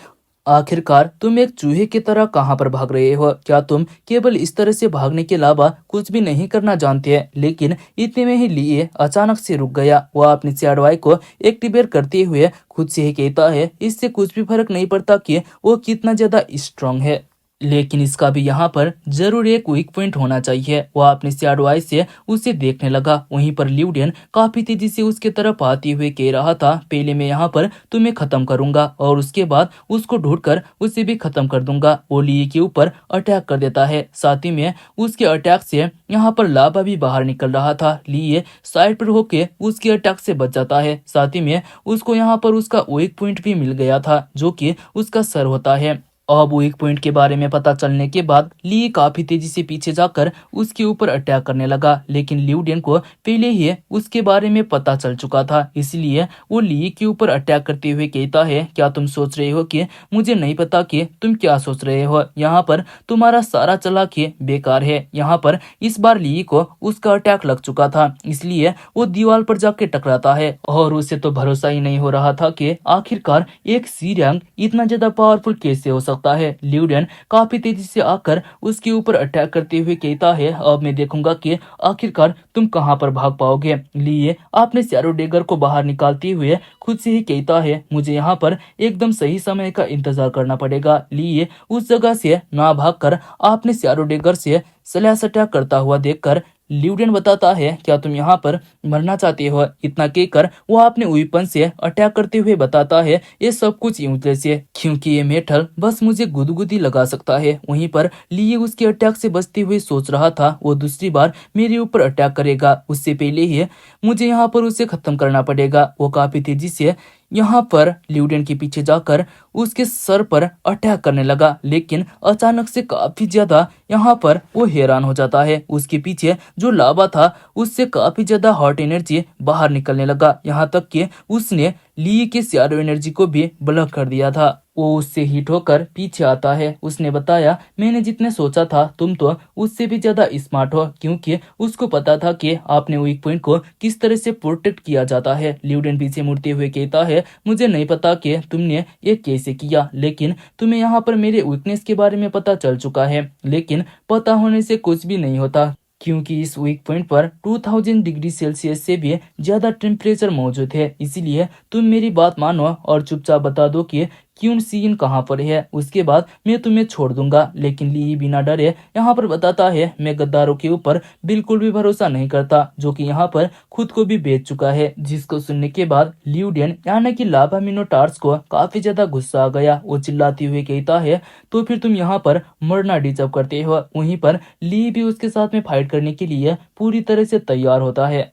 आखिरकार तुम एक चूहे की तरह कहां पर भाग रहे हो। क्या तुम केवल इस तरह से भागने के अलावा कुछ भी नहीं करना जानते हैं। लेकिन इतने में ही लिए अचानक से रुक गया। वह अपनी चैडवाई को एक्टिवेट करते हुए खुद से ही कहता है, इससे कुछ भी फर्क नहीं पड़ता कि वो कितना ज्यादा स्ट्रांग है, लेकिन इसका भी यहाँ पर जरूर एक वीक पॉइंट होना चाहिए। वह अपने शैडो आई से उसे देखने लगा। वहीं पर ल्यूडेन काफी तेजी से उसके तरफ आते हुए कह रहा था, पहले मैं यहाँ पर तुम्हें खत्म करूंगा और उसके बाद उसको ढूंढकर उसे भी खत्म कर दूंगा। वो ली के ऊपर अटैक कर देता है। साथ ही में उसके अटैक से यहाँ पर लावा भी बाहर निकल रहा था। ली साइड पर होके उसके अटैक से बच जाता है। साथ ही में उसको यहाँ पर उसका वीक पॉइंट भी मिल गया था, जो कि उसका सर होता है। अब वीक पॉइंट के बारे में पता चलने के बाद ली काफी तेजी से पीछे जाकर उसके ऊपर अटैक करने लगा, लेकिन ल्यूडेन को पहले ही उसके बारे में पता चल चुका था। इसलिए वो ली के ऊपर अटैक करते हुए कहता है, क्या तुम सोच रहे हो कि मुझे नहीं पता कि तुम क्या सोच रहे हो? यहाँ पर तुम्हारा सारा चालाकी बेकार है। यहाँ पर इस बार ली को उसका अटैक लग चुका था, इसलिए वो दीवार पर जाके टकराता है और उसे तो भरोसा ही नहीं हो रहा था कि आखिरकार एक सी रैंक इतना ज्यादा पावरफुल कैसे हो सकता है। ल्यूडेन काफी तेजी से आकर उसके ऊपर अटैक करते हुए कहता है, अब मैं देखूंगा कि आखिरकार तुम कहां पर भाग पाओगे। लिए आपने शैडो डैगर को बाहर निकालते हुए खुद से ही कहता है, मुझे यहाँ पर एकदम सही समय का इंतजार करना पड़ेगा। लिए उस जगह से ना भागकर आपने शैडो डैगर से स्लैश अटैक करता हुआ देखकर ल्यूडेन बताता है, क्या तुम यहाँ पर मरना चाहते हो? इतना कहकर वो अपने वेपन से अटैक करते हुए बताता है, ये सब कुछ यूजलेस है क्योंकि ये मेटल बस मुझे गुदगुदी लगा सकता है। वहीं पर लिए उसके अटैक से बचते हुए सोच रहा था, वो दूसरी बार मेरे ऊपर अटैक करेगा, उससे पहले ही मुझे यहाँ पर उसे खत्म करना पड़ेगा। वो काफी तेजी से यहाँ पर ल्यूडेन के पीछे जाकर उसके सर पर अटैक करने लगा, लेकिन अचानक से काफी ज्यादा यहाँ पर वो हैरान हो जाता है। उसके पीछे जो लावा था उससे काफी ज्यादा हॉट एनर्जी बाहर निकलने लगा, यहाँ तक कि उसने ली के शैडो एनर्जी को भी ब्लॉक कर दिया था। वो उससे हिट होकर पीछे आता है। उसने बताया, मैंने जितने सोचा था तुम तो उससे भी ज्यादा स्मार्ट हो, क्योंकि उसको पता था कि आपने वीक पॉइंट को किस तरह से प्रोटेक्ट किया जाता है। ल्यूडेन पीछे मुड़ते हुए कहता है, मुझे नहीं पता कि तुमने ये कैसे किया, लेकिन तुम्हें यहाँ पर मेरे वीकनेस के बारे में पता चल चुका है। लेकिन पता होने से कुछ भी नहीं होता, क्योंकि इस वीक पॉइंट पर 2000 डिग्री सेल्सियस से भी ज्यादा टेम्परेचर मौजूद है। इसीलिए तुम मेरी बात मानो और चुपचाप बता दो कि क्यून सीन कहाँ पर है, उसके बाद मैं तुम्हें छोड़ दूंगा। लेकिन ली बिना डरे यहाँ पर बताता है, मैं गद्दारों के ऊपर बिल्कुल भी भरोसा नहीं करता, जो कि यहाँ पर खुद को भी बेच चुका है। जिसको सुनने के बाद ल्यूडेन यानी कि लावा मिनोटार्स को काफी ज्यादा गुस्सा आ गया। वो चिल्लाते हुए कहता है, तो फिर तुम यहाँ पर मरना डिजर्व करते हो। वहीं पर ली भी उसके साथ में फाइट करने के लिए पूरी तरह से तैयार होता है।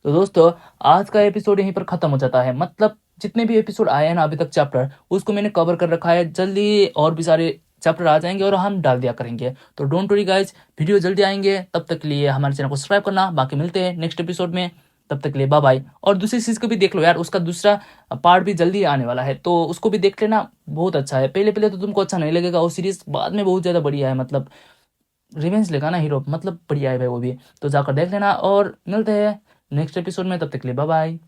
तो दोस्तों, आज का एपिसोड यहीं पर खत्म हो जाता है। मतलब जितने भी एपिसोड आए हैं ना अभी तक चैप्टर, उसको मैंने कवर कर रखा है। जल्दी और भी सारे चैप्टर आ जाएंगे और हम डाल दिया करेंगे। तो डोंट वरी गाइज, वीडियो जल्दी आएंगे। तब तक के लिए हमारे चैनल को सब्सक्राइब करना। बाकी मिलते हैं नेक्स्ट एपिसोड में, तब तक के लिए बाय बाय। और दूसरी चीज को भी देख लो यार, उसका दूसरा पार्ट भी जल्दी आने वाला है, तो उसको भी देख लेना। बहुत अच्छा है। पहले पहले तो तुमको अच्छा नहीं लगेगा वो सीरीज, बाद में बहुत ज्यादा बढ़िया है। मतलब रिवेंज लेगा ना हीरो, मतलब बढ़िया है भाई वो भी। तो जाकर देख लेना और मिलते हैं नेक्स्ट एपिसोड में। तब तक के लिए बाय बाय।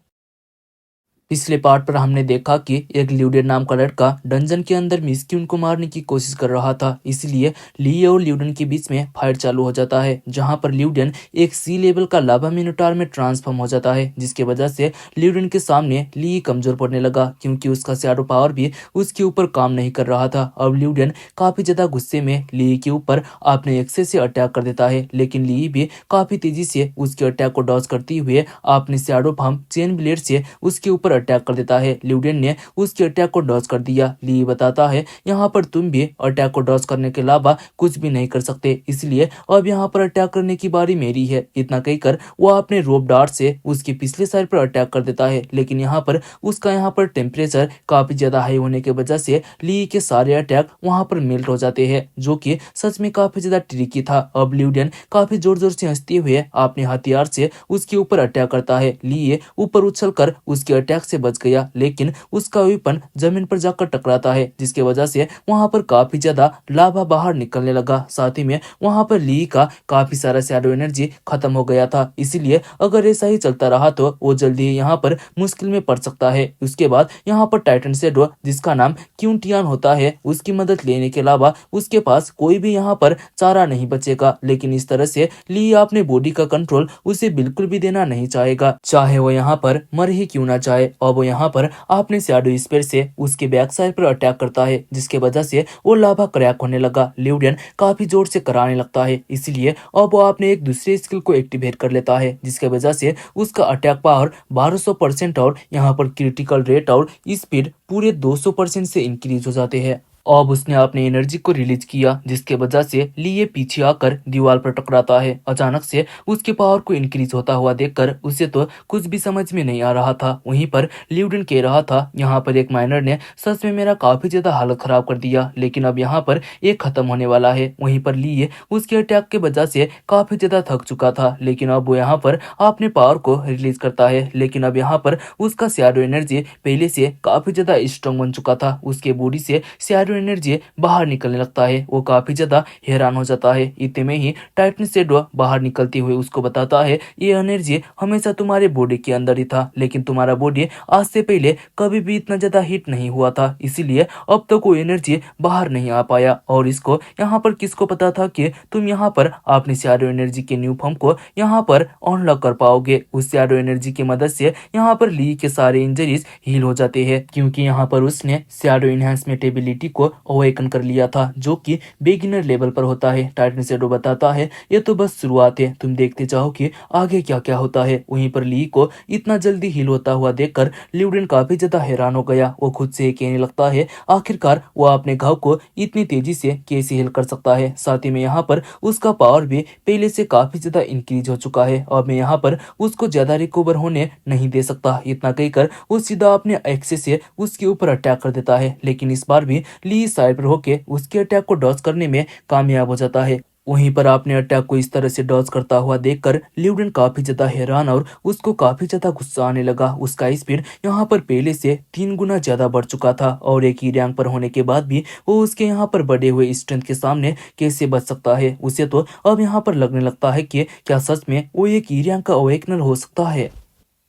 पिछले पार्ट पर हमने देखा कि एक ल्यूडेन नाम का लड़का डंजन के अंदर मिस्क्यून को मारने की कोशिश कर रहा था। इसलिए ली और ल्यूडेन के बीच में फाइट चालू हो जाता है, जहां पर ल्यूडेन एक सी लेवल का लावा मिनोटार में ट्रांसफॉर्म हो जाता है, जिसके वजह से ल्यूडेन के सामने ली कमजोर पड़ने लगा, क्योंकि उसका शैडो पावर भी उसके ऊपर काम नहीं कर रहा था। अब ल्यूडेन काफी ज्यादा गुस्से में ली के ऊपर अपने एक्सेस से अटैक कर देता है, लेकिन ली भी काफी तेजी से उसके अटैक को डॉज करते हुए अपने शैडो फॉर्म चेन ब्लेड से उसके ऊपर अटैक कर देता है। ल्यूडेन ने उसके अटैक को डॉज कर दिया। ली बताता है, यहाँ पर तुम भी अटैक को डॉज करने के अलावा कुछ भी नहीं कर सकते, इसलिए अब यहाँ पर अटैक करने की बारी मेरी है। इतना कहकर वो अपने रोप डार्ट से उसके पिछले साइड पर अटैक कर देता है, लेकिन यहाँ पर उसका यहाँ पर टेम्परेचर काफी ज्यादा हाई होने की वजह से ली के सारे अटैक वहां पर मेल्ट हो जाते हैं, जो कि सच में काफी ज्यादा ट्रिकी था। अब ल्यूडेन काफी जोर जोर से हंसते हुए अपने हथियार से उसके ऊपर अटैक करता है। ली ऊपर उछलकर उसके अटैक से बच गया, लेकिन उसका वेपन जमीन पर जाकर टकराता है, जिसके वजह से वहां पर काफी ज्यादा लावा बाहर निकलने लगा। साथ ही में वहां पर ली का काफी सारा शैडो एनर्जी खत्म हो गया था, इसीलिए अगर ऐसा ही चलता रहा तो वो जल्दी ही यहाँ पर मुश्किल में पड़ सकता है। उसके बाद यहाँ पर टाइटन शैडो, जिसका नाम क्यूंटियान होता है, उसकी मदद लेने के अलावा उसके पास कोई भी यहाँ पर चारा नहीं बचेगा। लेकिन इस तरह से ली अपने बॉडी का कंट्रोल उसे बिल्कुल भी देना नहीं चाहेगा, चाहे वो यहाँ पर मर ही क्यों ना जाए। और वो यहाँ पर अपने शैडो स्पेयर से उसके बैक साइड पर अटैक करता है, जिसके वजह से वो लाभा क्रैक होने लगा। ल्यूडेन काफी जोर से कराने लगता है, इसलिए अब वो अपने एक दूसरे स्किल को एक्टिवेट कर लेता है, जिसके वजह से उसका अटैक पावर 1200% और यहाँ पर क्रिटिकल रेट और स्पीड पूरे 200% से इंक्रीज हो जाते हैं। अब उसने अपनी एनर्जी को रिलीज किया, जिसके वजह से लिए पीछे आकर दीवार पर टकराता है। अचानक से उसके पावर को इंक्रीज होता हुआ देखकर उसे तो कुछ भी समझ में नहीं आ रहा था। वहीं पर ल्यूडेन कह रहा था, यहाँ पर एक माइनर ने सच में मेरा काफी ज्यादा हालत खराब कर दिया, लेकिन अब यहाँ पर एक खत्म होने वाला है। वहीं पर लिए उसके अटैक के वजह से काफी ज्यादा थक चुका था, लेकिन अब वो यहाँ पर अपने पावर को रिलीज करता है। लेकिन अब यहाँ पर उसका शैडो एनर्जी पहले से काफी ज्यादा स्ट्रॉन्ग बन चुका था। उसके बॉडी से शैडो एनर्जी बाहर निकलने लगता है। वो काफी ज्यादा हैरान हो जाता है। इतने में ही टाइटन शैडो बाहर निकलते हुए उसको बताता है, ये एनर्जी हमेशा तुम्हारे बॉडी के अंदर ही था, लेकिन तुम्हारा बॉडी आज से पहले कभी भी इतना ज्यादा हीट नहीं हुआ था, इसीलिए अब तक वो एनर्जी बाहर नहीं आ पाया। और इसको यहाँ पर किसको पता था कि तुम यहाँ पर अपनी शैडो एनर्जी के न्यू फॉर्म को यहाँ पर अनलॉक कर पाओगे। उस शैडो एनर्जी की मदद से यहाँ पर ली के सारे इंजरीज हील हो जाते हैं, क्योंकि यहाँ पर उसने शैडो एनहांसमेंट एबिलिटी को अवेकन कर लिया था, जो कि बिगिनर लेवल पर होता है। टाइटन शैडो बताता है, ये तो बस शुरुआत है, तुम देखते जाओ कि आगे क्या क्या होता है। वहीं पर ली को इतना जल्दी हील होता हुआ देखकर ल्यूडेन काफी ज्यादा हैरान हो गया। वो खुद से कहने लगता है, आखिरकार वो अपने घाव को इतनी तेजी से कैसे हील कर सकता है। साथ ही में यहाँ पर उसका पावर भी पहले से काफी ज्यादा इंक्रीज हो चुका है। और मैं यहाँ पर उसको ज्यादा रिकवर होने नहीं दे सकता। इतना कहकर वो सीधा अपने एक्सेस से उसके ऊपर अटैक कर देता है, लेकिन इस बार भी ली साइड पर होके उसके अटैक को डॉज करने में कामयाब हो जाता है। वहीं पर आपने अटैक को इस तरह से डॉज करता हुआ देखकर ल्यूडेन काफी ज्यादा हैरान और उसको काफी ज्यादा गुस्सा आने लगा। उसका स्पीड यहाँ पर पहले से 3 गुना ज्यादा बढ़ चुका था, और एक ही रैंक पर होने के बाद भी वो उसके यहाँ पर बढ़े हुए स्ट्रेंथ के सामने कैसे बच सकता है। उसे तो अब यहाँ पर लगने लगता है कि क्या सच में वो एक ई रैंक का अवेकनर हो सकता है।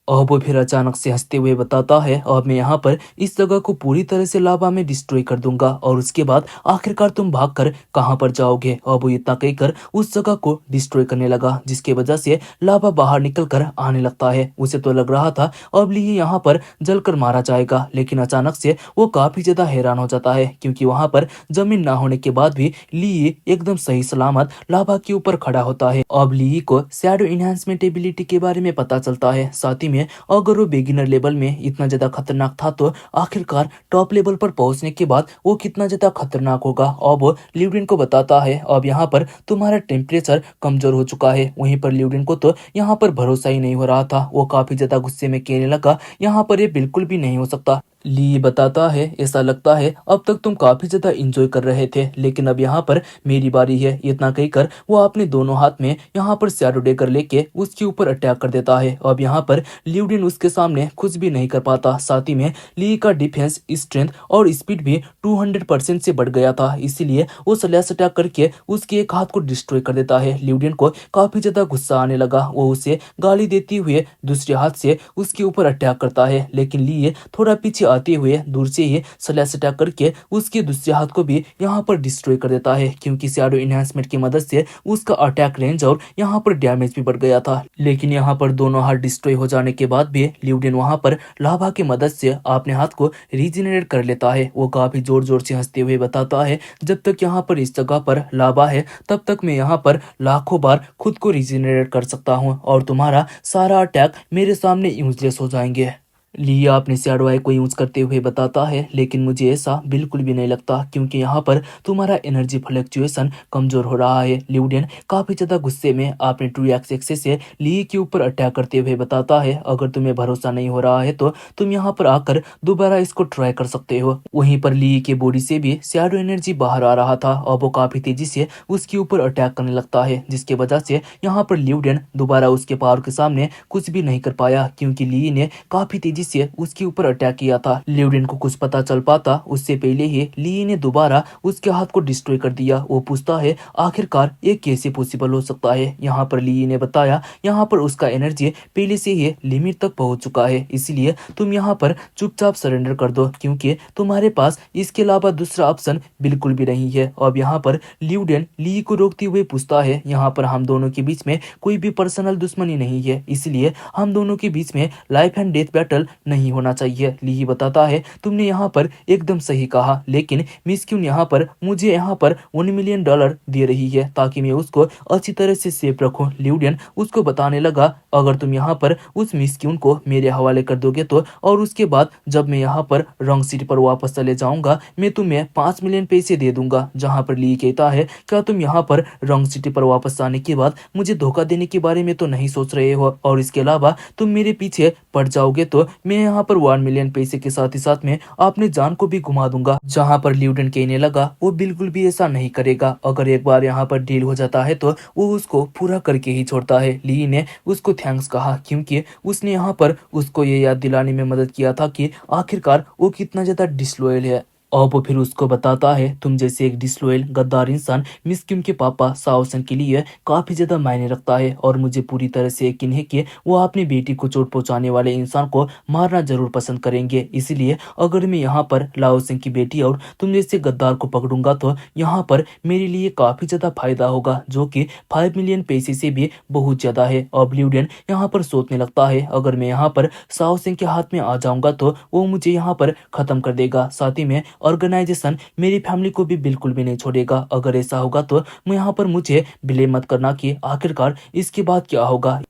अब वो फिर अचानक से हंसते हुए बताता है, अब मैं यहाँ पर इस जगह को पूरी तरह से लावा में डिस्ट्रॉय कर दूंगा, और उसके बाद आखिरकार तुम भागकर कहाँ पर जाओगे। अब वो इतना कहकर उस जगह को डिस्ट्रॉय करने लगा, जिसके वजह से लावा बाहर निकल कर आने लगता है। उसे तो लग रहा था अब ली यहाँ पर जलकर मारा जाएगा, लेकिन अचानक से वो काफी ज्यादा हैरान हो जाता है, क्योंकि वहां पर जमीन ना होने के बाद भी ली एकदम सही सलामत लावा के ऊपर खड़ा होता है। अब ली को शैडो इनहेंसमेंट एबिलिटी के बारे में पता चलता है। साथ ही में अगर वो बिगिनर लेवल में इतना ज्यादा खतरनाक था, तो आखिरकार टॉप लेवल पर पहुंचने के बाद वो कितना ज्यादा खतरनाक होगा। अब वो ल्यूडेन को बताता है, अब यहाँ पर तुम्हारा टेम्परेचर कमजोर हो चुका है। वहीं पर ल्यूडेन को तो यहाँ पर भरोसा ही नहीं हो रहा था। वो काफी ज्यादा गुस्से में कहने लगा, यहाँ पर ये बिल्कुल भी नहीं हो सकता। ली बताता है, ऐसा लगता है अब तक तुम काफी ज्यादा इंजॉय कर रहे थे, लेकिन अब यहाँ पर मेरी बारी है। इतना कहकर वो अपने दोनों हाथ में यहाँ पर शैडो डेगर लेके उसके ऊपर अटैक कर देता है। अब यहाँ पर ल्यूडेन उसके सामने कुछ भी नहीं कर पाता। साथ ही में ली का डिफेंस, स्ट्रेंथ और स्पीड भी 200% से बढ़ गया था, इसीलिए वो स्लैश अटैक करके उसके एक हाथ को डिस्ट्रॉय कर देता है। ल्यूडेन को काफी ज्यादा गुस्सा आने लगा। वो उसे गाली देते हुए दूसरे हाथ से उसके ऊपर अटैक करता है, लेकिन ली थोड़ा पीछे आते हुए दूर से ही स्लैश अटैक करके उसके दूसरे हाथ को भी यहाँ पर डिस्ट्रॉय कर देता है, क्योंकि शैडो इनहेंसमेंट की मदद से उसका अटैक रेंज और यहाँ पर डैमेज भी बढ़ गया था। लेकिन यहाँ पर दोनों हाथ डिस्ट्रॉय हो जाने के बाद भी ल्यूडेन वहां पर लाभा की मदद से अपने हाथ को रीजनरेट कर लेता है। वो काफी जोर जोर से हंसते हुए बताता है, जब तक यहाँ पर इस जगह पर लाभा है तब तक मैं यहाँ पर लाखों बार खुद को रीजनरेट कर सकता हूँ, और तुम्हारा सारा अटैक मेरे सामने यूजलेस हो जाएंगे। लिया अपने शैडो आई को यूज करते हुए बताता है, लेकिन मुझे ऐसा बिल्कुल भी नहीं लगता, क्योंकि यहाँ पर तुम्हारा एनर्जी फ्लक्चुएशन कमजोर हो रहा है। ल्यूडेन काफी ज्यादा गुस्से में अपने 2x एक्सेस से ली के ऊपर अटैक करते हुए बताता है, अगर तुम्हें भरोसा नहीं हो रहा है तो तुम यहाँ पर आकर दोबारा इसको ट्राई कर सकते हो। वहीं पर ली के बॉडी से भी शैडो एनर्जी बाहर आ रहा था। अब वो काफी तेजी से उसके ऊपर अटैक करने लगता है, जिसके वजह से यहाँ पर ल्यूडेन दोबारा उसके पावर के सामने कुछ भी नहीं कर पाया, क्योंकि ली ने काफी तेजी से उसके ऊपर अटैक किया था। ल्यूडेन को कुछ पता चल पाता उससे पहले ही ली ने दोबारा उसके हाथ को डिस्ट्रॉय कर दिया। वो पूछता है, आखिरकार ये कैसे पॉसिबल हो सकता है। यहाँ पर ली ने बताया, यहाँ पर उसका एनर्जी पहले से ही लिमिट तक पहुंच चुका है, इसलिए तुम यहाँ पर चुपचाप सरेंडर कर दो, क्योंकि तुम्हारे पास इसके अलावा दूसरा ऑप्शन बिल्कुल भी नहीं है। अब यहाँ पर ल्यूडेन ली को रोकते हुए पूछता है, यहाँ पर हम दोनों के बीच में कोई भी पर्सनल दुश्मनी नहीं है, इसलिए हम दोनों के बीच में लाइफ एंड डेथ बैटल नहीं होना चाहिए। ली बताता है तुमने यहाँ पर एकदम सही कहा, लेकिन मिस क्यून यहाँ पर मुझे यहाँ पर $1 मिलियन दे रही है ताकि मैं उसको अच्छी तरह से सेफ रखूं। ल्यूडियन उसको बताने लगा अगर तुम यहाँ पर उस मिस क्यून को मेरे हवाले कर दोगे तो, और उसके बाद जब मैं यहाँ पर रंग सिटी पर वापस चले जाऊंगा मैं तुम्हें 5 मिलियन पैसे दे दूंगा। जहाँ पर ली कहता है क्या तुम यहाँ पर रंग सिटी पर वापस आने के बाद मुझे धोखा देने के बारे में तो नहीं सोच रहे हो, और इसके अलावा तुम मेरे पीछे पड़ जाओगे तो मैं यहाँ पर 1 मिलियन पैसे के साथ ही साथ में अपनी जान को भी घुमा दूंगा। जहाँ पर ल्यूडन कहने लगा वो बिल्कुल भी ऐसा नहीं करेगा, अगर एक बार यहाँ पर डील हो जाता है तो वो उसको पूरा करके ही छोड़ता है। ली ने उसको थैंक्स कहा क्योंकि उसने यहाँ पर उसको ये याद दिलाने में मदद किया था कि आखिरकार वो कितना ज्यादा डिसलॉयल है। और वो फिर उसको बताता है तुम जैसे एक डिसलॉयल गद्दार इंसान मिस किम के पापा साओसन के लिए काफी ज्यादा मायने रखता है, और मुझे पूरी तरह से यकीन है कि वो अपनी बेटी को चोट पहुंचाने वाले इंसान को मारना जरूर पसंद करेंगे। इसलिए अगर मैं यहाँ पर लाओ सिंह की बेटी और तुम जैसे गद्दार को पकड़ूंगा तो यहाँ पर मेरे लिए काफी ज्यादा फायदा होगा, जो कि 5 मिलियन पैसे से भी बहुत ज्यादा है। अब ल्यूडियन यहाँ पर सोचने लगता है अगर मैं यहाँ पर साओ सिंह के हाथ में आ जाऊंगा तो वो मुझे यहाँ पर खत्म कर देगा, साथ ही में ऑर्गेनाइजेशन मेरी फैमिली को भी बिल्कुल भी नहीं छोड़ेगा। अगर ऐसा होगा तो मैं यहाँ पर मुझे ब्लेम मत करना कि आखिरकार इसके बाद क्या होगा।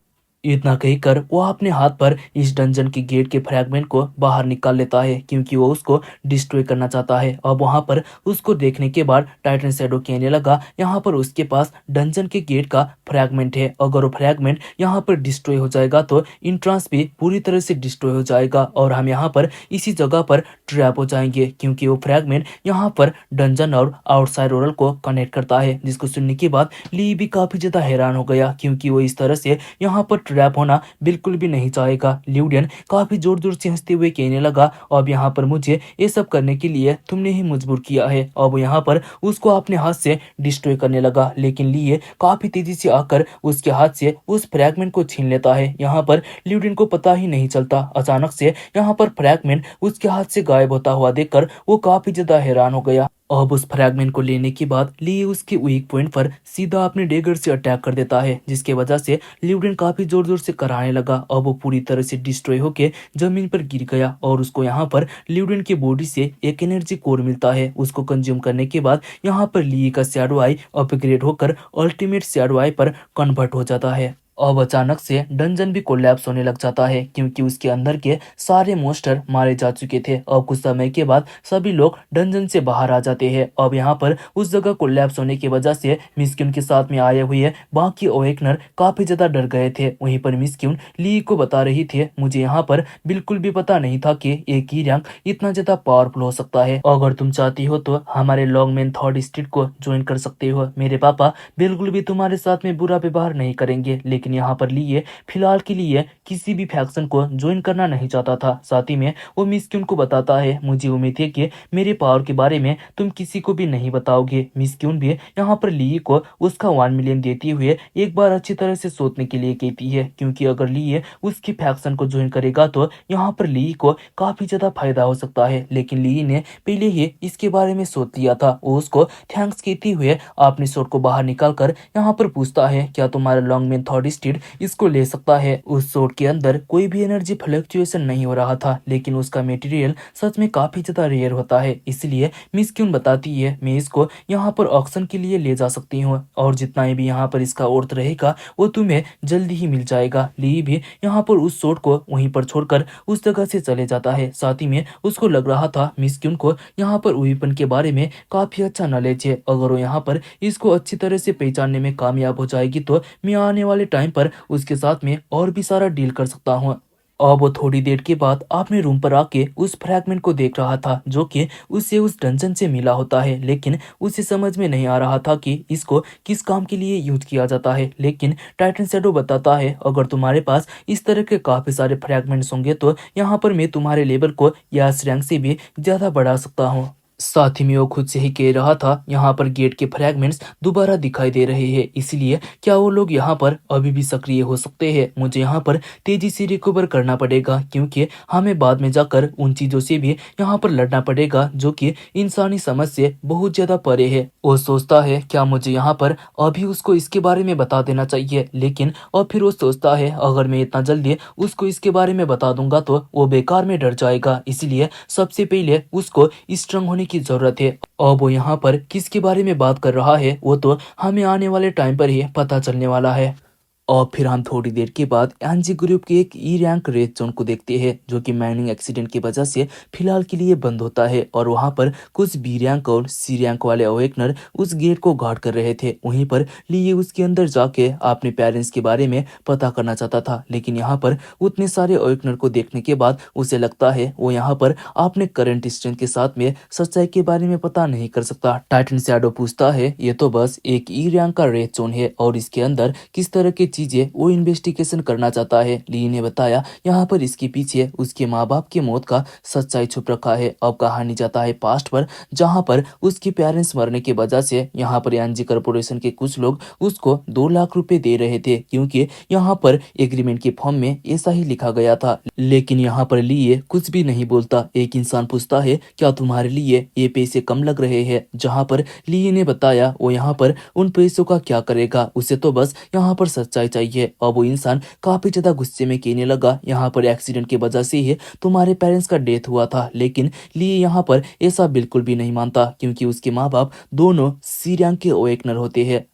इतना कहकर वो अपने हाथ पर इस डंजन के गेट के फ्रैगमेंट को बाहर निकाल लेता है क्योंकि वो उसको डिस्ट्रॉय करना चाहता है। अब वहां पर उसको देखने के बाद टाइटन शैडो कहने लगा यहाँ पर उसके पास डंजन के गेट का फ्रैगमेंट है, अगर वो फ्रैगमेंट यहाँ पर डिस्ट्रॉय हो जाएगा तो इंट्रांस भी पूरी तरह से डिस्ट्रॉय हो जाएगा और हम यहाँ पर इसी जगह पर ट्रैप हो जाएंगे, क्योंकि वो फ्रैगमेंट यहाँ पर डंजन और आउटसाइड वर्ल्ड को कनेक्ट करता है। जिसको सुनने के बाद ली भी काफी ज्यादा हैरान हो गया क्योंकि वो इस तरह से यहाँ पर ट्रैप होना बिल्कुल भी नहीं चाहेगा। ल्यूडियन काफी जोर जोर से हंसते हुए कहने लगा अब यहाँ पर मुझे ये सब करने के लिए तुमने ही मजबूर किया है। अब यहाँ पर उसको अपने हाथ से डिस्ट्रॉय करने लगा, लेकिन लिए काफी तेजी से आकर उसके हाथ से उस फ्रैगमेंट को छीन लेता है। यहाँ पर ल्यूडियन को पता ही नहीं चलता, अचानक से यहाँ पर फ्रैगमेंट उसके हाथ से गायब होता हुआ देखकर वो काफी ज्यादा हैरान हो गया। अब उस फ्रैगमेंट को लेने के बाद ली उसके वीक पॉइंट पर सीधा अपने डेगर से अटैक कर देता है, जिसके वजह से ल्यूडियन काफी जोर जोर से कराने लगा। अब वो पूरी तरह से डिस्ट्रॉय होके जमीन पर गिर गया और उसको यहाँ पर ल्यूडियन की बॉडी से एक एनर्जी कोर मिलता है। उसको कंज्यूम करने के बाद यहाँ पर ली का शैडो आई अपग्रेड होकर अल्टीमेट शैडो आई पर कन्वर्ट हो जाता है। अब अचानक से डंजन भी कोलैप्स होने लग जाता है क्योंकि उसके अंदर के सारे मोस्टर मारे जा चुके थे। अब कुछ समय के बाद सभी लोग डंजन से बाहर आ जाते हैं। अब यहाँ पर उस जगह कोलैप्स होने की वजह से मिस्क्यून के साथ में आए हुए बाकी अवेकनर काफी ज्यादा डर गए थे। वहीं पर मिस्क्यून ली को बता रही थी मुझे यहाँ पर बिल्कुल भी पता नहीं था कि एक ही रैंक इतना ज्यादा पावरफुल हो सकता है। अगर तुम चाहती हो तो हमारे लॉन्गमैन थर्ड स्ट्रीट को ज्वाइन कर सकते हो। मेरे पापा बिल्कुल भी तुम्हारे साथ में बुरा व्यवहार नहीं करेंगे, लेकिन यहाँ पर लिए फिलहाल के लिए किसी भी फैक्शन को ज्वाइन करना नहीं चाहता था। साथ ही में वो मिस्क्यून को बताता है मुझे उम्मीद है कि मेरे पावर के बारे में तुम किसी को भी नहीं बताओगे। मिस्क्यून भी यहाँ पर ली को उसका 1 मिलियन देते हुए एक बार अच्छी तरह से सोचने के लिए कहती है, क्योंकि अगर ली उसकी फैक्शन को ज्वाइन करेगा तो यहाँ पर ली को काफी ज्यादा फायदा हो सकता है। लेकिन ली ने पहले ही इसके बारे में सोच लिया था। वो उसको थैंक्स कहते हुए अपने शॉट को बाहर निकाल कर यहाँ पर पूछता है क्या तुम्हारा लॉन्गमैन थर्ड स्ट्रीट इसको ले सकता है। उस शॉट के अंदर कोई भी एनर्जी फ्लक्चुएशन नहीं हो रहा था, लेकिन उसका मटेरियल सच में काफी ज्यादा रेयर होता है। इसलिए मिस क्यून बताती है मैं इसको यहाँ पर ऑक्शन के लिए ले जा सकती हूँ और जितना भी यहाँ पर इसका अर्थ रहेगा वो तुम्हें जल्दी ही मिल जाएगा। ली भी यहाँ पर उस शॉट को वहीं पर छोड़कर उस जगह से चले जाता है। साथ ही में उसको लग रहा था मिस क्यून को यहाँ पर वेपन के बारे में काफी अच्छा नॉलेज है। अगर वो यहाँ पर इसको अच्छी तरह से पहचानने में कामयाब हो जाएगी तो मैं आने वाले टाइम पर उसके साथ में और भी सारा डील कर सकता हूँ। अब वो थोड़ी देर के बाद अपने रूम पर आके उस फ्रैगमेंट को देख रहा था जो कि उसे उस डंजन से मिला होता है, लेकिन उसे समझ में नहीं आ रहा था कि इसको किस काम के लिए यूज किया जाता है। लेकिन टाइटन शैडो बताता है अगर तुम्हारे पास इस तरह के काफी सारे फ्रैगमेंट्स होंगे तो यहाँ पर मैं तुम्हारे लेवल को या रैंक से भी ज्यादा बढ़ा सकता हूँ। साथ ही में वो खुद से ही कह रहा था, यहाँ पर गेट के फ्रैगमेंट्स दोबारा दिखाई दे रहे हैं, इसलिए क्या वो लोग यहाँ पर अभी भी सक्रिय हो सकते हैं। मुझे यहाँ पर तेजी से रिकवर करना पड़ेगा, क्योंकि हमें बाद में जाकर उन चीजों से भी यहाँ पर लड़ना पड़ेगा जो कि इंसानी समझ से बहुत ज्यादा परे है। वो सोचता है क्या मुझे यहाँ पर अभी उसको इसके बारे में बता देना चाहिए, लेकिन और फिर वो सोचता है अगर मैं इतना जल्दी उसको इसके बारे में बता दूंगा तो वो बेकार में डर जाएगा, इसलिए सबसे पहले उसको स्ट्रांग होने की जरूरत है। अब वो यहाँ पर किसके बारे में बात कर रहा है वो तो हमें आने वाले टाइम पर ही पता चलने वाला है। और फिर हम थोड़ी देर के बाद एनजी ग्रुप के एक ई रैंक रेड जोन को देखते हैं, जो कि माइनिंग एक्सीडेंट की वजह से फिलहाल के लिए बंद होता है। और वहां पर कुछ बी रैंक और सी रैंक वाले अवेकनर उस गेट को गार्ड कर रहे थे। वहीं पर लिए उसके अंदर जाके अपने पेरेंट्स के बारे में पता करना चाहता था, लेकिन यहाँ पर उतने सारे अवेकनर को देखने के बाद उसे लगता है वो यहाँ पर अपने करंट स्ट्रेंथ के साथ में सच्चाई के बारे में पता नहीं कर सकता। टाइटन शैडो पूछता है ये तो बस एक ई रैंक का रेड जोन है और इसके अंदर किस तरह की चीजें वो इन्वेस्टिगेशन करना चाहता है। ली ने बताया यहाँ पर इसके पीछे उसके माँ बाप की मौत का सच्चाई छुप रखा है। अब कहानी जाता है पास्ट पर, जहाँ पर उसके पेरेंट्स मरने की वजह से यहाँ पर एनजी कॉर्पोरेशन के कुछ लोग उसको 2 लाख रुपए दे रहे थे, क्योंकि यहाँ पर एग्रीमेंट के फॉर्म में ऐसा ही लिखा गया था। लेकिन यहाँ पर लिए कुछ भी नहीं बोलता। एक इंसान पूछता है क्या तुम्हारे लिए ये पैसे कम लग रहे हैं, जहाँ पर ली ने बताया वो यहाँ पर उन पैसों का क्या करेगा, उसे तो बस यहाँ पर सच्चाई चाहिए। अब वो इंसान काफी ज्यादा गुस्से में कहने लगा यहाँ पर एक्सीडेंट की वजह से ही तुम्हारे पेरेंट्स का डेथ हुआ था, लेकिन ली यहाँ पर ऐसा बिल्कुल भी नहीं मानता, क्योंकि उसके माँ बाप दोनों सी रैंक के ओएकनर होते हैं।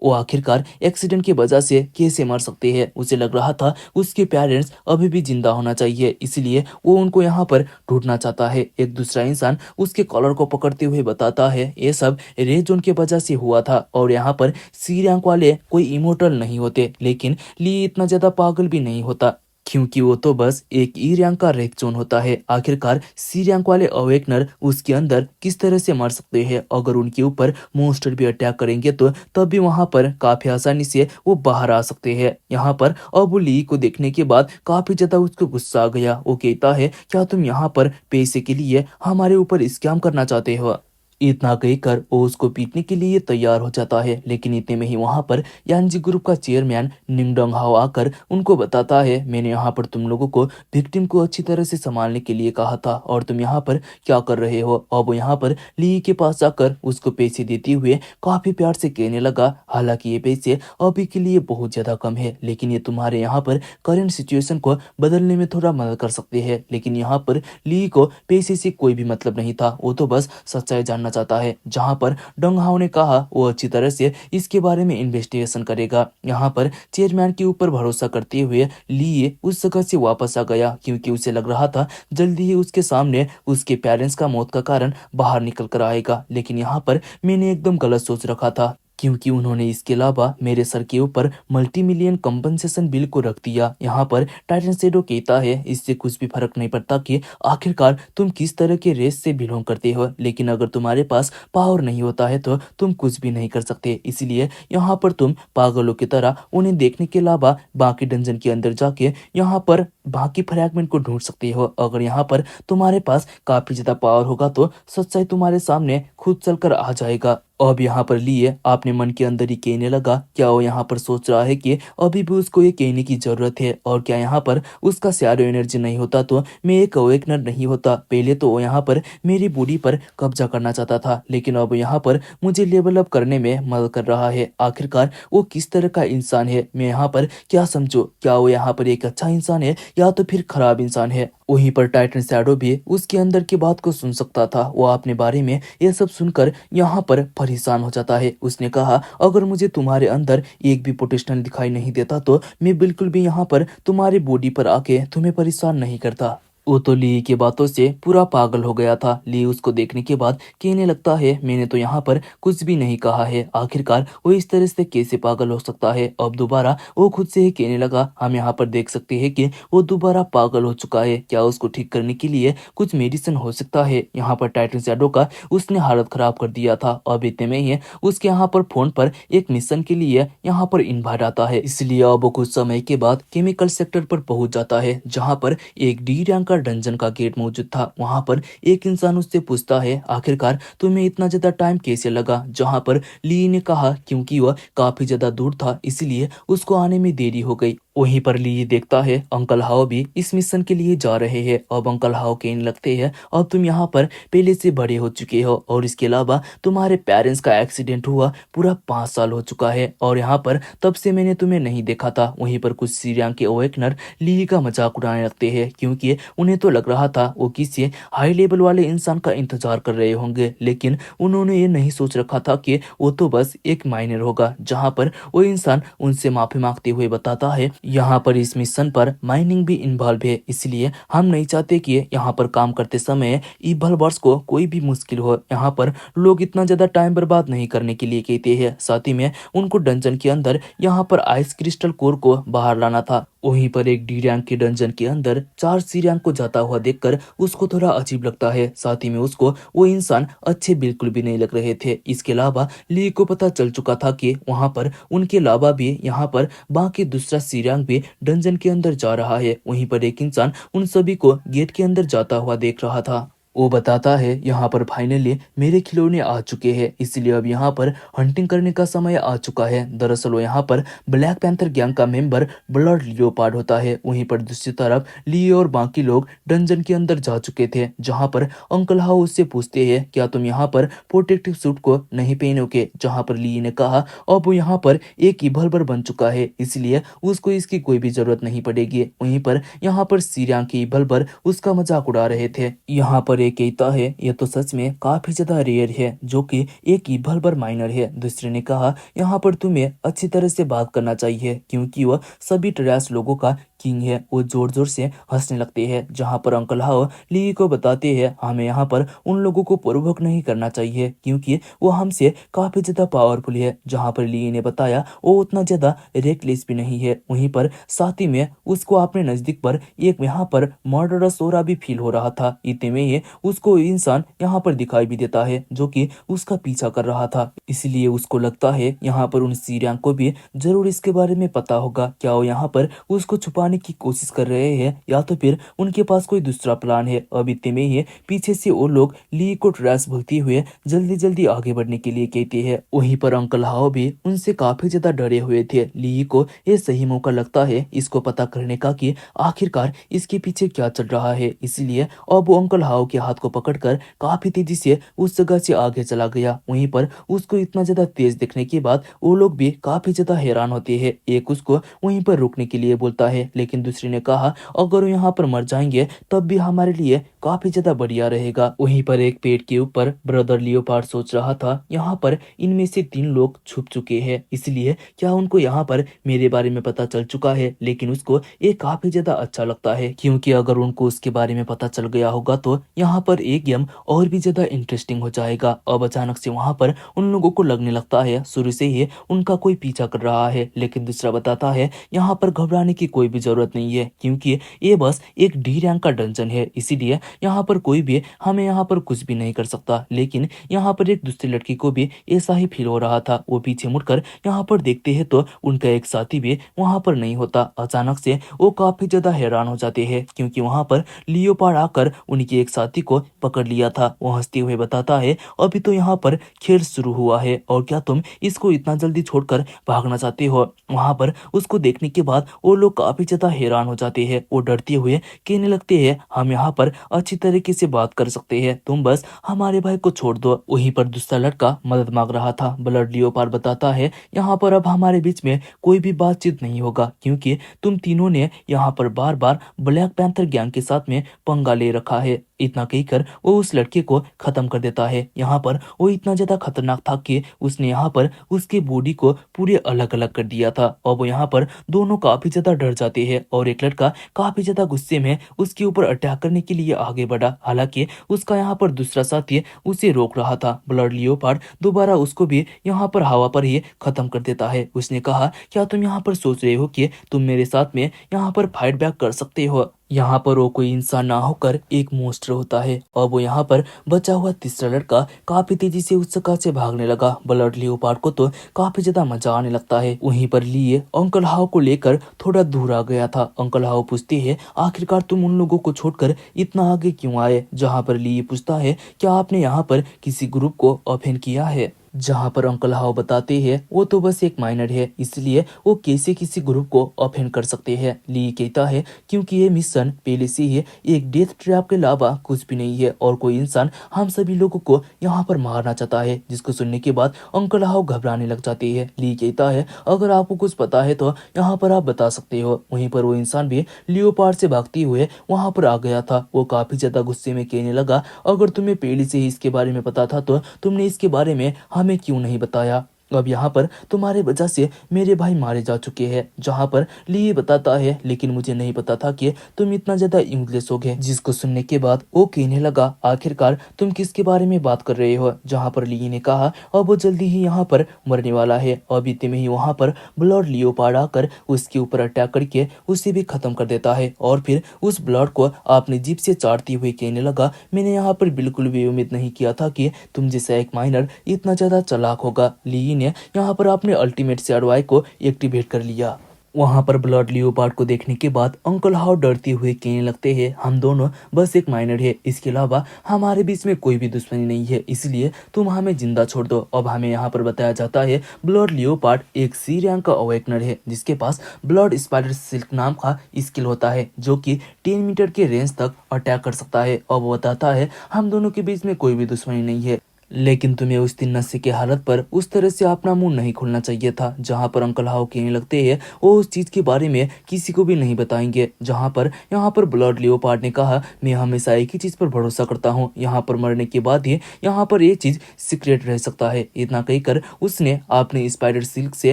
वो आखिरकार एक्सीडेंट की वजह से कैसे मर सकते हैं। उसे लग रहा था उसके पेरेंट्स अभी भी जिंदा होना चाहिए, इसलिए वो उनको यहाँ पर ढूंढना चाहता है। एक दूसरा इंसान उसके कॉलर को पकड़ते हुए बताता है ये सब रेड जोन की वजह से हुआ था और यहाँ पर सी रैंक वाले कोई इमोर्टल नहीं होते, लेकिन ली इतना ज्यादा पागल भी नहीं होता, क्योंकि वो तो बस एक ई रैंक का रेड जोन होता है। आखिरकार सी रैंक वाले अवेकनर उसके अंदर किस तरह से मर सकते हैं। अगर उनके ऊपर मोन्स्टर भी अटैक करेंगे तो तब भी वहां पर काफी आसानी से वो बाहर आ सकते हैं। यहाँ पर अब ली को देखने के बाद काफी ज्यादा उसको गुस्सा आ गया। वो कहता है क्या तुम यहाँ पर पैसे के लिए हमारे ऊपर स्कैम करना चाहते हो। इतना कहकर वो उसको पीटने के लिए तैयार हो जाता है, लेकिन इतने में ही वहां पर यानजी ग्रुप का चेयरमैन निंगडोंग हाओ आकर उनको बताता है मैंने यहाँ पर तुम लोगों को विक्टिम को अच्छी तरह से संभालने के लिए कहा था और तुम यहाँ पर क्या कर रहे हो। अब वो यहाँ पर ली के पास जाकर उसको पैसे देते हुए काफी प्यार से कहने लगा हालांकि ये पैसे अभी के लिए बहुत ज्यादा कम है, लेकिन ये तुम्हारे यहाँ पर करंट सिचुएशन को बदलने में थोड़ा मदद कर सकते हैं। लेकिन यहाँ पर ली को पैसे से कोई भी मतलब नहीं था, वो तो बस सच्चाई जानना चाहता है। जहां पर डोंग हाओ ने कहा वो अच्छी तरह से इसके बारे में इन्वेस्टिगेशन करेगा। यहाँ पर चेयरमैन के ऊपर भरोसा करते हुए लिए उस जगह से वापस आ गया, क्योंकि उसे लग रहा था जल्दी ही उसके सामने उसके पेरेंट्स का मौत का कारण बाहर निकल कर आएगा। लेकिन यहाँ पर मैंने एकदम गलत सोच रखा था, क्योंकि उन्होंने इसके अलावा मेरे सर के ऊपर मल्टी मिलियन कंपनसेशन बिल को रख दिया। यहाँ पर टाइटन शैडो कहता है इससे कुछ भी फर्क नहीं पड़ता कि आखिरकार तुम किस तरह के रेस से बिलोंग करते हो, लेकिन अगर तुम्हारे पास पावर नहीं होता है तो तुम कुछ भी नहीं कर सकते। इसलिए यहाँ पर तुम पागलों की तरह उन्हें देखने के अलावा बाकी डंजन के अंदर जाके यहाँ पर बाकी फ्रैगमेंट को ढूंढ सकते हो। अगर यहाँ पर तुम्हारे पास काफी ज्यादा पावर होगा तो सच्चाई तुम्हारे सामने खुद चलकर आ जाएगा। अब यहाँ पर लिए आपने मन के अंदर ही कहने लगा क्या वो यहाँ पर सोच रहा है कि अभी भी उसको ये कहने की जरूरत है, और क्या यहाँ पर उसका शैडो एनर्जी नहीं होता तो मैं एक अवेकनर नहीं होता। पहले तो वो यहाँ पर मेरी बॉडी पर कब्जा करना चाहता था, लेकिन अब यहाँ पर मुझे लेवल अप करने में मदद कर रहा है। आखिरकार वो किस तरह का इंसान है मैं यहाँ पर क्या समझू, क्या वो यहाँ पर एक अच्छा इंसान है या तो फिर खराब इंसान है। वहीं पर टाइटन शैडो भी उसके अंदर की बात को सुन सकता था। वो अपने बारे में ये सब सुनकर यहाँ पर परेशान हो जाता है। उसने कहा अगर मुझे तुम्हारे अंदर एक भी पोटेंशियल दिखाई नहीं देता तो मैं बिल्कुल भी यहाँ पर तुम्हारी बॉडी पर आके तुम्हें परेशान नहीं करता। वो तो ली की बातों से पूरा पागल हो गया था। ली उसको देखने के बाद कहने लगता है मैंने तो यहाँ पर कुछ भी नहीं कहा है, आखिरकार वो इस तरह से कैसे पागल हो सकता है। अब दोबारा वो खुद से ही कहने लगा हम यहाँ पर देख सकते हैं कि वो दोबारा पागल हो चुका है, क्या उसको ठीक करने के लिए कुछ मेडिसिन हो सकता है। यहाँ पर टाइटन शैडो का उसने हालत खराब कर दिया था। अब इतने में ही उसके यहाँ पर फोन पर एक मिशन के लिए यहाँ पर इन्वाइट आता है, इसलिए अब वो कुछ समय के बाद केमिकल सेक्टर पर पहुंच जाता है, जहाँ पर एक डी रैंक का पर डंजन का गेट मौजूद था। वहां पर एक इंसान उससे पूछता है, आखिरकार तुम्हें इतना ज्यादा टाइम कैसे लगा? जहां पर ली ने कहा क्योंकि वह काफी ज्यादा दूर था इसलिए उसको आने में देरी हो गई। वहीं पर ली देखता है अंकल हाओ भी इस मिशन के लिए जा रहे हैं। अब अंकल हाओ कहने लगते हैं, अब तुम यहाँ पर पहले से बड़े हो चुके हो और इसके अलावा तुम्हारे पेरेंट्स का एक्सीडेंट हुआ पूरा 5 साल हो चुका है और यहाँ पर तब से मैंने तुम्हें नहीं देखा था। वहीं पर कुछ सीरिया के अवेकनर ली का मजाक उड़ाने लगते हैं क्योंकि उन्हें तो लग रहा था वो किसी हाई लेवल वाले इंसान का इंतजार कर रहे होंगे, लेकिन उन्होंने ये नहीं सोच रखा था कि वो तो बस एक माइनर होगा। जहाँ पर वो इंसान उनसे माफी मांगते हुए बताता है, यहाँ पर इस मिशन पर माइनिंग भी इन्वॉल्व है, इसलिए हम नहीं चाहते कि यहाँ पर काम करते समय इवल वर्स को कोई भी मुश्किल हो। यहाँ पर लोग इतना ज्यादा टाइम बर्बाद नहीं करने के लिए कहते हैं। साथ ही में उनको डंजन के अंदर यहाँ पर आइस क्रिस्टल कोर को बाहर लाना था। वहीं पर एक डी रैंक के डंजन के अंदर 4 सी रैंक को जाता हुआ देखकर उसको थोड़ा अजीब लगता है। साथ ही में उसको वो इंसान अच्छे बिल्कुल भी नहीं लग रहे थे। इसके अलावा ली को पता चल चुका था कि वहां पर उनके अलावा भी यहाँ पर बाकी दूसरा सी रैंक भी डंजन के अंदर जा रहा है। वहीं पर एक इंसान उन सभी को गेट के अंदर जाता हुआ देख रहा था। वो बताता है, यहाँ पर फाइनली मेरे खिलौने आ चुके हैं, इसलिए अब यहाँ पर हंटिंग करने का समय आ चुका है। दरअसल वो यहाँ पर ब्लैक पैंथर गैंग का मेंबर ब्लड लियोपार्ड होता है। वहीं पर दूसरी तरफ ली और बाकी लोग डंजन के अंदर जा चुके थे, जहाँ पर अंकल हाउ उससे पूछते हैं, क्या तुम यहाँ पर प्रोटेक्टिव सूट को नहीं पहनोगे? जहाँ पर ली ने कहा अब वो यहाँ पर एक इवल्वर बन चुका है, इसलिए उसको इसकी कोई भी जरूरत नहीं पड़ेगी। वहीं पर यहाँ पर सीरिया के इवल्वर उसका मजाक उड़ा रहे थे। यहाँ पर एक कहता है, यह तो सच में काफी ज्यादा रेयर है जो कि एक इवल्वर माइनर है। दूसरे ने कहा, यहाँ पर तुम्हें अच्छी तरह से बात करना चाहिए क्योंकि वह सभी ट्रैश लोगों का किंग है। वो जोर जोर से हंसने लगते हैं। जहाँ पर अंकल हाओ ली को बताते हैं, हमें यहाँ पर उन लोगों को प्रोवोक नहीं करना चाहिए क्योंकि वो हमसे काफी ज्यादा पावरफुल है। जहाँ पर ली ने बताया वो उतना ज्यादा रेकलेस भी नहीं है। वहीं पर साथ ही में उसको अपने नजदीक पर एक यहाँ पर मर्डरस ऑरा भी फील हो रहा था। इतने में ही उसको इंसान यहाँ पर दिखाई भी देता है जो कि उसका पीछा कर रहा था। इसलिए उसको लगता है यहाँ पर उन सीरिया को भी जरूर इसके बारे में पता होगा। क्या वो यहाँ पर उसको छुपाने की कोशिश कर रहे हैं या तो फिर उनके पास कोई दूसरा प्लान है। अब इतने में ही पीछे से वो लोग ली को ट्रैश भरते हुए जल्दी जल्दी आगे बढ़ने के लिए कहते हैं। वहीं पर अंकल हाओ भी उनसे काफी ज्यादा डरे हुए थे। ली को ये सही मौका लगता है इसको पता करने का कि आखिरकार इसके पीछे क्या चल रहा है, इसलिए अब वो अंकल हाओ के हाथ को पकड़कर काफी तेजी से उस जगह से आगे चला गया। वहीं पर उसको इतना ज्यादा तेज देखने के बाद वो लोग भी काफी ज्यादा हैरान होते हैं। एक उसको वहीं पर रुकने के लिए बोलता है, लेकिन दूसरे ने कहा अगर वो यहाँ पर मर जाएंगे तब भी हमारे लिए काफी ज्यादा बढ़िया रहेगा। वहीं पर एक पेड़ के ऊपर ब्रदर लियोपार्ड सोच रहा था, यहाँ पर इनमें से 3 लोग छुप चुके हैं, इसलिए क्या उनको यहाँ पर मेरे बारे में पता चल चुका है? लेकिन उसको ये काफी ज्यादा अच्छा लगता है क्योंकि अगर उनको उसके बारे में पता चल गया होगा तो यहाँ पर एक गेम और भी ज्यादा इंटरेस्टिंग हो जाएगा। अब अचानक से वहां पर उन लोगों को लगने लगता है शुरू से ही उनका कोई पीछा कर रहा है, लेकिन दूसरा बताता है यहाँ पर घबराने की कोई भी जरूरत नहीं है क्योंकि ये बस एक डी रैंक का डंजन है, इसीलिए यहाँ पर कोई भी हमें यहाँ पर कुछ भी नहीं कर सकता। लेकिन यहाँ पर एक दूसरी लड़की को भी ऐसा ही फील हो रहा था। वो पीछे मुड़कर यहाँ पर देखते हैं तो उनका एक साथी भी वहां पर नहीं होता। अचानक से वो काफी ज्यादा हैरान हो जाते हैं क्योंकि वहां पर लियोपार्ड आकर उनके एक साथी को पकड़ लिया था। वो हंसते हुए बताता है, अभी तो यहाँ पर खेल शुरू हुआ है और क्या तुम इसको इतना जल्दी छोड़कर भागना चाहते हो? वहां पर उसको देखने के बाद वो लोग काफी ज्यादा हैरान हो जाते हैं। वो डरते हुए कहने लगते हैं, हम यहाँ पर अच्छी तरीके से बात कर सकते हैं, तुम बस हमारे भाई को छोड़ दो। वहीं पर दूसरा लड़का मदद मांग रहा था। ब्लड लियोपार्ड बताता है, यहाँ पर अब हमारे बीच में कोई भी बातचीत नहीं होगा क्योंकि तुम तीनों ने यहाँ पर बार बार ब्लैक पैंथर गैंग के साथ में पंगा ले रखा है। इतना कहकर वो उस लड़के को खत्म कर देता है। यहाँ पर वो इतना ज्यादा खतरनाक था कि उसने यहाँ पर उसके बॉडी को पूरे अलग अलग कर दिया था और वो यहाँ पर दोनों काफी ज्यादा डर जाते हैं और एक लड़का काफी ज्यादा गुस्से में उसके ऊपर अटैक करने के लिए आगे बढ़ा। हालांकि उसका यहाँ पर दूसरा साथी उसे रोक रहा था। ब्लड लियोपार्ड दोबारा उसको भी यहाँ पर हवा पर ही खत्म कर देता है। उसने कहा, क्या तुम यहाँ पर सोच रहे हो कि तुम मेरे साथ में यहाँ पर फाइट बैक कर सकते हो? यहाँ पर वो कोई इंसान ना होकर एक मोस्टर होता है और वो यहाँ पर बचा हुआ तीसरा लड़का काफी तेजी से उस जगह से भागने लगा। ब्लड लियोपार्ड को तो काफी ज्यादा मजा आने लगता है। वहीं पर लिए अंकल हाउ को लेकर थोड़ा दूर आ गया था। अंकल हाउ पूछते है आखिरकार तुम उन लोगों को छोड़कर इतना आगे क्यों आए। जहाँ पर लिए पूछता है क्या आपने यहाँ पर किसी ग्रुप को ऑफेंड किया है। जहाँ पर अंकल हाउ बताते हैं वो तो बस एक माइनर है, इसलिए वो कैसे किसी ग्रुप को ऑफेंड कर सकते हैं। ली कहता है क्योंकि ये मिशन पहले से ही एक डेथ ट्रैप के अलावा कुछ भी नहीं है और कोई इंसान हम सभी लोगों को यहाँ पर मारना चाहता है। जिसको सुनने के बाद अंकल हाउ घबराने लग जाते हैं। ली कहता है अगर आपको कुछ पता है तो यहाँ पर आप बता सकते हो। वहीं पर वो इंसान भी लियोपार्ड से भागते हुए वहां पर आ गया था। वो काफी ज्यादा गुस्से में कहने लगा अगर तुम्हें पहले से ही इसके बारे में पता था तो तुमने इसके बारे में हमें क्यों नहीं बताया। अब यहाँ पर तुम्हारे वजह से मेरे भाई मारे जा चुके हैं। जहाँ पर ली बताता है लेकिन मुझे नहीं पता था कि तुम इतना ज्यादा यूजलेस हो गए। जिसको सुनने के बाद वो कहने लगा आखिरकार तुम किसके बारे में बात कर रहे हो। जहाँ पर ली ने कहा अब वो जल्दी ही यहाँ पर मरने वाला है। अब इतने में ही वहाँ पर ब्लड लियोपार्ड आकर उसके ऊपर अटैक करके उसे भी खत्म कर देता है और फिर उस ब्लड को अपनी जीभ से चाटते हुए कहने लगा मैंने यहाँ पर बिल्कुल भी उम्मीद नहीं किया था कि तुम जैसा एक माइनर इतना ज्यादा चालाक होगा। ली ने यहाँ पर अपने अल्टीमेट शैडो को एक्टिवेट कर लिया। वहां पर ब्लड लियोपार्ड को देखने के बाद अंकल हाउ डरते हुए कहने लगते हैं हम दोनों बस एक माइनर है, इसके अलावा हमारे बीच में कोई भी दुश्मनी नहीं है, इसलिए तुम हमें जिंदा छोड़ दो। अब हमें यहाँ पर बताया जाता है ब्लड लियोपार्ड एक सी रैंक का अवेकनर है जिसके पास ब्लड स्पाइडर सिल्क नाम का स्किल होता है जो कि 10 मीटर के रेंज तक अटैक कर सकता है। और वो बताता है हम दोनों के बीच में कोई भी दुश्मनी नहीं है, लेकिन तुम्हें उस दिन नशे के हालत पर उस तरह से अपना मुंह नहीं खोलना चाहिए था। जहाँ पर अंकल हाउ कहने लगते हैं वो उस चीज के बारे में किसी को भी नहीं बताएंगे। जहाँ पर यहाँ पर ब्लड लियोपार्ड ने कहा मैं हमेशा एक ही चीज पर भरोसा करता हूँ, यहाँ पर मरने के बाद ही यहाँ पर ये चीज सीक्रेट रह सकता है। इतना कहकर उसने अपने स्पाइडर सिल्क से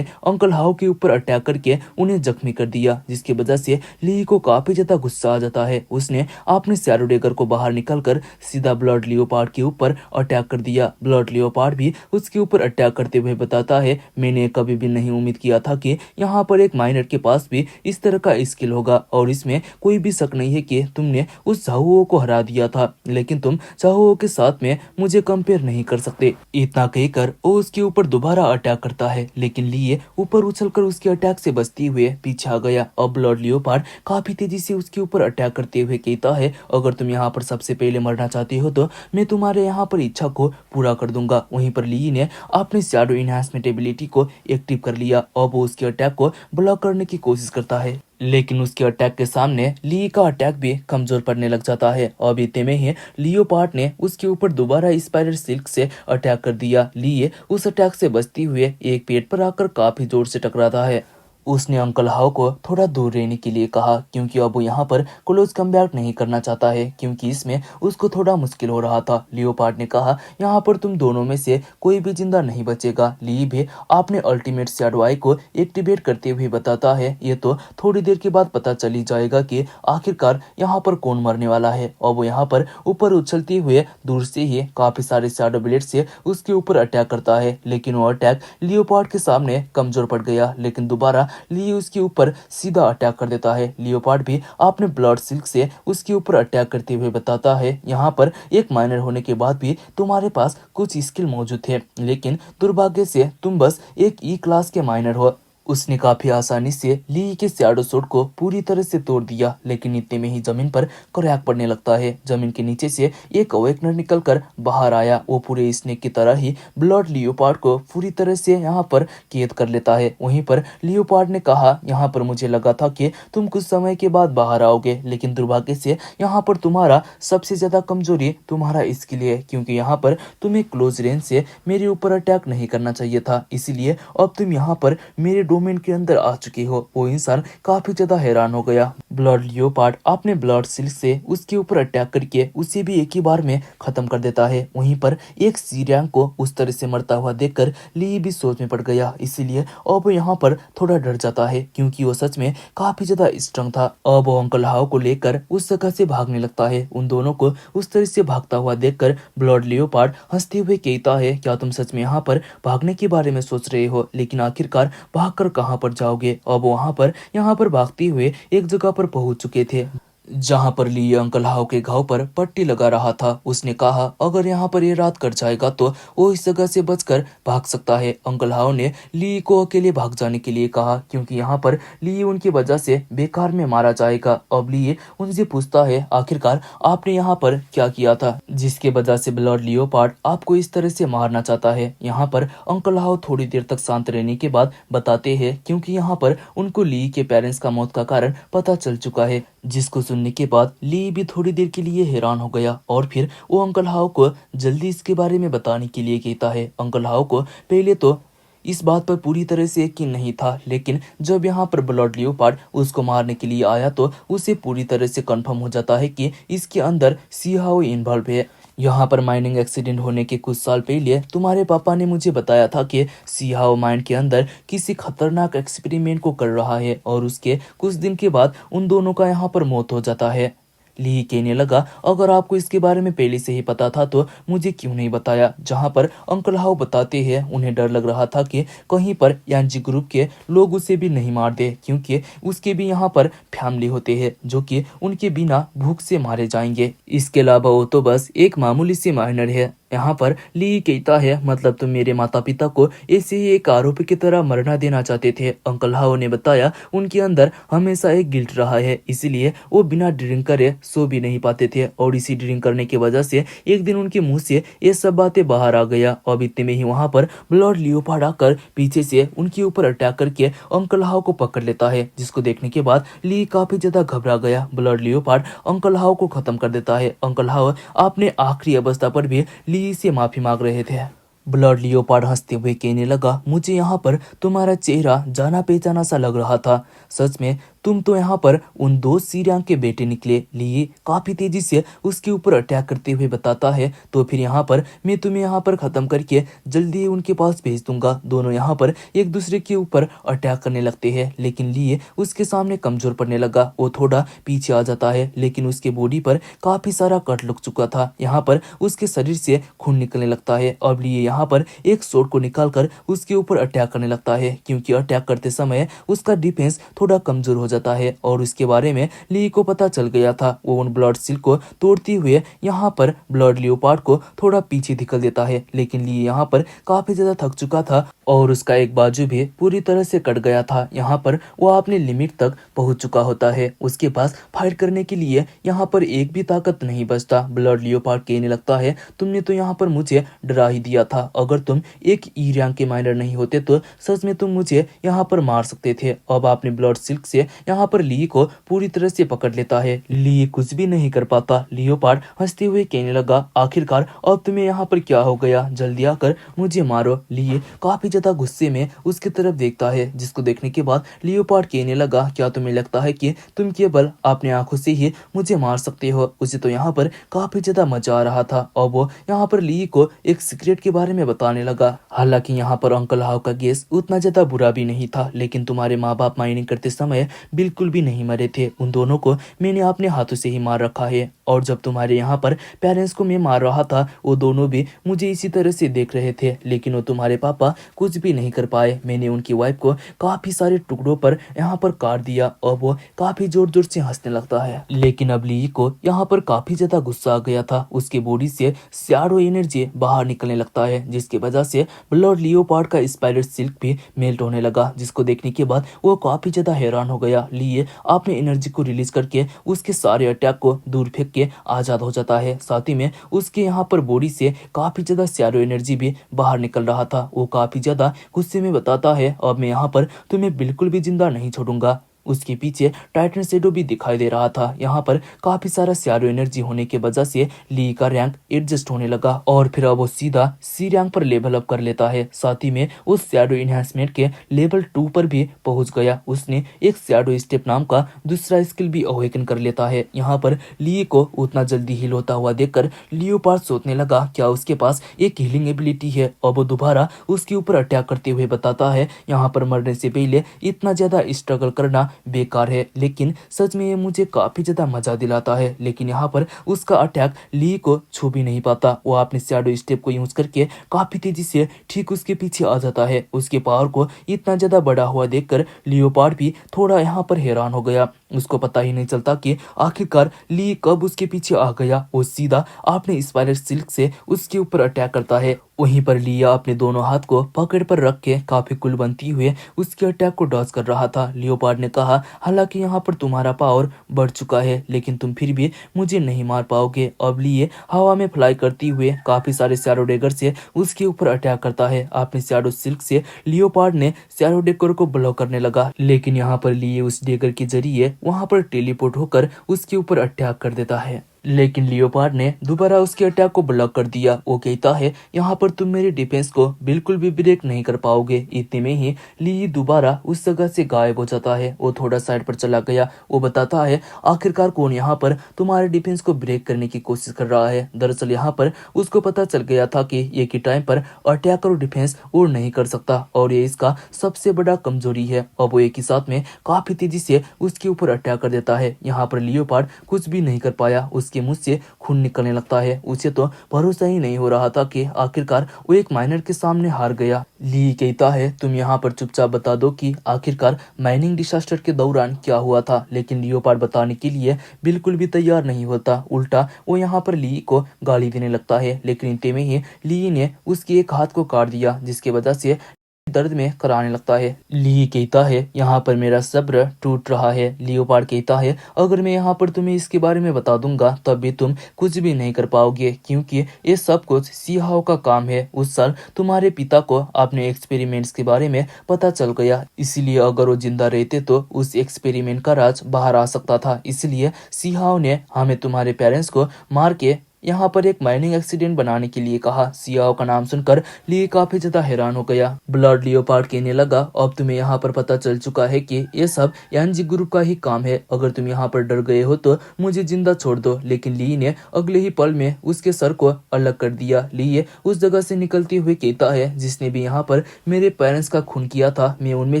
अंकल हाउ के ऊपर अटैक करके उन्हें जख्मी कर दिया, जिसकी वजह से ली को काफी ज्यादा गुस्सा आ जाता है। उसने अपने शैडो डैगर को बाहर निकलकर सीधा ब्लड लियोपार्ड के ऊपर अटैक कर दिया। ब्लड लियोपार्ड भी उसके ऊपर अटैक करते हुए बताता है मैंने कभी भी नहीं उम्मीद किया था कि यहाँ पर एक माइनर के पास भी इस तरह का स्किल होगा और इसमें कोई भी शक नहीं है कि तुमने उस झाओ को हरा दिया था, लेकिन तुम झाओ के साथ में मुझे कंपेयर नहीं कर सकते। इतना कहकर वो उसके ऊपर दोबारा अटैक करता है लेकिन लिए ऊपर उछलकर उसके अटैक से बचते हुए पीछे आ गया। अब ब्लड लियोपार्ड काफी तेजी से उसके ऊपर अटैक करते हुए कहता है अगर तुम यहाँ पर सबसे पहले मरना चाहते हो तो मैं तुम्हारे यहाँ पर इच्छा को पूरा कर दूंगा। वहीं पर ली ने अपने शैडो इनहैंसमेंट एबिलिटी को एक्टिव कर लिया और वो उसके अटैक को ब्लॉक करने की कोशिश करता है, लेकिन उसके अटैक के सामने ली का अटैक भी कमजोर पड़ने लग जाता है। और इतने में ही लियोपार्ड ने उसके ऊपर दोबारा स्पाइडर सिल्क से अटैक कर दिया। ली उस अटैक से बचते हुए एक पेड़ पर आकर काफी जोर से टकराता है। उसने अंकल हाउ को थोड़ा दूर रहने के लिए कहा क्योंकि अब वो यहाँ पर क्लोज कमबैक नहीं करना चाहता है क्योंकि इसमें उसको थोड़ा मुश्किल हो रहा था। लियोपार्ड ने कहा यहाँ पर तुम दोनों में से कोई भी जिंदा नहीं बचेगा। ली भी अपने अल्टीमेट शैडो आई को एक्टिवेट करते हुए बताता है ये तो थोड़ी देर के बाद पता चली जाएगा कि आखिरकार यहाँ पर कौन मरने वाला है। और वो यहाँ पर ऊपर उछलते हुए दूर से ही काफी सारे शैडो ब्लेड से उसके ऊपर अटैक करता है, लेकिन वो अटैक लियोपार्ड के सामने कमजोर पड़ गया। लेकिन दोबारा ली उसके ऊपर सीधा अटैक कर देता है। लियोपार्ड भी अपने ब्लड सिल्क से उसके ऊपर अटैक करते हुए बताता है यहाँ पर एक माइनर होने के बाद भी तुम्हारे पास कुछ स्किल मौजूद है, लेकिन दुर्भाग्य से तुम बस एक ई क्लास के माइनर हो। उसने काफी आसानी से ली के शैडो सूट को पूरी तरह से तोड़ दिया, लेकिन इतने में ही जमीन पर क्रैक पड़ने लगता है। जमीन के नीचे से एक अवेकनर निकलकर बाहर आया। वो पूरे स्नेक की तरह ही ब्लड लियोपार्ड को पूरी तरह से यहाँ पर कैद कर लेता है। वहीं पर लियोपार्ड ने कहा यहाँ पर मुझे लगा था कि तुम कुछ समय के बाद बाहर आओगे, लेकिन दुर्भाग्य से यहाँ पर तुम्हारा सबसे ज्यादा कमजोरी तुम्हारा स्किल है, क्योंकि यहाँ पर तुम्हें क्लोज रेंज से मेरे ऊपर अटैक नहीं करना चाहिए था, इसलिए अब तुम यहाँ पर मेरे डोमेन के अंदर आ चुके हो। वो इंसान काफी ज्यादा हैरान हो गया। ब्लड लियोपार्ड अपने ब्लड सिल्क से उसके ऊपर अटैक करके उसे भी एक ही बार में खत्म कर देता है। वहीं पर एक सी रैंक को उस तरह से मरता हुआ देखकर ली भी सोच में पड़ गया, इसीलिए अब वो यहाँ पर थोड़ा डर जाता है क्योंकि वो सच में काफी ज्यादा स्ट्रांग था। अब वो अंकल हाउ को लेकर उस जगह से भागने लगता है। उन दोनों को उस तरह से भागता हुआ देखकर ब्लड लियोपार्ड हंसते हुए कहता है क्या तुम सच में यहाँ पर भागने के बारे में सोच रहे हो, लेकिन आखिरकार भागकर कहाँ पर जाओगे। अब वहां पर यहाँ पर भागते हुए एक जगह पर पहुंच चुके थे जहां पर ली अंकल हाउ के घाव पर पट्टी लगा रहा था। उसने कहा, अगर यहाँ पर ये रात कट जाएगा तो वो इस जगह से बचकर भाग सकता है। अंकल हाउ ने ली को अकेले भाग जाने के लिए कहा, क्योंकि यहाँ पर ली उनकी वजह से बेकार में मारा जाएगा। अब ली उनसे पूछता है, आखिरकार आपने यहाँ पर क्या किया था जिसके वजह से ब्लड लियोपार्ड आपको इस तरह से मारना चाहता है। यहाँ पर अंकल हाउ थोड़ी देर तक शांत रहने के बाद बताते हैं, क्योंकि यहाँ पर उनको ली के पेरेंट्स का मौत का कारण पता चल चुका है। जिसको सुनने के बाद ली भी थोड़ी देर के लिए हैरान हो गया और फिर वो अंकल हाउ को जल्दी इसके बारे में बताने के लिए कहता है। अंकल हाउ को पहले तो इस बात पर पूरी तरह से यकीन नहीं था, लेकिन जब यहाँ पर ब्लड लियोपार्ड उसको मारने के लिए आया तो उसे पूरी तरह से कंफर्म हो जाता है कि इसके अंदर सिहाओ इन्वॉल्व है। यहाँ पर माइनिंग एक्सीडेंट होने के कुछ साल पहले तुम्हारे पापा ने मुझे बताया था कि सिहाओ माइन के अंदर किसी खतरनाक एक्सपेरिमेंट को कर रहा है और उसके कुछ दिन के बाद उन दोनों का यहाँ पर मौत हो जाता है। ली कहने लगा, अगर आपको इसके बारे में पहले से ही पता था तो मुझे क्यों नहीं बताया। जहां पर अंकल हाउ बताते हैं, उन्हें डर लग रहा था कि कहीं पर यांजी ग्रुप के लोग उसे भी नहीं मार दे, क्योंकि उसके भी यहाँ पर फैमिली होते हैं जो कि उनके बिना भूख से मारे जाएंगे। इसके अलावा वो तो बस एक मामूली सी माइनर है। यहाँ पर ली कहता है, मतलब तुम मेरे माता पिता को ऐसे ही एक आरोपी की तरह मरना देना चाहते थे। अंकल हाउ ने बताया, उनके अंदर हमेशा एक गिल्ट रहा है, इसीलिए वो बिना ड्रिंक करे सो भी नहीं पाते थे और इसी ड्रिंक करने की वजह से एक दिन उनके मुंह से ये सब बातें बाहर आ गया। अब इतने में ही वहां पर ब्लड लियोपार्ड आकर पीछे से उनके ऊपर अटैक करके अंकल हाउ को पकड़ लेता है, जिसको देखने के बाद ली काफी ज्यादा घबरा गया। ब्लड लियोपार्ड अंकल हाउ को खत्म कर देता है। अंकल हाउ अपने आखिरी अवस्था पर भी ली से माफी मांग रहे थे। ब्लड लियोपार्ड हंसते हुए कहने लगा, मुझे यहाँ पर तुम्हारा चेहरा जाना पहचाना सा लग रहा था। सच में तुम तो यहाँ पर उन दो सीरिया के बेटे निकले। लिए काफी तेजी से उसके ऊपर अटैक करते हुए बताता है, तो फिर यहाँ पर मैं तुम्हें यहाँ पर खत्म करके जल्दी ही उनके पास भेज दूंगा। दोनों यहाँ पर एक दूसरे के ऊपर अटैक करने लगते हैं, लेकिन लिए उसके सामने कमजोर पड़ने लगा। वो थोड़ा पीछे आ जाता है, लेकिन उसके बॉडी पर काफी सारा कट लग चुका था। यहाँ पर उसके शरीर से खून निकलने लगता है। अब लिए यहाँ पर एक शॉट को निकालकर उसके ऊपर अटैक करने लगता है, क्योंकि अटैक करते समय उसका डिफेंस थोड़ा कमजोर हो जाता है और उसके बारे में ली को पता चल गया था। वो उन ब्लड सील को तोड़ते हुए यहाँ पर ब्लड लियोपार्ड को थोड़ा पीछे धकेल देता है, लेकिन ली यहाँ पर काफी ज्यादा थक चुका था और उसका एक बाजू भी पूरी तरह से कट गया था। यहाँ पर वो अपने लिमिट तक पहुंच चुका होता है। उसके पास फाइट करने के लिए यहाँ पर एक भी ताकत नहीं बचता। ब्लड लियोपार्ड कहने लगता है, तुमने तो यहाँ पर मुझे डरा ही दिया था। अगर तुम एक ई रैंक के माइनर नहीं होते तो सच में तुम मुझे यहाँ पर मार सकते थे। अब आपने ब्लड सिल्क से यहाँ पर ली को पूरी तरह से पकड़ लेता है। ली कुछ भी नहीं कर पाता। लियोपार्ड हंसते हुए कहने लगा, आखिरकार अब तुम्हें यहाँ पर क्या हो गया, जल्दी आकर मुझे मारो। ली काफी ज्यादा गुस्से में उसकी तरफ देखता है, जिसको देखने के बाद लियोपार्ड कहने लगा, क्या तुम्हें लगता है कि तुम केवल अपने आंखों से ही मुझे मार सकते हो। उसे तो यहाँ पर काफी ज्यादा मजा आ रहा था और वो यहाँ पर ली को एक सीक्रेट के बारे में बताने लगा। हालांकि यहाँ पर अंकल हाउ का गेस उतना ज्यादा बुरा भी नहीं था, लेकिन तुम्हारे माँ बाप माइनिंग करते समय बिल्कुल भी नहीं मरे थे। उन दोनों को मैंने अपने हाथों से ही मार रखा है और जब तुम्हारे यहाँ पर पेरेंट्स को मैं मार रहा था, वो दोनों भी मुझे इसी तरह से देख रहे थे, लेकिन वो तुम्हारे पापा कुछ भी नहीं कर पाए। मैंने उनकी वाइफ को काफी सारे टुकड़ों पर यहाँ पर काट दिया और वो काफी जोर जोर से हंसने लगता है। लेकिन अब ली को यहाँ पर काफी ज्यादा गुस्सा आ गया था। उसके बॉडी से शैडो एनर्जी बाहर निकलने लगता है, जिसकी वजह से ब्लड लियोपार्ड का स्पाइडर सिल्क भी मेल्ट होने लगा, जिसको देखने के बाद वो काफी ज्यादा हैरान हो गया। लिए अपने एनर्जी को रिलीज करके उसके सारे अटैक को दूर फेंक के आजाद हो जाता है। साथ ही में उसके यहाँ पर बॉडी से काफी ज्यादा शैडो एनर्जी भी बाहर निकल रहा था। वो काफी ज्यादा गुस्से में बताता है, अब मैं यहाँ पर तुम्हें बिल्कुल भी जिंदा नहीं छोड़ूंगा। उसके पीछे टाइटन शैडो भी दिखाई दे रहा था। यहाँ पर काफी सारा शैडो एनर्जी होने की वजह से ली का रैंक एडजस्ट होने लगा और फिर अब वो सीधा सी रैंक पर लेवल अप कर लेता है। साथ ही में उस शैडो इनहेंसमेंट के लेवल 2 पर भी पहुंच गया। उसने एक शैडो स्टेप नाम का दूसरा स्किल भी अवेकन कर लेता है। यहाँ पर ली को उतना जल्दी हील होता हुआ देखकर लियोपार्ड सोचने लगा, क्या उसके पास एक हीलिंग एबिलिटी है। और वो दोबारा उसके ऊपर अटैक करते हुए बताता है, यहाँ पर मरने से पहले इतना ज्यादा स्ट्रगल करना बेकार है, लेकिन सच में ये मुझे काफी ज्यादा मजा दिलाता है। लेकिन यहाँ पर उसका अटैक ली को छू भी नहीं पाता। वो अपने शैडो स्टेप को यूज करके काफी तेजी से ठीक उसके पीछे आ जाता है। उसके पावर को इतना ज्यादा बड़ा हुआ देखकर लियोपार्ड भी थोड़ा यहाँ पर हैरान हो गया। उसको पता ही नहीं चलता कि आखिरकार ली कब उसके पीछे आ गया। वो सीधा अपने स्पाइडर सिल्क से उसके ऊपर अटैक करता है। वहीं पर लिया अपने दोनों हाथ को पकड़ पर रख के काफी कुल बनती हुए उसके अटैक को डॉज कर रहा था। लियोपार्ड ने कहा, हालांकि यहाँ पर तुम्हारा पावर बढ़ चुका है, लेकिन तुम फिर भी मुझे नहीं मार पाओगे। अब लिए हवा में फ्लाई करती हुए काफी सारे शैडो डैगर से उसके ऊपर अटैक करता है। अपने शैडो सिल्क से लियोपार्ड ने शैडो डैगर को ब्लॉक करने लगा, लेकिन यहाँ पर लिए उस डैगर के जरिए वहां पर टेलीपोर्ट होकर उसके ऊपर अटैक कर देता है। लेकिन लियोपार्ड ने दोबारा उसके अटैक को ब्लॉक कर दिया। वो कहता है, यहाँ पर तुम मेरी डिफेंस को बिल्कुल भी ब्रेक नहीं कर पाओगे। इतने में ही ली दोबारा उस जगह से गायब हो जाता है। वो थोड़ा साइड पर चला गया। वो बताता है, आखिरकार कौन यहाँ पर तुम्हारे डिफेंस को ब्रेक करने की कोशिश कर रहा है। दरअसल यहाँ पर उसको पता चल गया था कि एक ही टाइम पर अटैक और डिफेंस और नहीं कर सकता, और ये इसका सबसे बड़ा कमजोरी है। और वो एक ही साथ में काफी तेजी से उसके ऊपर अटैक कर देता है। यहाँ पर लियोपार्ड कुछ भी नहीं कर पाया। उसके मुंह से खून निकलने लगता है। उसे तो भरोसा ही नहीं हो रहा था कि आखिरकार वो एक माइनर के सामने हार गया। ली कहता है, तुम यहाँ पर चुपचाप बता दो कि आखिरकार माइनिंग डिसास्टर के दौरान क्या हुआ था। लेकिन लियोपार्ड बताने के लिए बिल्कुल भी तैयार नहीं होता। उल्टा वो यहाँ पर ली को गाली देने लगता है। लेकिन इतने में ही ली ने उसके एक हाथ को काट दिया, जिसकी वजह से दर्द में कराने लगता है। ली कहता है, यहाँ पर मेरा सब्र टूट रहा है। लियोपार्ड कहता है, अगर मैं यहाँ पर तुम्हें इसके बारे में बता दूंगा तब भी तुम कुछ भी नहीं कर पाओगे, क्योंकि ये सब कुछ सिहाओ का काम है। उस साल तुम्हारे पिता को अपने एक्सपेरिमेंट्स के बारे में पता चल गया, इसलिए अगर वो जिंदा रहते तो उस एक्सपेरिमेंट का राज बाहर आ सकता था। इसलिए सिहाओ ने हमें तुम्हारे पेरेंट्स को मार के यहाँ पर एक माइनिंग एक्सीडेंट बनाने के लिए कहा। सियाओ का नाम सुनकर ली काफी ज्यादा हैरान हो गया। ब्लड लियोपार्ड कहने लगा, अब तुम्हें यहाँ पर पता चल चुका है कि ये सब यानजी ग्रुप का ही काम है। अगर तुम यहाँ पर डर गए हो तो मुझे जिंदा छोड़ दो। लेकिन ली ने अगले ही पल में उसके सर को अलग कर दिया। ली उस जगह से निकलते हुए कहता है, जिसने भी यहाँ पर मेरे पेरेंट्स का खून किया था, मैं उनमें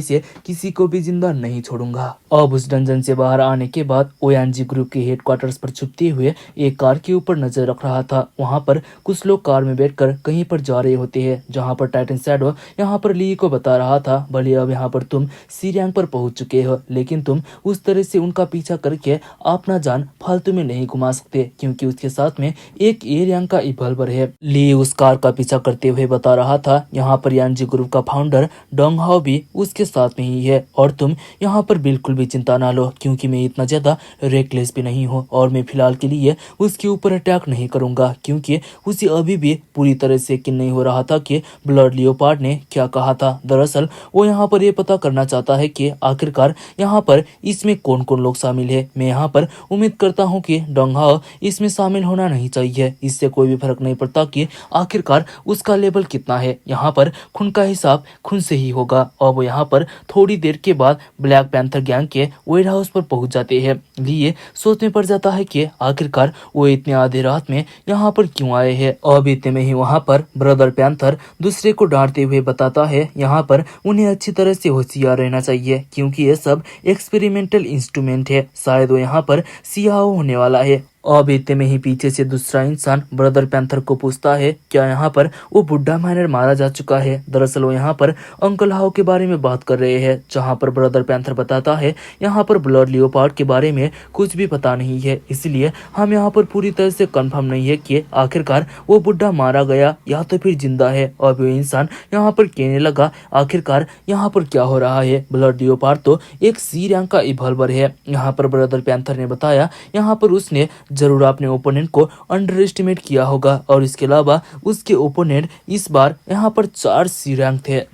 से किसी को भी जिंदा नहीं छोड़ूंगा। अब उस डंजन से बाहर आने के बाद वो यानजी ग्रुप के हेडक्वार्टर्स पर छुपते हुए एक कार के ऊपर नजर रख रहा था। वहां पर कुछ लोग कार में बैठकर कहीं पर जा रहे होते हैं, जहां पर टाइटन शैडो यहाँ पर ली को बता रहा था, भले अब यहाँ पर तुम सी रैंक पर पहुंच चुके हो, लेकिन तुम उस तरह से उनका पीछा करके अपना जान फालतू में नहीं घुमा सकते, क्योंकि उसके साथ में एक ए रैंक का इवॉल्वर है। ली उस कार का पीछा करते हुए बता रहा था, यहाँ पर यानजी ग्रुप का फाउंडर डोंग हाओ भी उसके साथ में ही है, और तुम यहाँ पर बिल्कुल भी चिंता ना लो, क्योंकि मैं इतना ज्यादा रेकलेस भी नहीं हूँ, और मैं फिलहाल के लिए उसके ऊपर अटैक नहीं करूंगा, क्योंकि उसे अभी भी पूरी तरह से यकीन नहीं हो रहा था कि ब्लड लियोपार्ड ने क्या कहा था। दरअसल वो यहाँ पर ये पता करना चाहता है कि आखिरकार यहाँ पर इसमें कौन कौन लोग शामिल है। मैं यहाँ पर उम्मीद करता हूँ कि डोंग हाओ इसमें शामिल होना नहीं चाहिए। इससे कोई भी फर्क नहीं पड़ता कि आखिरकार उसका लेवल कितना है। यहाँ पर खून का हिसाब खून से ही होगा। और वो यहाँ पर थोड़ी देर के बाद ब्लैक पैंथर गैंग के वेयर हाउस पर पहुंच जाते हैं। लिए सोच में पड़ जाता है कि आखिरकार वो इतने आधी रात में यहाँ पर क्यों आए हैं। अब इतने में ही वहाँ पर ब्रदर पैंथर दूसरे को डांटते हुए बताता है, यहाँ पर उन्हें अच्छी तरह से होशियार रहना चाहिए, क्योंकि ये सब एक्सपेरिमेंटल इंस्ट्रूमेंट है। शायद वो यहाँ पर सियाओ होने वाला है। अब इतने में ही पीछे से दूसरा इंसान ब्रदर पैंथर को पूछता है, क्या यहाँ पर वो बुढ़ा माइनर मारा जा चुका है। दरअसल वो यहाँ पर अंकल हाउ के बारे में बात कर रहे हैं, जहाँ पर ब्रदर पैंथर बताता है, यहाँ पर ब्लड लियोपार्ड के बारे में कुछ भी पता नहीं है, इसलिए हम यहाँ पर पूरी तरह से कंफर्म नहीं है कि आखिरकार वो बुढ़ा मारा गया या तो फिर जिंदा है। और वो इंसान यहाँ पर कहने लगा, आखिरकार यहाँ पर क्या हो रहा है। ब्लड लियोपार्ड तो एक सी रैंक का इवॉल्वर है। यहाँ पर ब्रदर पैंथर ने बताया, यहाँ पर उसने जरूर अपने ओपोनेंट को अंडर एस्टिमेट किया होगा, और इसके अलावा उसके ओपोनेंट इस बार यहाँ पर 4 सी रैंक थे।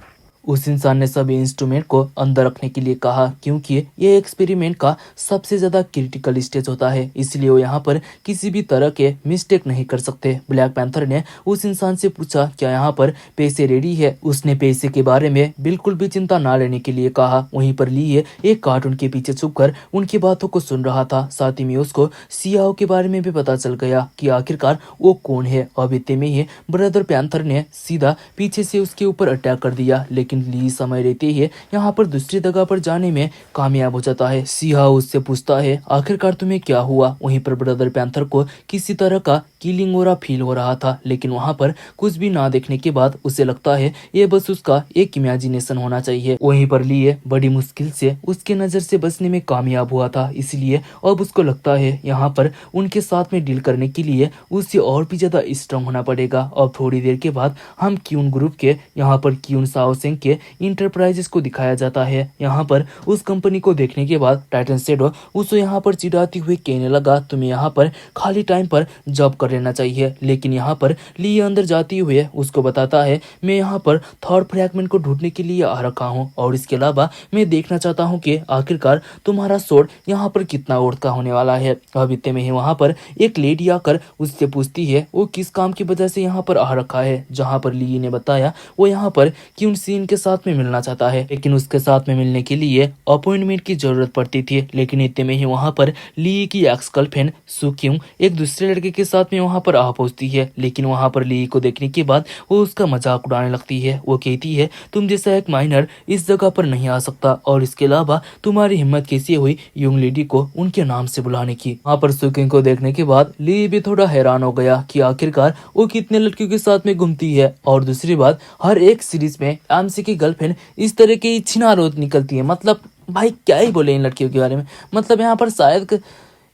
उस इंसान ने सभी इंस्ट्रूमेंट को अंदर रखने के लिए कहा, क्योंकि ये एक्सपेरिमेंट का सबसे ज्यादा क्रिटिकल स्टेज होता है, इसलिए वो यहाँ पर किसी भी तरह के मिस्टेक नहीं कर सकते। ब्लैक पैंथर ने उस इंसान से पूछा, क्या यहाँ पर पैसे रेडी है। उसने पैसे के बारे में बिल्कुल भी चिंता ना लेने के लिए कहा। वहीं पर लिए एक कार्टून के पीछे छुपकर उनकी बातों को सुन रहा था। साथ ही में उसको सियाओ के बारे में भी पता चल गया कि आखिरकार वो कौन है। अब इतने में ही ब्रदर पैंथर ने सीधा पीछे से उसके ऊपर अटैक कर दिया, लेकिन लेकिन ली समय रहते ही यहाँ पर दूसरी जगह पर जाने में कामयाब हो जाता है। सिया उससे पूछता है आखिरकार तुम्हें क्या हुआ। वहीं पर ब्रदर पैंथर को किसी तरह का किलिंग हो रहा फील हो रहा था, लेकिन वहाँ पर कुछ भी ना देखने के बाद उसे लगता है ये बस उसका एक इमेजिनेशन होना चाहिए। वहीं पर लिए बड़ी मुश्किल से उसके नजर से बचने में कामयाब हुआ था, इसलिए अब उसको लगता है यहाँ पर उनके साथ में डील करने के लिए उसे और भी ज्यादा स्ट्रांग होना पड़ेगा। अब थोड़ी देर के बाद हम क्यून ग्रुप के यहाँ पर क्यून साओसेंग के इंटरप्राइजेस को दिखाया जाता है। यहाँ पर उस कंपनी को देखने के बाद टाइटन शैडो उसे यहाँ पर चिढ़ाते हुए कहने लगा तुम्हें यहाँ पर खाली टाइम पर जॉब कर लेना चाहिए। लेकिन यहाँ पर ली अंदर जाती हुए उसको बताता है मैं यहाँ पर थर्ड फ्रैगमेंट को ढूंढने के लिए आ रखा हूँ और इसके अलावा मैं देखना चाहता हूँ कि आखिरकार तुम्हारा सोड यहाँ पर कितना ओट का होने वाला है। अब इतने में ही वहाँ पर एक लेडी आकर उससे पूछती है वो किस काम की वजह से यहाँ पर आ रखा है। जहाँ पर ली ने बताया वो यहाँ पर क्यून सीन के साथ में मिलना चाहता है, लेकिन उसके साथ में मिलने के लिए अपॉइंटमेंट की जरूरत पड़ती थी। लेकिन इतने में ही वहाँ पर ली की एक्स गर्लफ्रेंड सुक्यूं एक दूसरे लड़के के साथ में वहाँ पर आ पहुंचती है। लेकिन वहाँ पर ली को देखने के बाद वो उसका मजाक उड़ाने लगती है। वो कहती है तुम जैसा एक माइनर इस जगह पर नहीं आ सकता और इसके अलावा तुम्हारी हिम्मत कैसी हुई यंग लेडी को उनके नाम से बुलाने की। वहाँ पर सुक्यूं को देखने के बाद ली भी थोड़ा हैरान हो गया कि आखिरकार वो कितने लड़कियों के साथ में घूमती है। और दूसरी बात हर एक सीरीज में एमसी की गर्लफ्रेंड इस तरह की छिनारोत निकलती है। मतलब भाई क्या ही बोले इन लड़कियों के बारे में। मतलब यहाँ पर शायद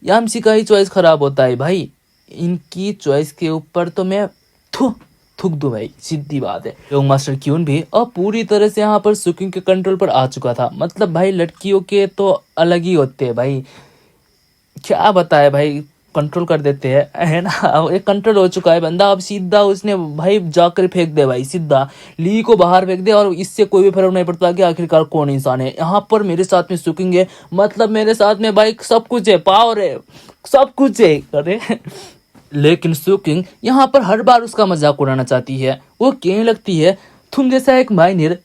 एमसी का ही चॉइस खराब होता है भाई, इनकी चॉइस के ऊपर तो मैं थूक दूं भाई, सीधी बात है। यंग मास्टर क्यून भी अब पूरी तरह से यहाँ पर सुक्यूं के कंट्रोल पर आ चुका था। मतलब भाई लड़कियों के तो अलग ही होते हैं भाई, क्या बताए भाई, कंट्रोल कर देते हैं है ना। अब एक कंट्रोल हो चुका है बंदा, अब सीधा उसने भाई जाकर फेंक दे भाई, सीधा ली को बाहर फेंक दे और इससे कोई भी फर्क नहीं पड़ता कि आखिरकार कौन इंसान है। यहाँ पर मेरे साथ में सुक्यूं है, मतलब मेरे साथ में भाई सब कुछ है, पावर है, सब कुछ है। अरे लेकिन सुक्यूं यहाँ पर हर बार उसका मजाक उड़ाना चाहती है। वो कहने लगती है तुम जैसा एक माइनर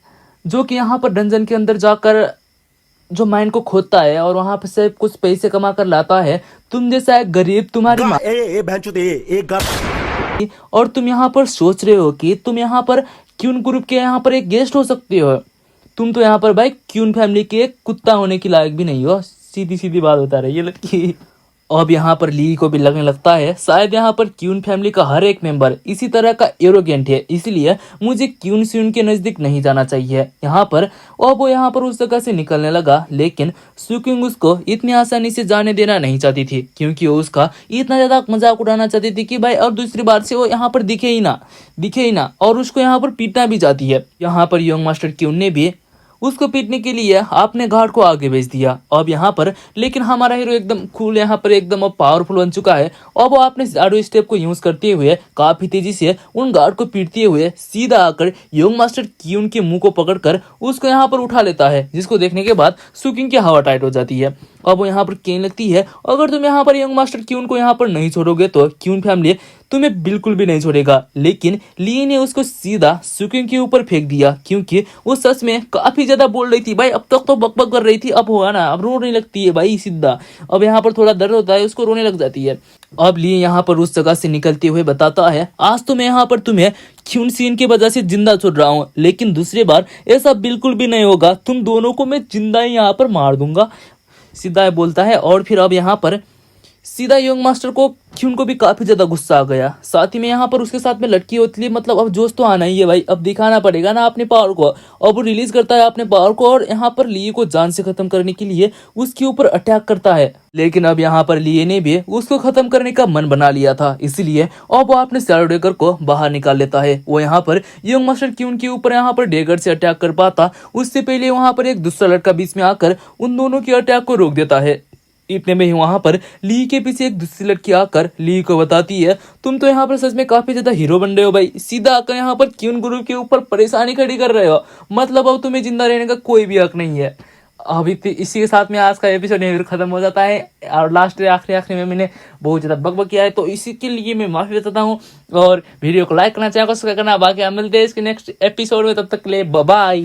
जो कि यहाँ पर डंजन के अंदर जाकर जो माइंड को खोदता है और वहां पर से कुछ पैसे कमा कर लाता है, तुम जैसा एक गरीब तुम्हारी और तुम यहाँ पर सोच रहे हो कि तुम यहाँ पर क्यून ग्रुप के यहाँ पर एक गेस्ट हो सकते हो। तुम तो यहाँ पर भाई क्यून फैमिली के एक कुत्ता होने की लायक भी नहीं हो। सीधी सीधी बात बता रही है लड़की। अब यहाँ पर ली को भी लगने लगता है शायद यहाँ पर क्यून फैमिली का हर एक मेंबर इसी तरह का एरोगेंट है, इसलिए मुझे क्यून सीन के नजदीक नहीं जाना चाहिए। यहाँ पर अब वो यहाँ पर उस जगह से निकलने लगा, लेकिन सुक्यूं उसको इतनी आसानी से जाने देना नहीं चाहती थी, क्योंकि वो उसका इतना ज्यादा मजाक उड़ाना चाहती थी कि भाई और दूसरी बार से वो यहाँ पर दिखे ही ना और उसको यहाँ पर पीटना भी चाहती है। यहाँ पर यंग मास्टर क्यून ने भी उसको पीटने के लिए अपने गार्ड को आगे भेज दिया। अब यहाँ पर लेकिन हमारा हीरो एकदम कूल यहाँ पर एकदम पावरफुल बन चुका है। अब वो अपने शैडो स्टेप को यूज करते हुए काफी तेजी से उन गार्ड को पीटते हुए सीधा आकर यंग मास्टर क्यून के मुंह को पकड़कर उसको यहाँ पर उठा लेता है, जिसको देखने के बाद सुक्यूं की हवा टाइट हो जाती है। अब वो यहाँ पर कहने लगती है अगर तुम यहाँ पर यंग मास्टर क्यून को यहाँ पर नहीं छोड़ोगे तो क्यून फैमिली तुम्हें बिल्कुल भी नहीं छोड़ेगा। लेकिन ली ने उसको सीधा सुक्यूं के ऊपर फेंक दिया, क्योंकि वो सच में काफी ज्यादा बोल रही थी भाई। अब तक तो बकबक कर रही थी, अब हुआ ना, अब रोने लगती है भाई सीधा। अब यहाँ पर थोड़ा दर्द होता है, उसको रोने लग जाती है। अब ली यहाँ पर उस जगह से निकलते हुए बताता है आज तो मैं यहाँ पर तुम्हें क्यून सीन की वजह से जिंदा छोड़ रहा हूँ, लेकिन दूसरी बार ऐसा बिल्कुल भी नहीं होगा, तुम दोनों को मैं जिंदा ही यहाँ पर मार दूंगा, सीधा बोलता है। और फिर अब यहाँ पर सीधा यंग मास्टर को क्यून को भी काफी ज्यादा गुस्सा आ गया। साथ ही में यहाँ पर उसके साथ में लड़की होती है, मतलब अब जोश तो आना ही है भाई, अब दिखाना पड़ेगा ना अपने पावर को। अब वो रिलीज करता है अपने पावर को और यहाँ पर ली को जान से खत्म करने के लिए उसके ऊपर अटैक करता है। लेकिन अब यहाँ पर ली ने भी उसको खत्म करने का मन बना लिया था, इसलिए अब वो अपने शैडो डैगर को बाहर निकाल लेता है। वो यहाँ पर यंग मास्टर क्यून के ऊपर यहाँ पर डैगर से अटैक कर पाता उससे पहले वहाँ पर एक दूसरा लड़का बीच में आकर उन दोनों के अटैक को रोक देता है। इतने में ही वहां पर ली के पीछे एक दूसरी लड़की आकर ली को बताती है तुम तो यहाँ पर सच में काफी ज्यादा हीरो बन रहे हो भाई, सीधा आकर यहाँ पर क्यून ग्रुप के ऊपर परेशानी खड़ी कर रहे हो, मतलब अब तुम्हें जिंदा रहने का कोई भी हक नहीं है। अभी इसी के साथ में आज का एपिसोड खत्म हो जाता है और लास्ट आखिरी में मैंने बहुत ज्यादा बकबक किया है, तो इसी के लिए मैं माफी बताता हूँ और वीडियो को लाइक करना, चैनल को सब्सक्राइब करना। बाकी हम मिलते हैं इसके नेक्स्ट एपिसोड में, तब तक के लिए बाय बाय।